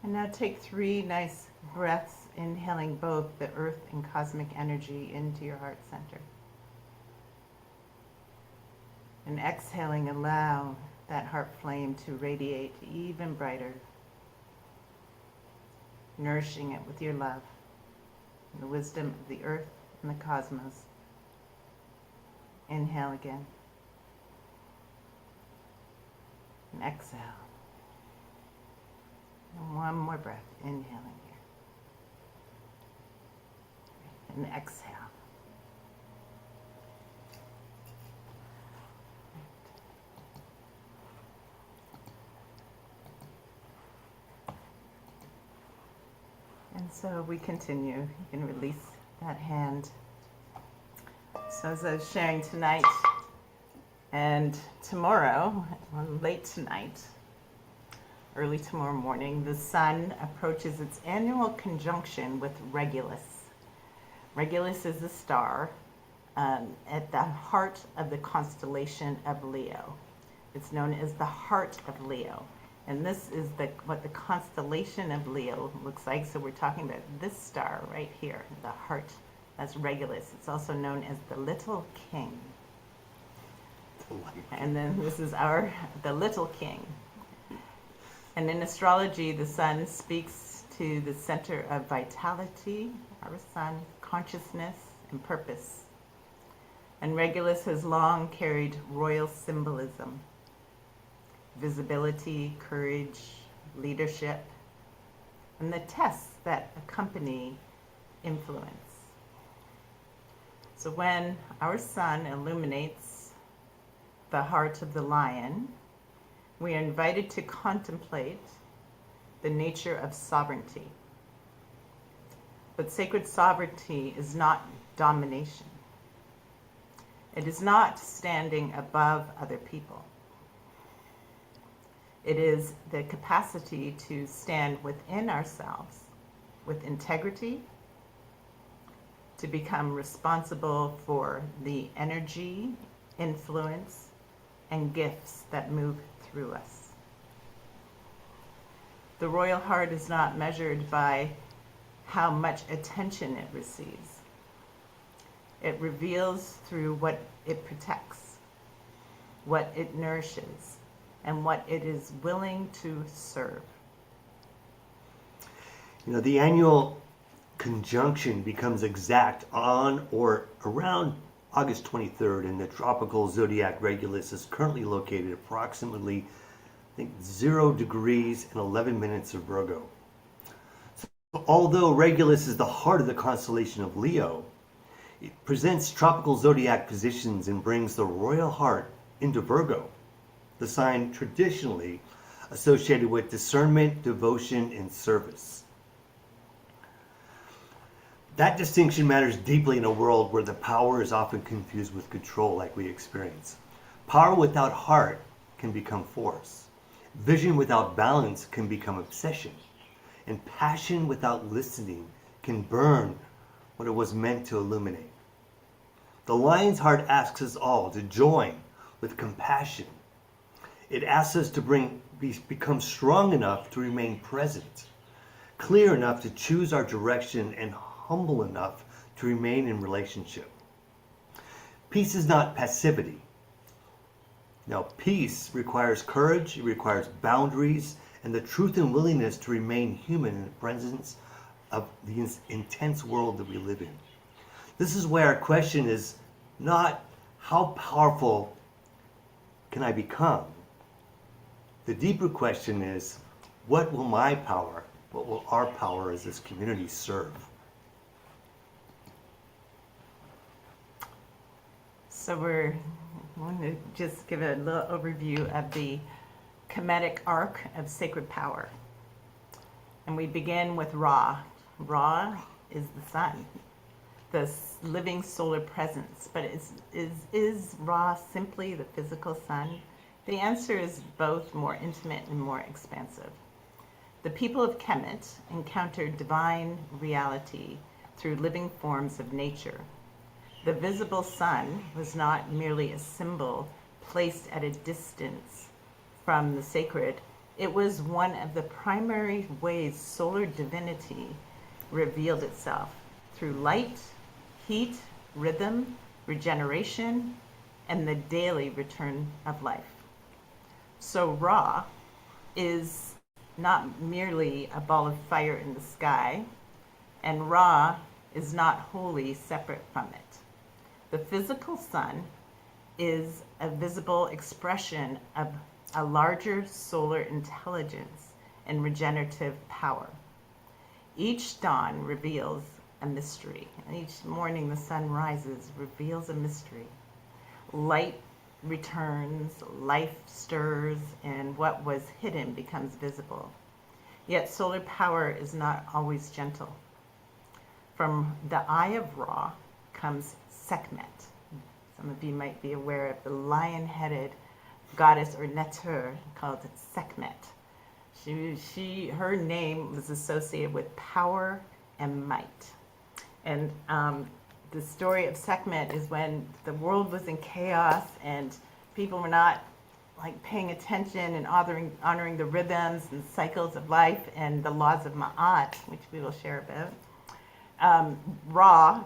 And now take 3 nice breaths, inhaling both the earth and cosmic energy into your heart center. And exhaling, allow that heart flame to radiate even brighter, nourishing it with your love, and the wisdom of the earth and the cosmos. Inhale again. And exhale. And one more breath, inhaling here. And exhale. And so we continue. You can release that hand. So as I was sharing tonight and tomorrow, or late tonight, early tomorrow morning, the sun approaches its annual conjunction with Regulus. Regulus is a star at the heart of the constellation of Leo. It's known as the heart of Leo. And this is what the constellation of Leo looks like. So we're talking about this star right here, the heart. That's Regulus. It's also known as the Little King. And then this is the Little King. And in astrology, the sun speaks to the center of vitality, our sun, consciousness, and purpose. And Regulus has long carried royal symbolism. Visibility, courage, leadership, and the tests that accompany influence. So when our sun illuminates the heart of the lion, we are invited to contemplate the nature of sovereignty. But sacred sovereignty is not domination. It is not standing above other people. It is the capacity to stand within ourselves with integrity, to become responsible for the energy, influence, and gifts that move through us. The royal heart is not measured by how much attention it receives. It reveals through what it protects, what it nourishes, and what it is willing to serve. You know, the annual conjunction becomes exact on or around August 23rd, and the tropical zodiac Regulus is currently located approximately, I think, 0 degrees and 11 minutes of Virgo. So, although Regulus is the heart of the constellation of Leo, it presents tropical zodiac positions and brings the royal heart into Virgo, the sign traditionally associated with discernment, devotion, and service. That distinction matters deeply in a world where the power is often confused with control, like we experience. Power without heart can become force. Vision without balance can become obsession. And passion without listening can burn what it was meant to illuminate. The lion's heart asks us all to join with compassion. It asks us to become strong enough to remain present, clear enough to choose our direction, and humble enough to remain in relationship. Peace is not passivity. Now, peace requires courage, it requires boundaries, and the truth and willingness to remain human in the presence of the intense world that we live in. This is where our question is not how powerful can I become? The deeper question is, what will my power, what will our power as this community serve? So we're going to just give a little overview of the Kemetic arc of sacred power. And we begin with Ra. Ra is the sun, the living solar presence. But is Ra simply the physical sun? The answer is both more intimate and more expansive. The people of Kemet encountered divine reality through living forms of nature. The visible sun was not merely a symbol placed at a distance from the sacred. It was one of the primary ways solar divinity revealed itself through light, heat, rhythm, regeneration, and the daily return of life. So Ra is not merely a ball of fire in the sky, and Ra is not wholly separate from it. The physical sun is a visible expression of a larger solar intelligence and regenerative power. Each dawn reveals a mystery, and each morning the sun rises, reveals a mystery. Light returns, life stirs, and what was hidden becomes visible. Yet solar power is not always gentle. From the Eye of Ra comes Sekhmet. Some of you might be aware of the lion-headed goddess or Neter called Sekhmet. Her name was associated with power and might. And the story of Sekhmet is when the world was in chaos and people were not like paying attention and honoring the rhythms and cycles of life and the laws of Ma'at, which we will share about. Ra,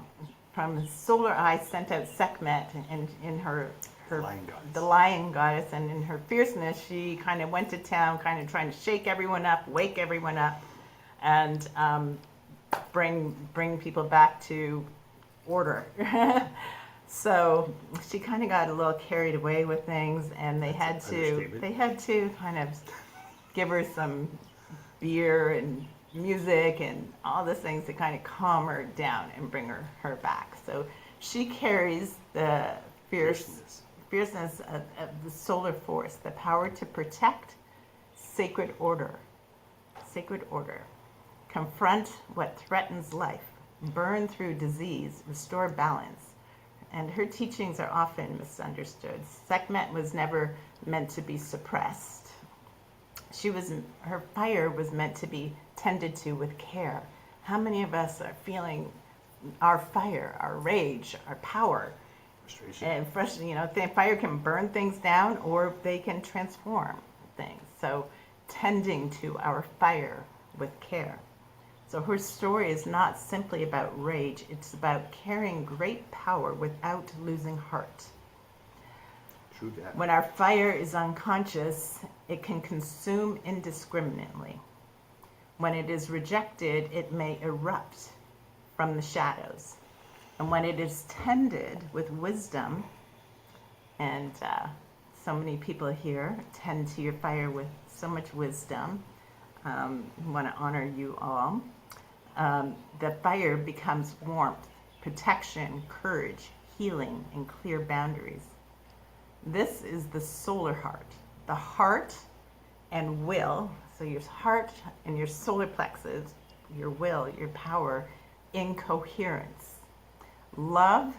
from his solar eye, sent out Sekhmet, and in her the lion goddess, and in her fierceness, she kind of went to town, kind of trying to shake everyone up, wake everyone up, and bring people back to order. So she kind of got a little carried away with things, and they had to kind of give her some beer and music and all the things to kind of calm her down and bring her back. So she carries the fierceness of the solar force, the power to protect sacred order, confront what threatens life, burn through disease, restore balance. And her teachings are often misunderstood. Sekhmet was never meant to be suppressed. Her fire was meant to be tended to with care. How many of us are feeling our fire, our rage, our power? And fire can burn things down, or they can transform things. So tending to our fire with care. So her story is not simply about rage, it's about carrying great power without losing heart. True that. When our fire is unconscious, it can consume indiscriminately. When it is rejected, it may erupt from the shadows. And when it is tended with wisdom, and so many people here tend to your fire with so much wisdom, want to honor you all. The fire becomes warmth, protection, courage, healing, and clear boundaries. This is the solar heart. The heart and will, so your heart and your solar plexus, your will, your power, in coherence. Love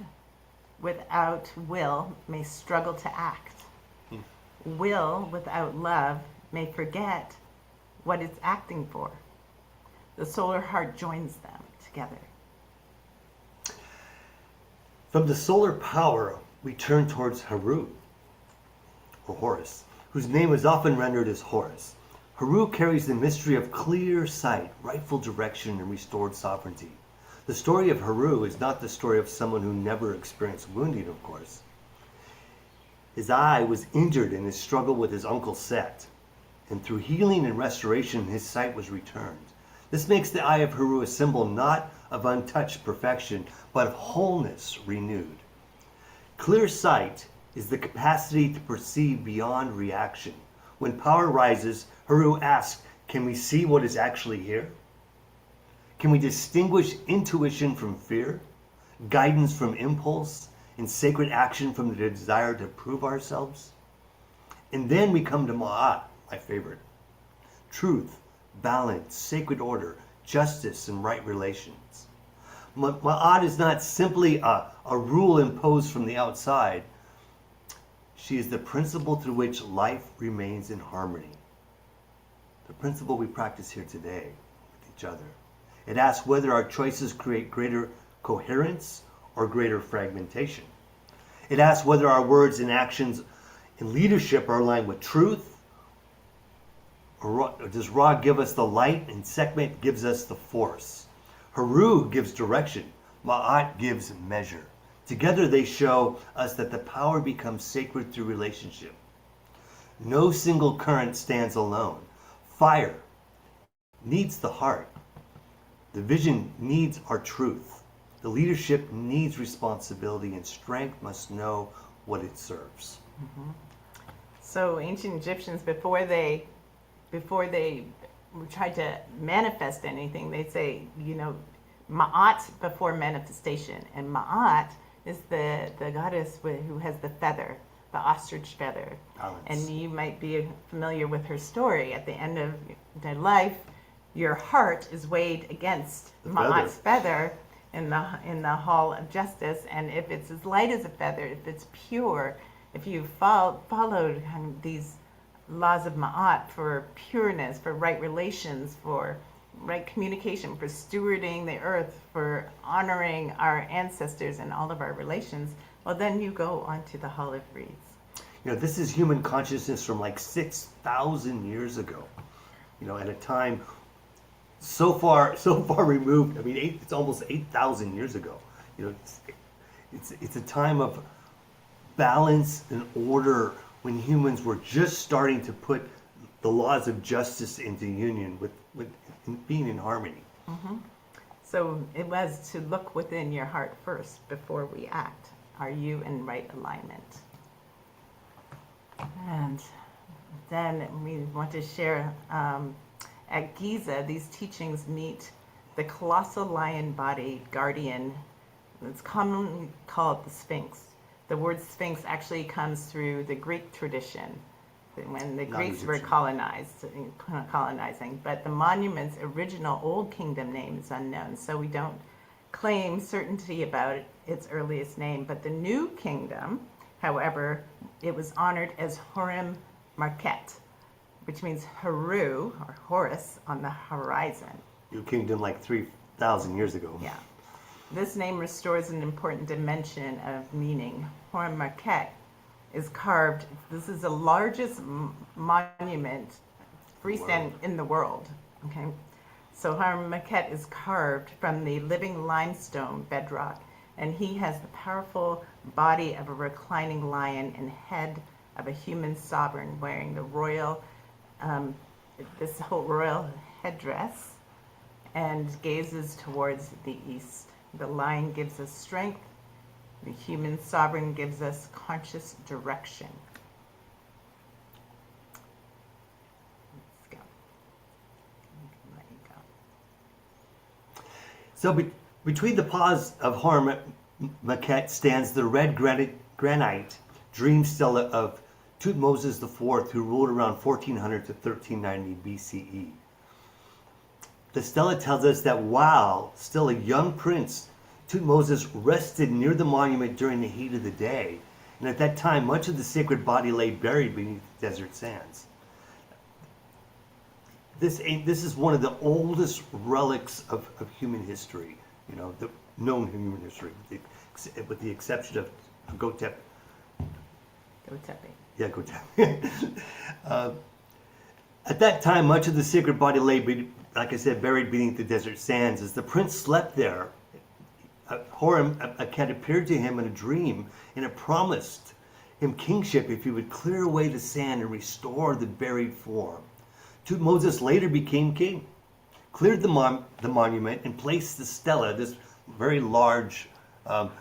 without will may struggle to act. Will without love may forget what it's acting for. The solar heart joins them together. From the solar power, we turn towards Haru, or Horus, whose name is often rendered as Horus. Haru carries the mystery of clear sight, rightful direction, and restored sovereignty. The story of Haru is not the story of someone who never experienced wounding, of course. His eye was injured in his struggle with his uncle Set, and through healing and restoration, his sight was returned. This makes the eye of Haru a symbol not of untouched perfection, but of wholeness renewed. Clear sight is the capacity to perceive beyond reaction. When power rises, Haru asks, can we see what is actually here? Can we distinguish intuition from fear, guidance from impulse, and sacred action from the desire to prove ourselves? And then we come to Ma'at, my favorite. Truth, balance, sacred order, justice, and right relations. Ma'at is not simply a rule imposed from the outside. She is the principle through which life remains in harmony. The principle we practice here today with each other. It asks whether our choices create greater coherence or greater fragmentation. It asks whether our words and actions in leadership are aligned with truth, or does Ra give us the light and Sekhmet gives us the force. Haru gives direction, Ma'at gives measure. Together they show us that the power becomes sacred through relationship. No single current stands alone. Fire needs the heart. The vision needs our truth. The leadership needs responsibility, and strength must know what it serves. So ancient Egyptians, before they tried to manifest anything, they say, Ma'at before manifestation. And Ma'at is the goddess who has the feather, the ostrich feather. Balance. And you might be familiar with her story. At the end of their life, your heart is weighed against Ma'at's feather in the hall of justice. And if it's as light as a feather, if it's pure, if you followed these laws of Ma'at for pureness, for right relations, for right communication, for stewarding the earth, for honoring our ancestors and all of our relations, well, then you go onto the Hall of Reeds. This is human consciousness from like 6,000 years ago, at a time so far removed. I mean, it's almost 8,000 years ago. It's a time of balance and order when humans were just starting to put the laws of justice into union with being in harmony. Mm-hmm. So it was to look within your heart first before we act. Are you in right alignment? And then we want to share at Giza, these teachings meet the colossal lion-bodied guardian. It's commonly called the Sphinx. The word Sphinx actually comes through the Greek tradition when the Greeks were colonizing, but the monument's original Old Kingdom name is unknown, so we don't claim certainty about its earliest name. But the New Kingdom, however, it was honored as Horim Market, which means Heru, or Horus, on the horizon. New Kingdom like 3,000 years ago. Yeah. This name restores an important dimension of meaning. Horim Market is carved. This is the largest monument freestanding in the world. Okay, so Horim Market is carved from the living limestone bedrock, and he has the powerful body of a reclining lion and head of a human sovereign wearing the royal, this whole royal headdress, and gazes towards the east. The lion gives us strength. The human sovereign gives us conscious direction. Let's go. Let you go. So between the paws of Horim Market stands the red granite dream stela of Thutmose IV, who ruled around 1400 to 1390 BCE. The stela tells us that while still a young prince, Thutmose rested near the monument during the heat of the day, and at that time much of the sacred body lay buried beneath the desert sands. This is one of the oldest relics of human history, the known human history, with the exception of Götep. Götepe. Yeah, Götepe. At that time, much of the sacred body lay, like I said, buried beneath the desert sands. As the prince slept there, Horim Market appeared to him in a dream, and it promised him kingship if he would clear away the sand and restore the buried form. Thutmose later became king, cleared the monument, and placed the stela, this very large, and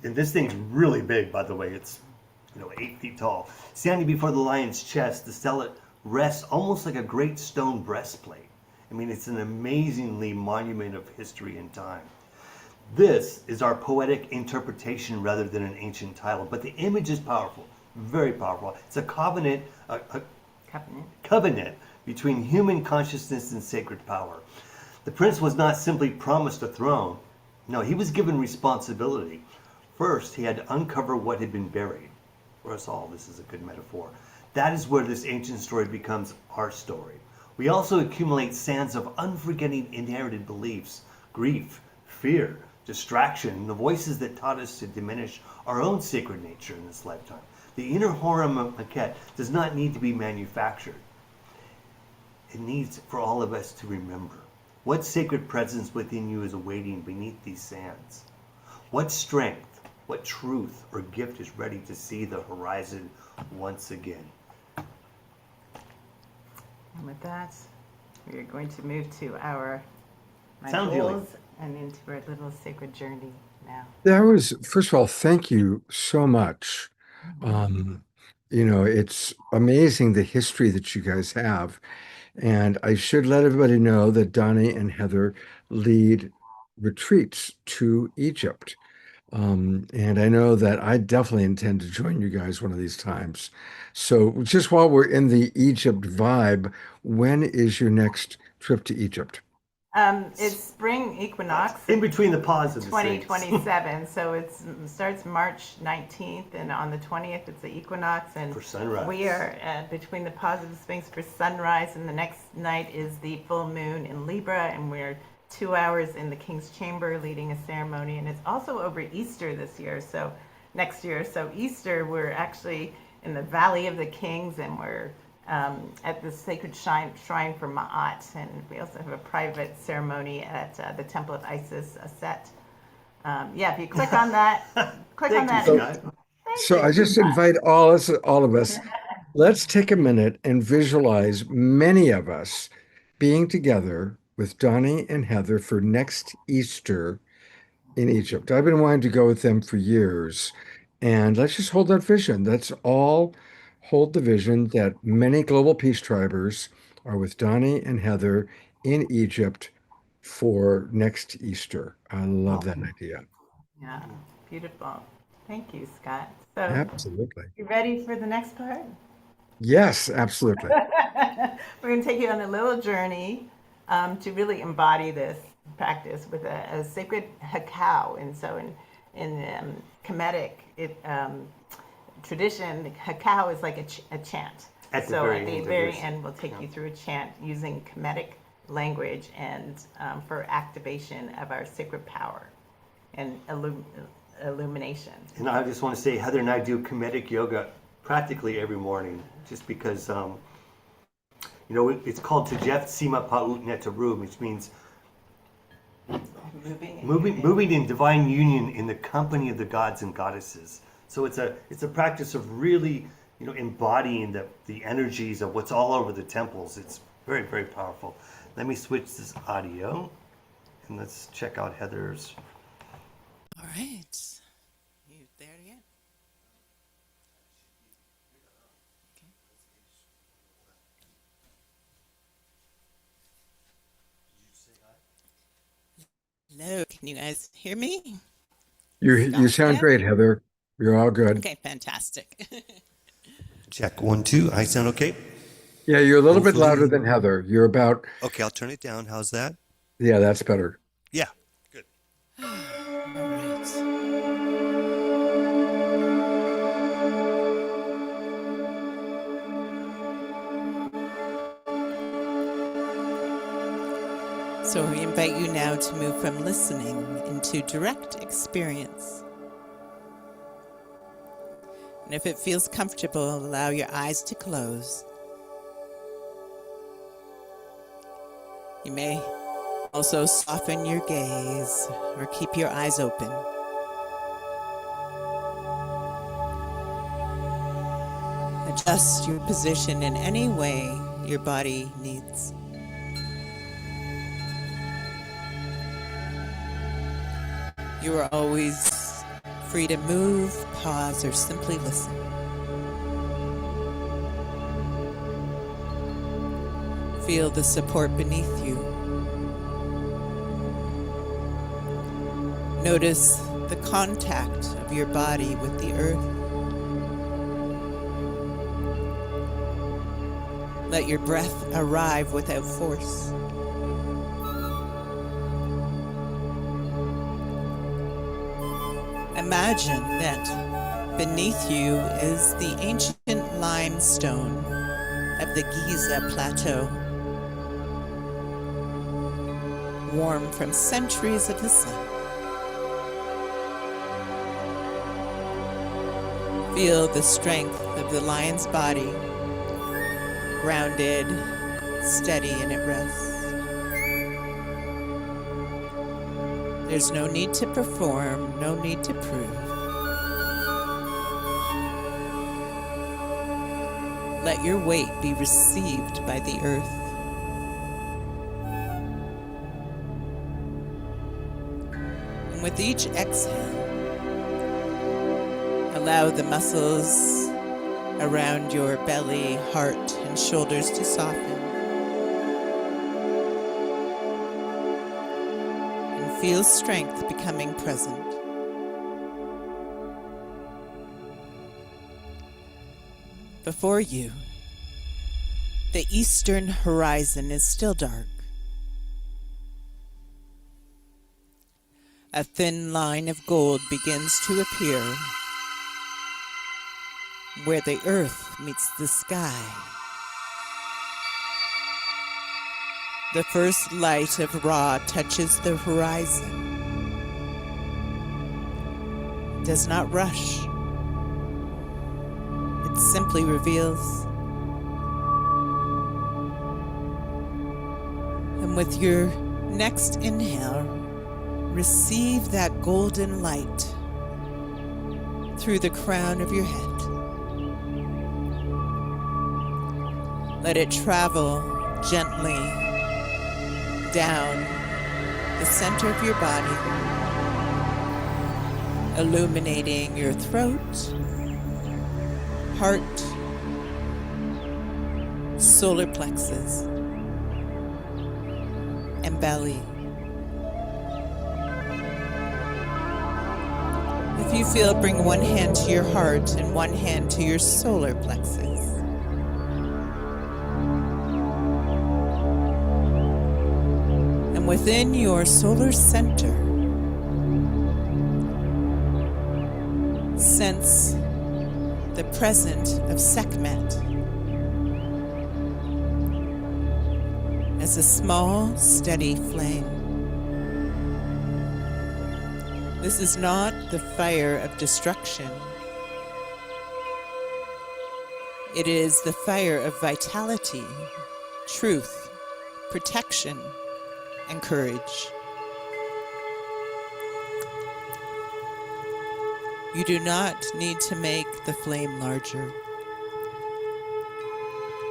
this thing's really big, by the way. It's 8 feet tall. Standing before the lion's chest, the stela rests almost like a great stone breastplate. I mean, it's an amazingly monument of history and time. This is our poetic interpretation rather than an ancient title, but the image is powerful, very powerful. It's a covenant between human consciousness and sacred power. The prince was not simply promised a throne. No, he was given responsibility. First, he had to uncover what had been buried. For us all, this is a good metaphor. That is where this ancient story becomes our story. We also accumulate sands of unforgetting inherited beliefs, grief, fear, distraction, the voices that taught us to diminish our own sacred nature in this lifetime. The inner Horim Market does not need to be manufactured. It needs for all of us to remember. What sacred presence within you is awaiting beneath these sands? What strength, what truth or gift is ready to see the horizon once again? And with that, we are going to move to our Sound healing. goals and into our little sacred journey now. That was, first of all, thank you so much It's amazing the history that you guys have. And I should let everybody know that Donnie and Heather lead retreats to Egypt. And I know that I definitely intend to join you guys one of these times. So just while we're in the Egypt vibe, when is your next trip to Egypt? It's spring equinox, In between the pause of the saints. 2027. So it starts March 19th, and on the 20th it's the equinox, and For sunrise. we are between the pause of the Sphinx for sunrise, and the next night is the full moon in Libra, and we're 2 hours in the King's Chamber leading a ceremony, and it's also over Easter this year. So next year, so Easter we're actually in the Valley of the Kings, and we're at the sacred shrine for Ma'at, and we also have a private ceremony at the Temple of Isis, Set. Yeah, if you click on that, click on that. So I just invite all of us, let's take a minute and visualize many of us being together with Donnie and Heather for next Easter in Egypt. I've been wanting to go with them for years, and let's just hold that vision. Let's all hold the vision that many global peace tribers are with Donnie and Heather in Egypt for next Easter. I love that idea. Yeah, beautiful. Thank you, Scott. So Absolutely. you ready for the next part? Yes, absolutely. We're going to take you on a little journey to really embody this practice with a sacred hakao. And so in Kemetic tradition, the hakao is like a chant. At the So very at the end of very this. end, we'll take you through a chant using Kemetic language and for activation of our sacred power and illumination. And I just want to say, Heather and I do Kemetic yoga practically every morning, just because, it's called Tejef Sima Pa'ut Netaru, which means moving in divine union in the company of the gods and goddesses. So it's a practice of really, embodying the energies of what's all over the temples. It's very, very powerful. Let me switch this audio, and let's check out Heather's. All right. You there yet? Hello, can you guys hear me? You sound great, Heather. You're all good. Okay, fantastic. Check 1, 2. I sound okay? Yeah, you're a little bit Hopefully. louder than Heather. You're about, Okay, I'll turn it down. How's that? yeah, that's better. Yeah, good. All right. So we invite you now to move from listening into direct experience. And if it feels comfortable, allow your eyes to close. You may also soften your gaze or keep your eyes open. Adjust your position in any way your body needs. You are always free to move, pause, or simply listen. Feel the support beneath you. Notice the contact of your body with the earth. Let your breath arrive without force. Imagine that beneath you is the ancient limestone of the Giza Plateau, warm from centuries of the sun. Feel the strength of the lion's body, grounded, steady, and at rest. There's no need to perform, no need to prove. Let your weight be received by the earth. And with each exhale, allow the muscles around your belly, heart, and shoulders to soften. And feel strength becoming present. Before you, the eastern horizon is still dark. A thin line of gold begins to appear where the earth meets the sky. The first light of Ra touches the horizon. It does not rush. It simply reveals. And with your next inhale, receive that golden light through the crown of your head. Let it travel gently down the center of your body, illuminating your throat, heart, solar plexus, and belly. If you feel, bring one hand to your heart and one hand to your solar plexus. And within your solar center, sense the presence of Sekhmet as a small, steady flame. This is not the fire of destruction. It is the fire of vitality, truth, protection, and courage. You do not need to make the flame larger,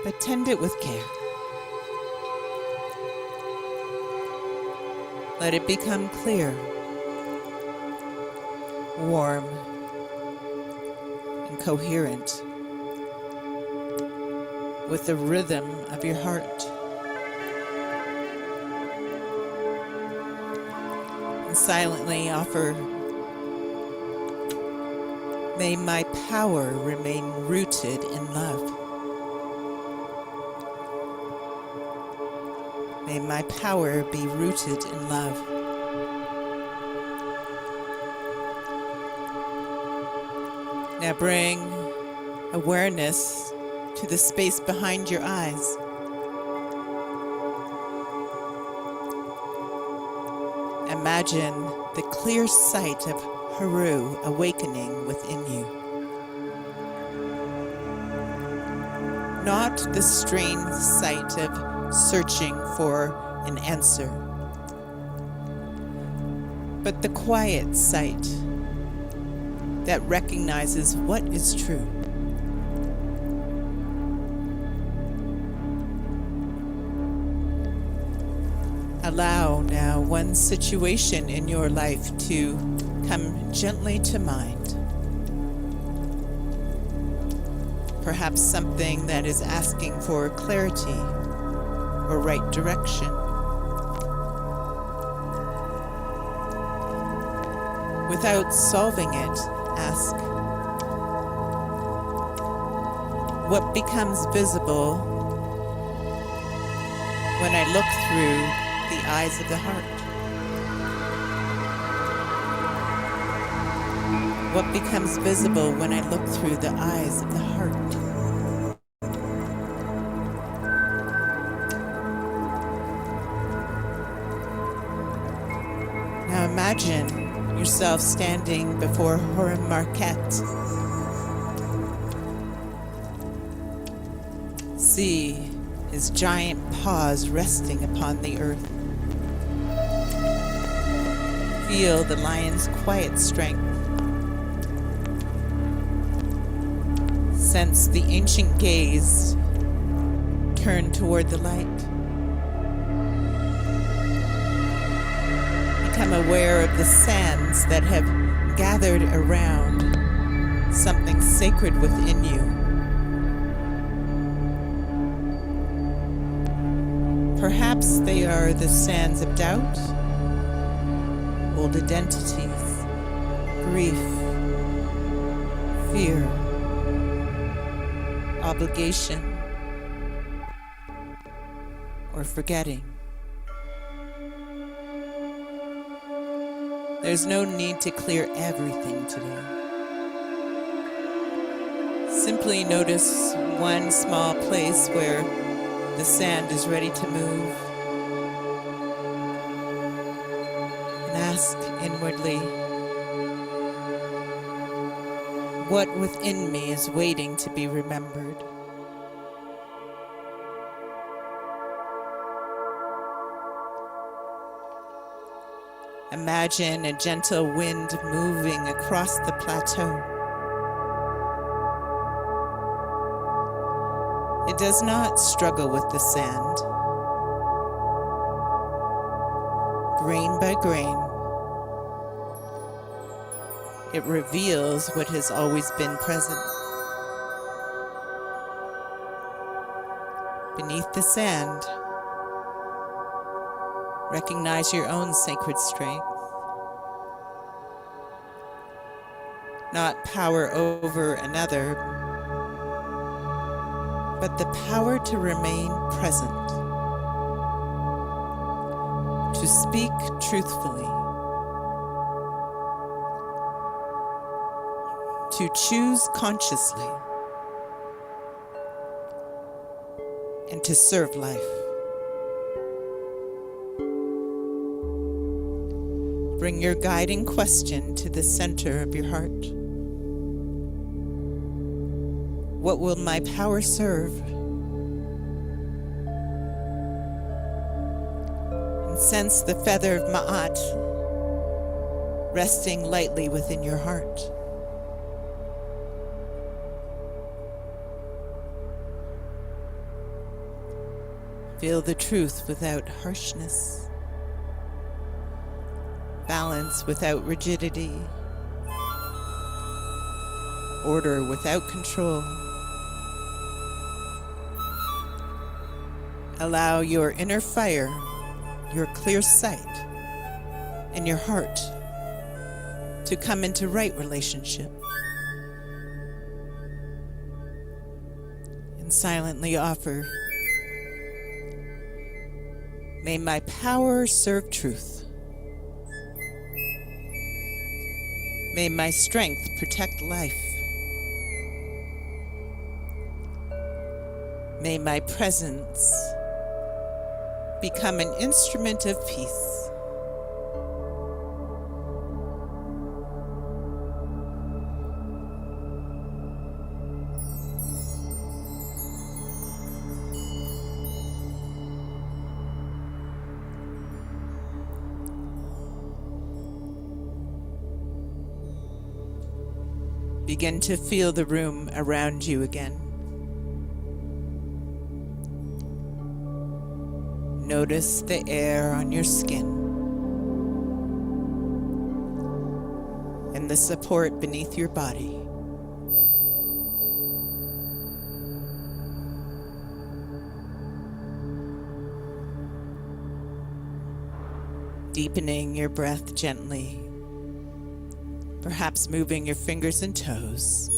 but tend it with care. Let it become clear, warm, and coherent with the rhythm of your heart. And silently offer, may my power remain rooted in love. May my power be rooted in love. Now bring awareness to the space behind your eyes. Imagine the clear sight of Haru awakening within you. Not the strained sight of searching for an answer, but the quiet sight that recognizes what is true. Allow now one situation in your life to come gently to mind. Perhaps something that is asking for clarity or right direction. Without solving it, ask, what becomes visible when I look through the eyes of the heart? What becomes visible when I look through the eyes of the heart? Now imagine yourself standing before Horam Marquette. See his giant paws resting upon the earth. Feel the lion's quiet strength. Sense the ancient gaze turn toward the light. Become aware of the sands that have gathered around something sacred within you. Perhaps they are the sands of doubt, old identities, grief, fear, obligation, or forgetting. There's no need to clear everything today. Simply notice one small place where the sand is ready to move, and ask inwardly, what within me is waiting to be remembered? Imagine a gentle wind moving across the plateau. It does not struggle with the sand. Grain by grain, it reveals what has always been present. Beneath the sand, recognize your own sacred strength. Not power over another, but the power to remain present, to speak truthfully, to choose consciously, and to serve life. Bring your guiding question to the center of your heart. What will my power serve? And sense the feather of Ma'at resting lightly within your heart. Feel the truth without harshness. Balance without rigidity. Order without control. Allow your inner fire, your clear sight, and your heart to come into right relationship. And silently offer, may my power serve truth. May my strength protect life. May my presence become an instrument of peace. Begin to feel the room around you again. Notice the air on your skin and the support beneath your body. Deepening your breath gently, perhaps moving your fingers and toes.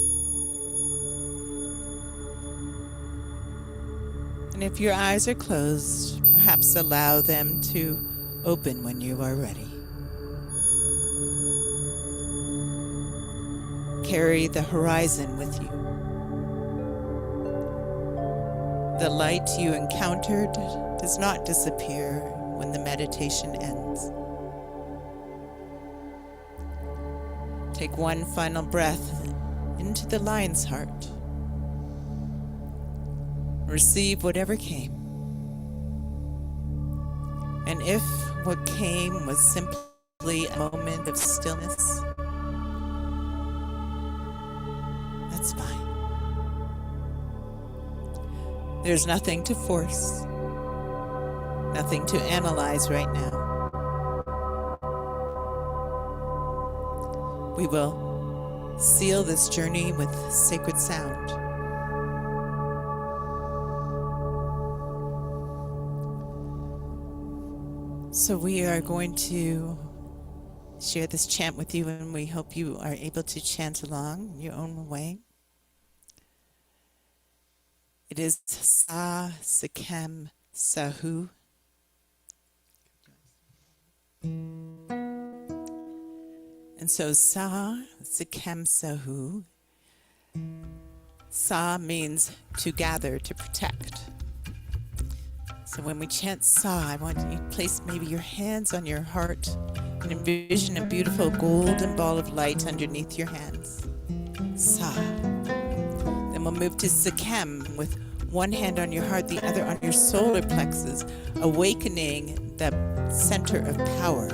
And if your eyes are closed, perhaps allow them to open when you are ready. Carry the horizon with you. The light you encountered does not disappear when the meditation ends. Take one final breath into the lion's heart. Receive whatever came. And if what came was simply a moment of stillness, that's fine. There's nothing to force, nothing to analyze right now. We will seal this journey with sacred sound. So we are going to share this chant with you, and we hope you are able to chant along your own way. It is Sa Sikem Sahu. And so Sa Sikem Sahu. Sa means to gather, to protect. So when we chant Sa, I want you to place maybe your hands on your heart and envision a beautiful golden ball of light underneath your hands. Sa. Then we'll move to Sikem with one hand on your heart, the other on your solar plexus, awakening the center of power,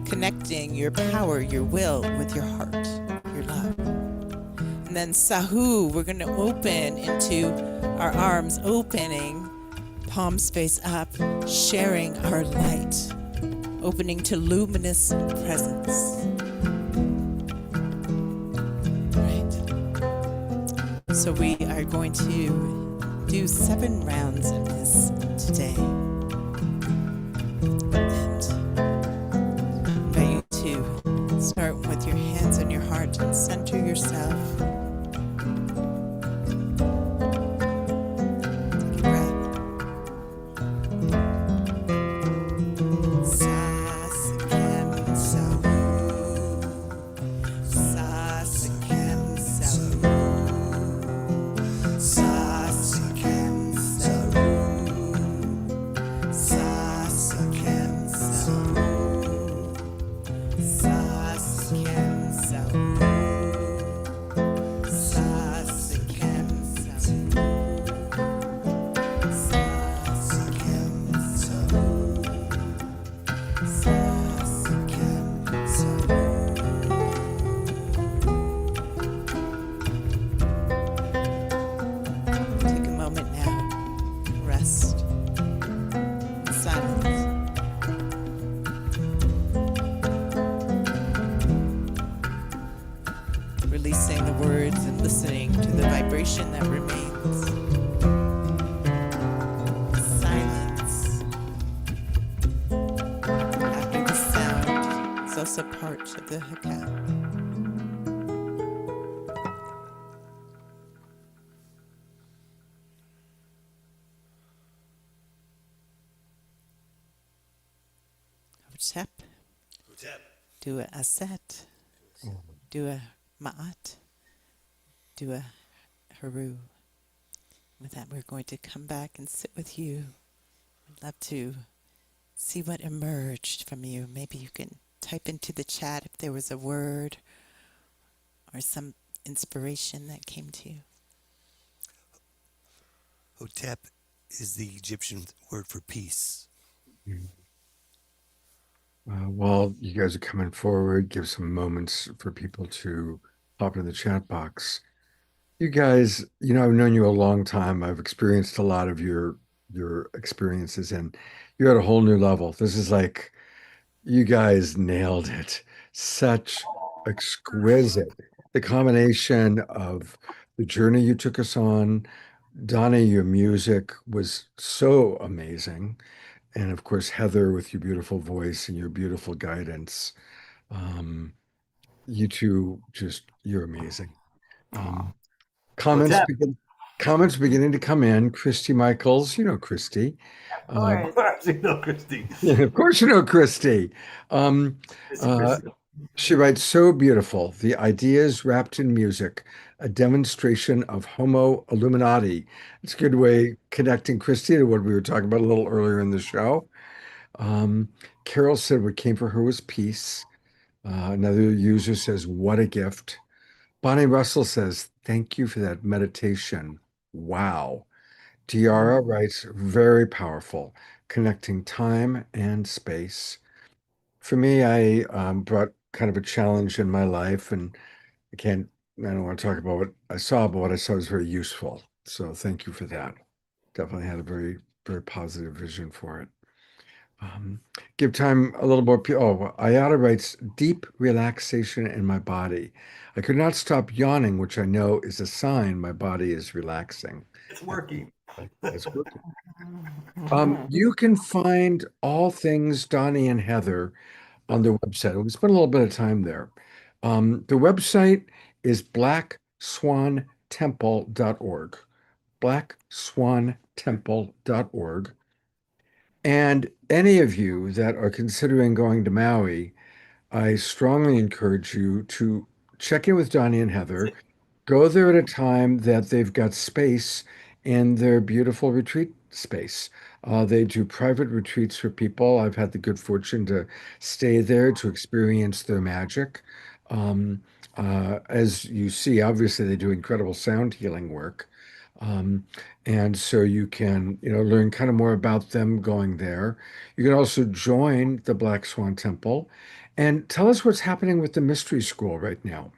connecting your power, your will with your heart, your love. And then Sahu, we're going to open into our arms, opening, palms face up, sharing our light, opening to luminous presence. So we are going to do 7 rounds of this today. And I invite you to start with your hands on your heart and center yourself. Take a breath. Sa Sikem Sahu. Sa Sikem Sahu. Sa Sikem Sahu. Sa Sikem Sahu. Sa Sikem Sahu. Sa Sikem Sahu. Sa Sikem Sahu. Sa Sikem Sahu. Take a moment now. Rest. Silence. Releasing the words and listening to the vibration that remains. Silence. After the sound is also part of the Hakao. Hotep. Dua Aset. Dua Ma'at. Dua Haru. With that, we're going to come back and sit with you. I'd love to see what emerged from you. Maybe you can type into the chat if there was a word or some inspiration that came to you. Hotep is the Egyptian word for peace. While you guys are coming forward, give some moments for people to pop in the chat box. You guys, I've known you a long time. I've experienced a lot of your experiences, and you're at a whole new level. This is like, you guys nailed it. Such exquisite. The combination of the journey you took us on, Donnie, your music was so amazing. And of course, Heather, with your beautiful voice and your beautiful guidance. You two, you're amazing. Comments beginning to come in. Christy Michaels, Christy. Of course, you know Christy. Yeah, of course you know Christy. She writes, so beautiful. The ideas wrapped in music, a demonstration of Homo Illuminati. It's a good way connecting Christy to what we were talking about a little earlier in the show. Carol said what came for her was peace. Another user says, what a gift. Bonnie Russell says, thank you for that meditation. Wow. Tiara writes, very powerful, connecting time and space. For me, I brought kind of a challenge in my life, and I don't want to talk about what I saw, but what I saw was very useful. So thank you for that. Definitely had a very, very positive vision for it. Give time a little more. Ayada writes, deep relaxation in my body. I could not stop yawning, which I know is a sign my body is relaxing. It's working. That's good. You can find all things Donnie and Heather on their website. We spent a little bit of time there. The website is blackswantemple.org. Blackswantemple.org. And any of you that are considering going to Maui, I strongly encourage you to check in with Donnie and Heather. Go there at a time that they've got space in their beautiful retreat space. They do private retreats for people. I've had the good fortune to stay there to experience their magic. As you see, obviously they do incredible sound healing work. And so you can, learn kind of more about them going there. You can also join the Black Swan Temple and tell us what's happening with the Mystery School right now.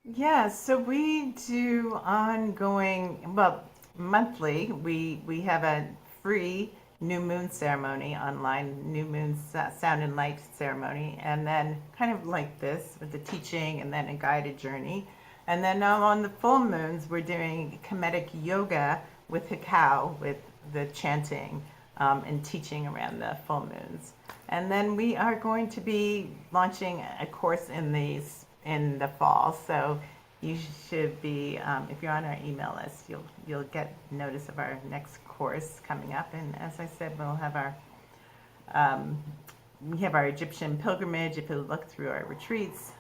Yeah, so we do ongoing, well, monthly, we have a free new moon ceremony online, new moon sound and light ceremony, and then kind of like this with the teaching and then a guided journey. And then on the full moons, we're doing Kemetic yoga with Hekau, with the chanting and teaching around the full moons. And then we are going to be launching a course in the fall. So you should be, if you're on our email list, you'll get notice of our next course coming up. And as I said, we'll have we have our Egyptian pilgrimage, if you look through our retreats,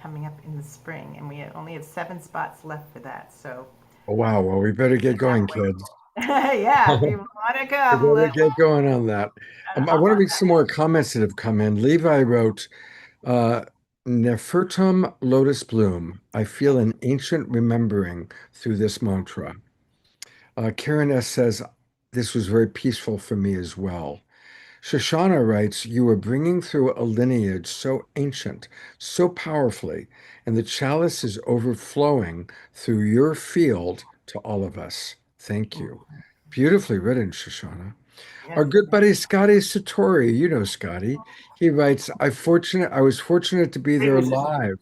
coming up in the spring. And we only have 7 spots left for that. So, Oh, wow. Well, we better get going, kids. yeah, if you want to We come, better get going on that. I want to read some more comments that have come in. Levi wrote, Nefertum Lotus Bloom. I feel an ancient remembering through this mantra. Karen S. says, this was very peaceful for me as well. Shoshana writes, you are bringing through a lineage so ancient, so powerfully, and the chalice is overflowing through your field to all of us. Thank you. Beautifully written, Shoshana. Our good buddy Scotty Satori, you know Scotty, he writes, I was fortunate to be there live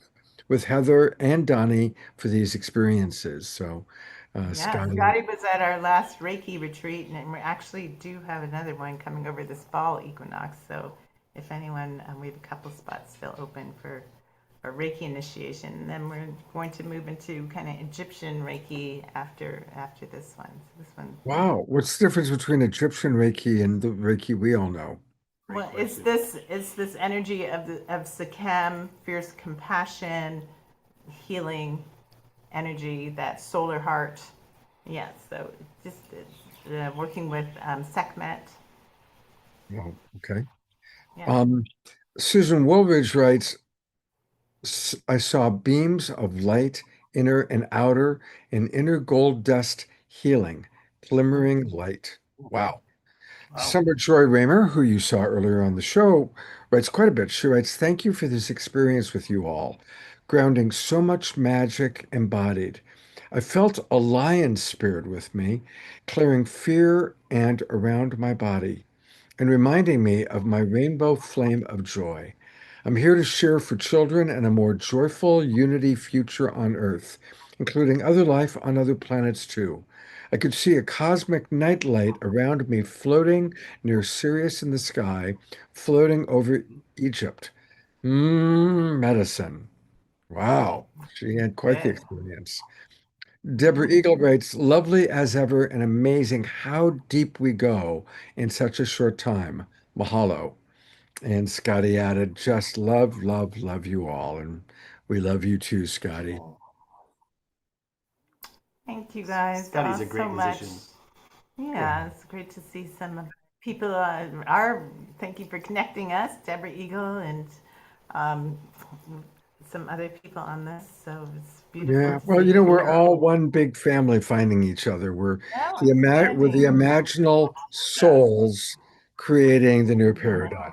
with Heather and Donnie for these experiences. So, yeah, Scotty. Scotty was at our last Reiki retreat, and we actually do have another one coming over this fall equinox. So if anyone, we have a couple spots still open for a Reiki initiation, and then we're going to move into kind of Egyptian Reiki after this one. So this one. Wow, what's the difference between Egyptian Reiki and the Reiki we all know? Well, it's this energy of Sekhem, fierce compassion, healing energy, that solar heart. Yeah, so just working with Sekhmet. Oh, okay. Yeah. Susan Woolridge writes, I saw beams of light, inner and outer, and inner gold dust healing, glimmering light. Wow. Summer Joy Raymer, who you saw earlier on the show, writes quite a bit. She writes, thank you for this experience with you all, grounding so much magic embodied. I felt a lion spirit with me, clearing fear and around my body, and reminding me of my rainbow flame of joy. I'm here to share for children and a more joyful unity future on Earth, including other life on other planets too. I could see a cosmic nightlight around me floating near Sirius in the sky, floating over Egypt. Medicine. Wow, she had quite the experience. Deborah Eagle writes, lovely as ever and amazing how deep we go in such a short time. Mahalo. And Scotty added, just love, love, love you all. And we love you too, Scotty. Thank you guys Scotty's all a great so much. musician. Yeah, it's great to see some people thank you for connecting us, Deborah Eagle and some other people on this. So it's beautiful. Yeah, to well, see we're here. all one big family finding each other. We're the exciting. imaginal souls creating the new paradigm,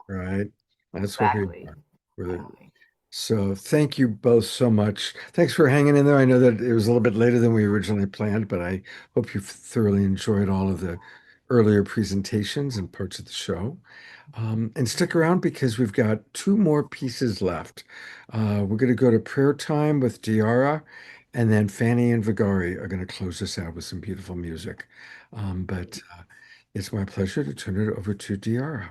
right? That's what we Exactly. are. So thank you both so much. Thanks for hanging in there. I know that it was a little bit later than we originally planned, but I hope you thoroughly enjoyed all of the earlier presentations and parts of the show. And stick around because we've got 2 more pieces left. We're going to go to prayer time with Diara, And then Fanny and Vigari are going to close us out with some beautiful music. But it's my pleasure to turn it over to Diara.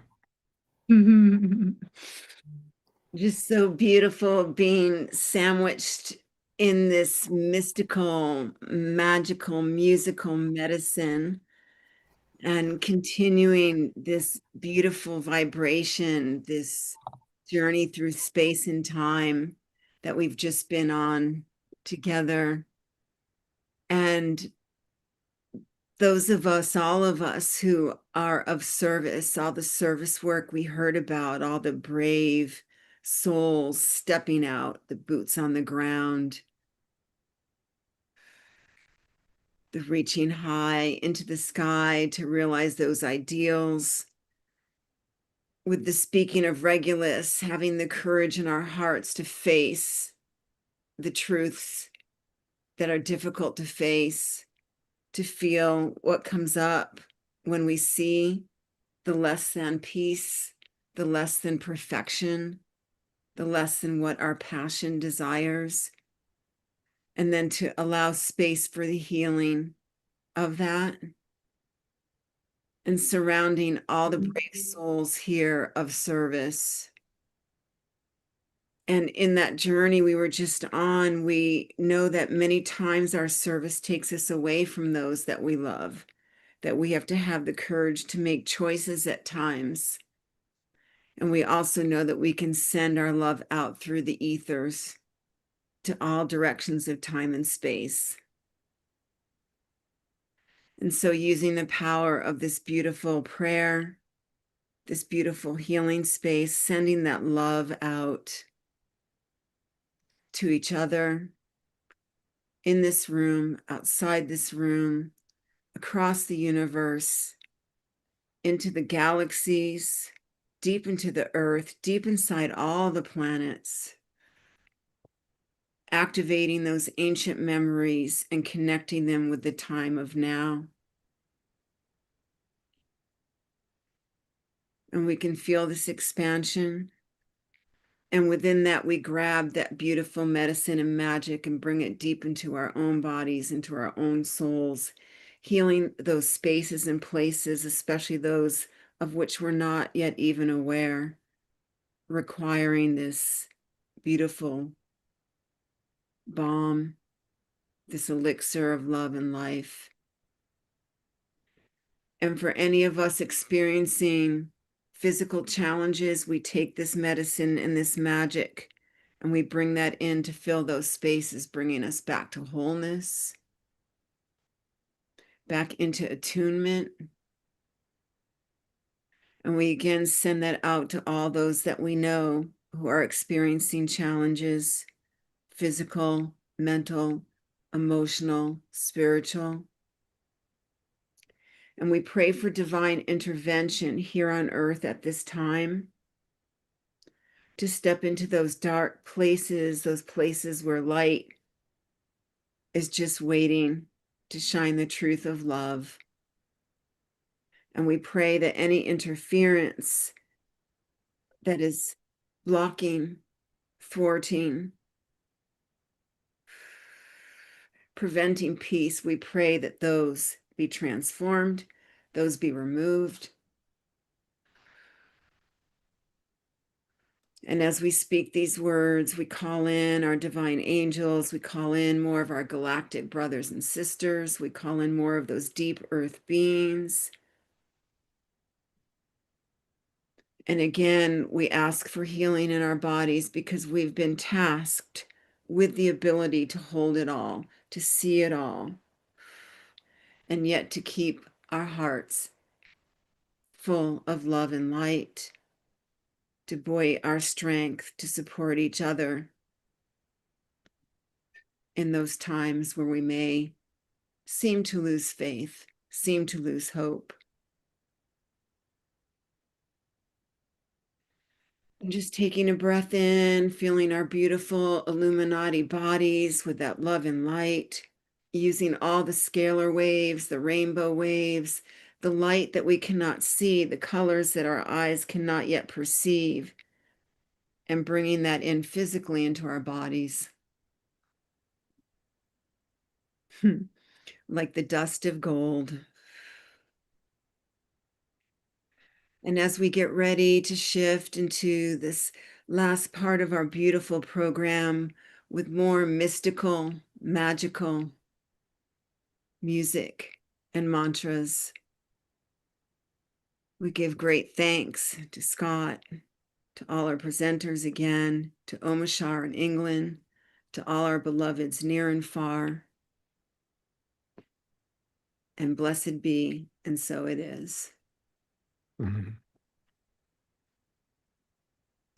Just so beautiful being sandwiched in this mystical, magical, musical medicine and continuing this beautiful vibration, this journey through space and time that we've just been on together. And those of us, all of us who are of service, all the service work we heard about, all the brave souls stepping out, the boots on the ground, the reaching high into the sky to realize those ideals. With the speaking of Regulus, having the courage in our hearts to face the truths that are difficult to face, to feel what comes up when we see the less than peace, the less than perfection, the less than what our passion desires, and then to allow space for the healing of that, and surrounding all the brave souls here of service. And in that journey we were just on, we know that many times our service takes us away from those that we love, that we have to have the courage to make choices at times. And we also know that we can send our love out through the ethers to all directions of time and space. And so using the power of this beautiful prayer, this beautiful healing space, sending that love out to each other, in this room, outside this room, across the universe, into the galaxies, deep into the earth, deep inside all the planets, activating those ancient memories and connecting them with the time of now. And we can feel this expansion. And within that, we grab that beautiful medicine and magic and bring it deep into our own bodies, into our own souls, healing those spaces and places, especially those of which we're not yet even aware, requiring this beautiful balm, this elixir of love and life. And for any of us experiencing physical challenges, we take this medicine and this magic and we bring that in to fill those spaces, bringing us back to wholeness, back into attunement. And we again send that out to all those that we know who are experiencing challenges, physical, mental, emotional, spiritual. And we pray for divine intervention here on earth at this time, to step into those dark places, those places where light is just waiting to shine the truth of love. And we pray that any interference that is blocking, thwarting, preventing peace, we pray that those be transformed, those be removed. And as we speak these words, we call in our divine angels, we call in more of our galactic brothers and sisters, we call in more of those deep earth beings. And again, we ask for healing in our bodies because we've been tasked with the ability to hold it all, to see it all, and yet to keep our hearts full of love and light, to buoy our strength, to support each other in those times where we may seem to lose faith, seem to lose hope. And just taking a breath in, feeling our beautiful Illuminati bodies with that love and light, using all the scalar waves, the rainbow waves, the light that we cannot see, the colors that our eyes cannot yet perceive, and bringing that in physically into our bodies. like the dust of gold. And as we get ready to shift into this last part of our beautiful program with more mystical, magical music and mantras, we give great thanks to Scott, to all our presenters again, to Omashar in England, to all our beloveds near and far. And blessed be, and so it is. Mhm.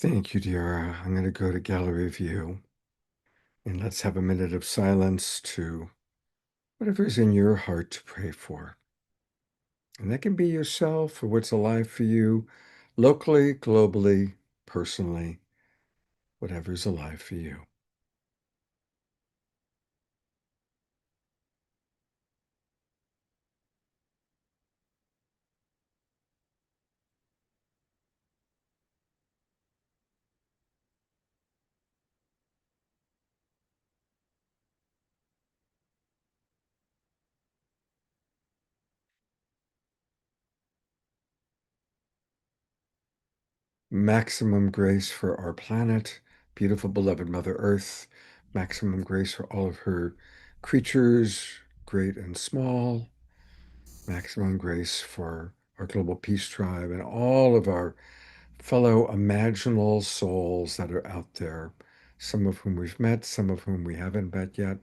Thank you, Deora. I'm going to go to gallery view and let's have a minute of silence to whatever's in your heart to pray for. And that can be yourself or what's alive for you, locally, globally, personally, whatever's alive for you. Maximum grace for our planet, beautiful beloved Mother Earth, maximum grace for all of her creatures, great and small, maximum grace for our global peace tribe and all of our fellow imaginal souls that are out there, some of whom we've met, some of whom we haven't met yet.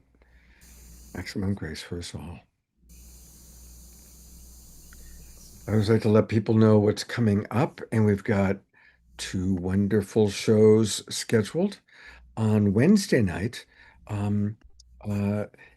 Maximum grace for us all. I always like to let people know what's coming up, and we've got 2 wonderful shows scheduled. On Wednesday night, um,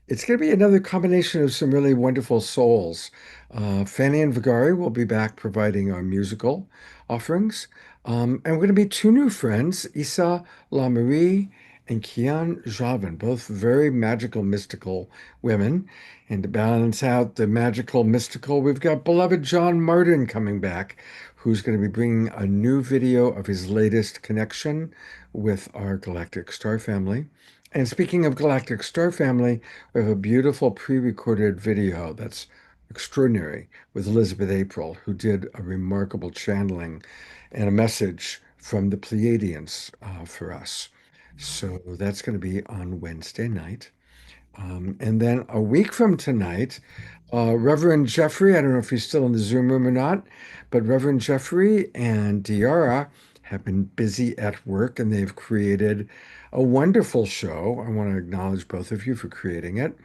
it's going to be another combination of some really wonderful souls. Fanny and Vigari will be back providing our musical offerings. And we're going to be 2 new friends, Isa LaMarie and Kian Javin, both very magical, mystical women. And to balance out the magical, mystical, we've got beloved John Martin coming back, who's going to be bringing a new video of his latest connection with our Galactic Star Family. And speaking of Galactic Star Family, we have a beautiful pre-recorded video that's extraordinary with Elizabeth April, who did a remarkable channeling and a message from the Pleiadians for us. So that's going to be on Wednesday night. And then a week from tonight, Reverend Jeffrey, I don't know if he's still in the Zoom room or not, but Reverend Jeffrey and Deora have been busy at work and they've created a wonderful show. I want to acknowledge both of you for creating it.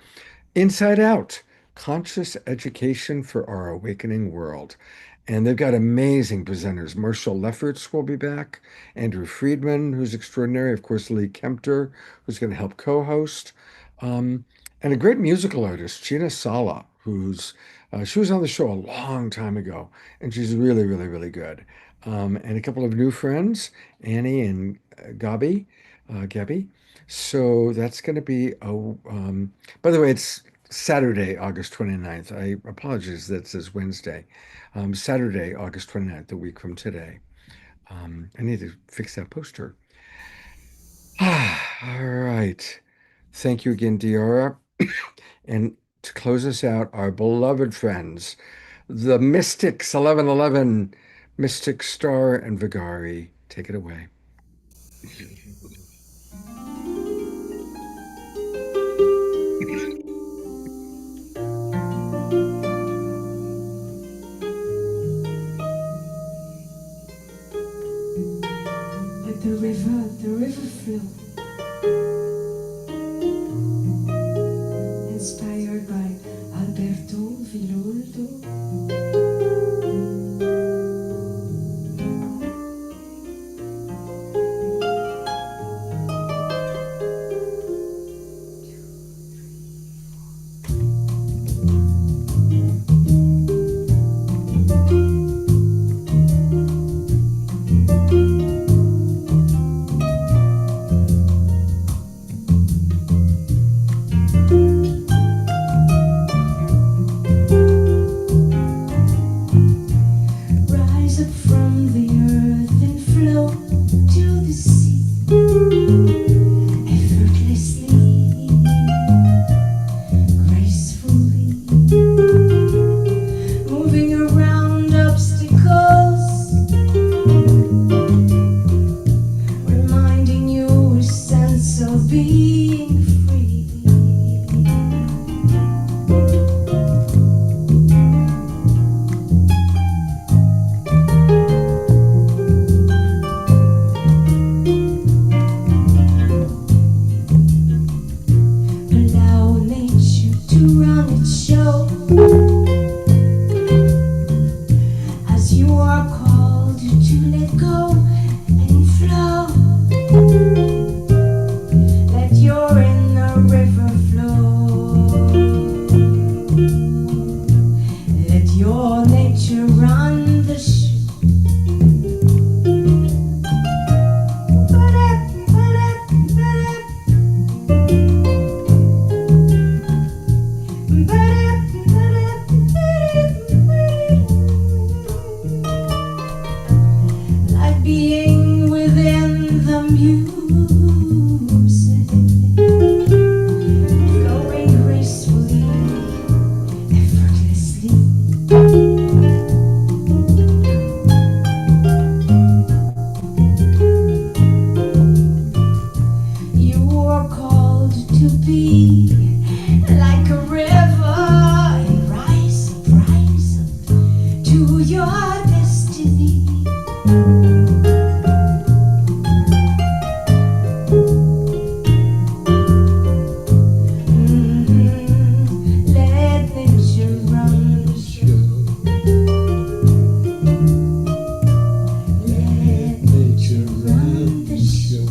Inside Out, Conscious Education for Our Awakening World. And they've got amazing presenters. Marshall Lefferts will be back, Andrew Friedman, who's extraordinary, of course, Lee Kempter, who's going to help co-host, and a great musical artist, Gina Sala, who's she was on the show a long time ago, and she's really, really, really good. And a couple of new friends, Annie and Gabby. So that's going to be by the way, it's Saturday, August 29th. I apologize that it says Wednesday. Saturday, August 29th, a week from today. I need to fix that poster. All right. Thank you again, Deora. And to close us out, our beloved friends, the Mystics 1111, Mystic Star and Vigari. Take it away. Like the river flow. Inspired by Alberto Villoldo. to be like a river. Rise up to your destiny. Let nature run the show. Let nature run the show.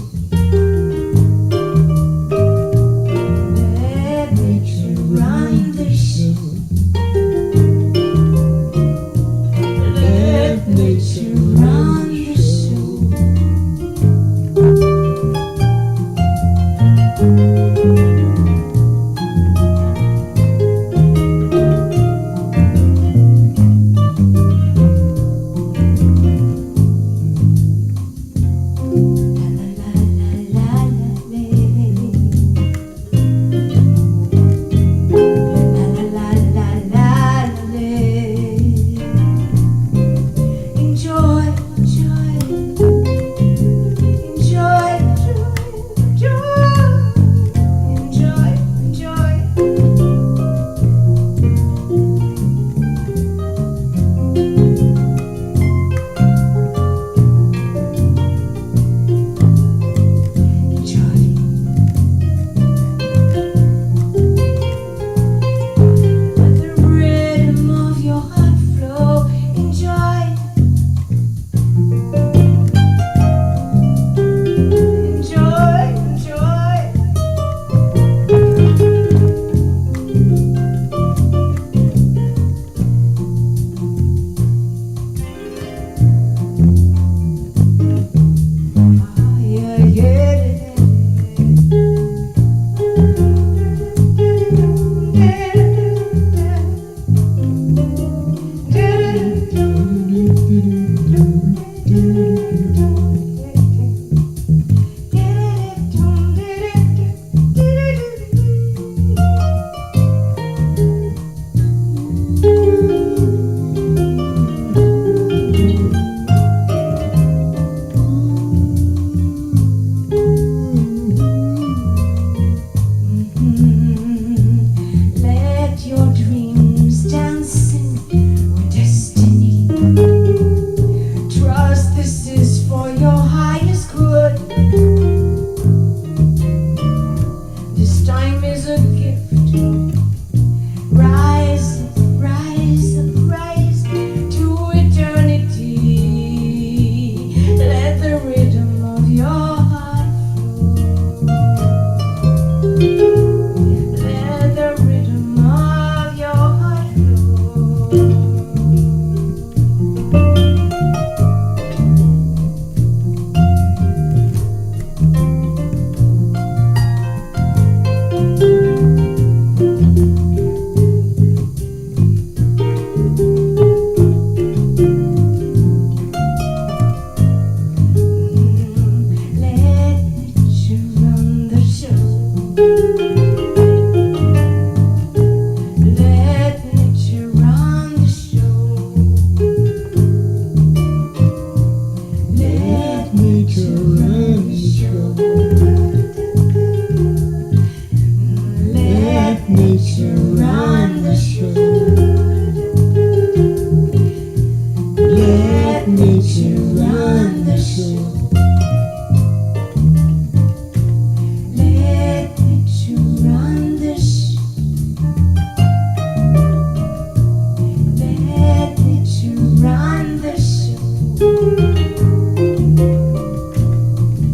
Let nature run the show. Let nature run the show. Enjoy, enjoy, enjoy, enjoy, enjoy. Let the rhythm of your heart flow. Enjoy. Enjoy, enjoy. Yeah, yeah. Let your dreams dance in with destiny. Trust this is for your highest good. This time is a gift. Rise up, rise up, rise to eternity. Let the rhythm of your heart let the rhythm of your heart flow. Let nature run the show. Let nature run the show. Let nature run the show. Let nature run the show. Let nature run the show. Let nature run the show. Let nature run the show.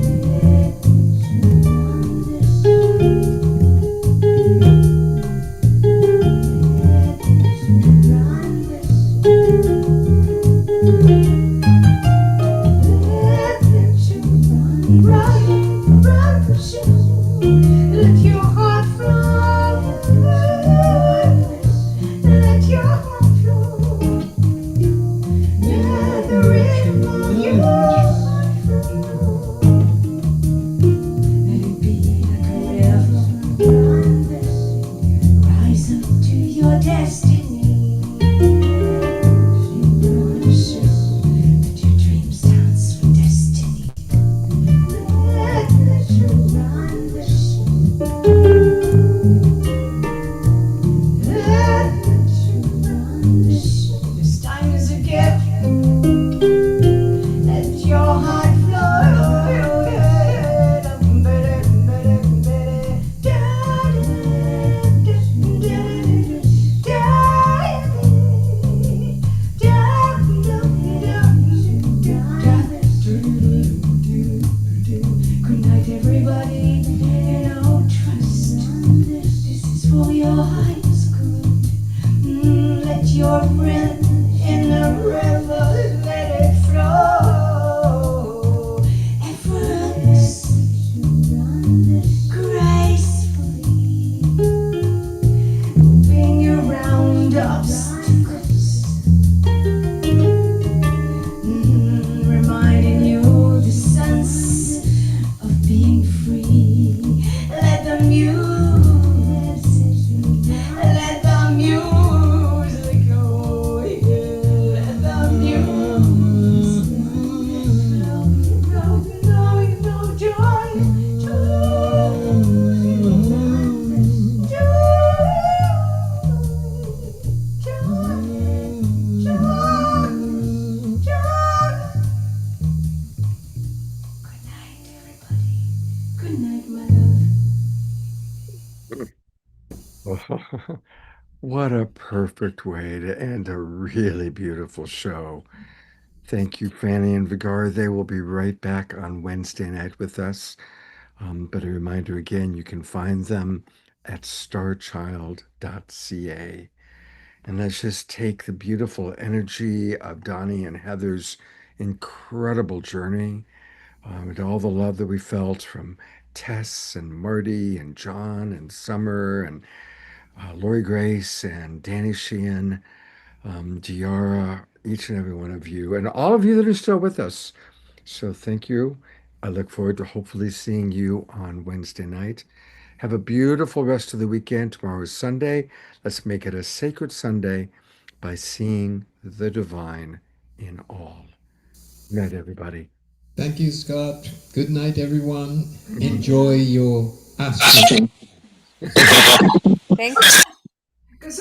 Let nature run the show. What a perfect way to end a really beautiful show. Thank you, Fanny and Vigar. They will be right back on Wednesday night with us. But a reminder again, you can find them at starchild.ca. And let's just take the beautiful energy of Donnie and Heather's incredible journey, and all the love that we felt from Tess and Marty and John and Summer and Lori Grace and Danny Sheehan, Diara, each and every one of you, and all of you that are still with us. So thank you. I look forward to hopefully seeing you on Wednesday night. Have a beautiful rest of the weekend. Tomorrow is Sunday. Let's make it a sacred Sunday by seeing the divine in all. Good night, everybody. Thank you, Scott. Good night, everyone. Enjoy your astral. Thank you.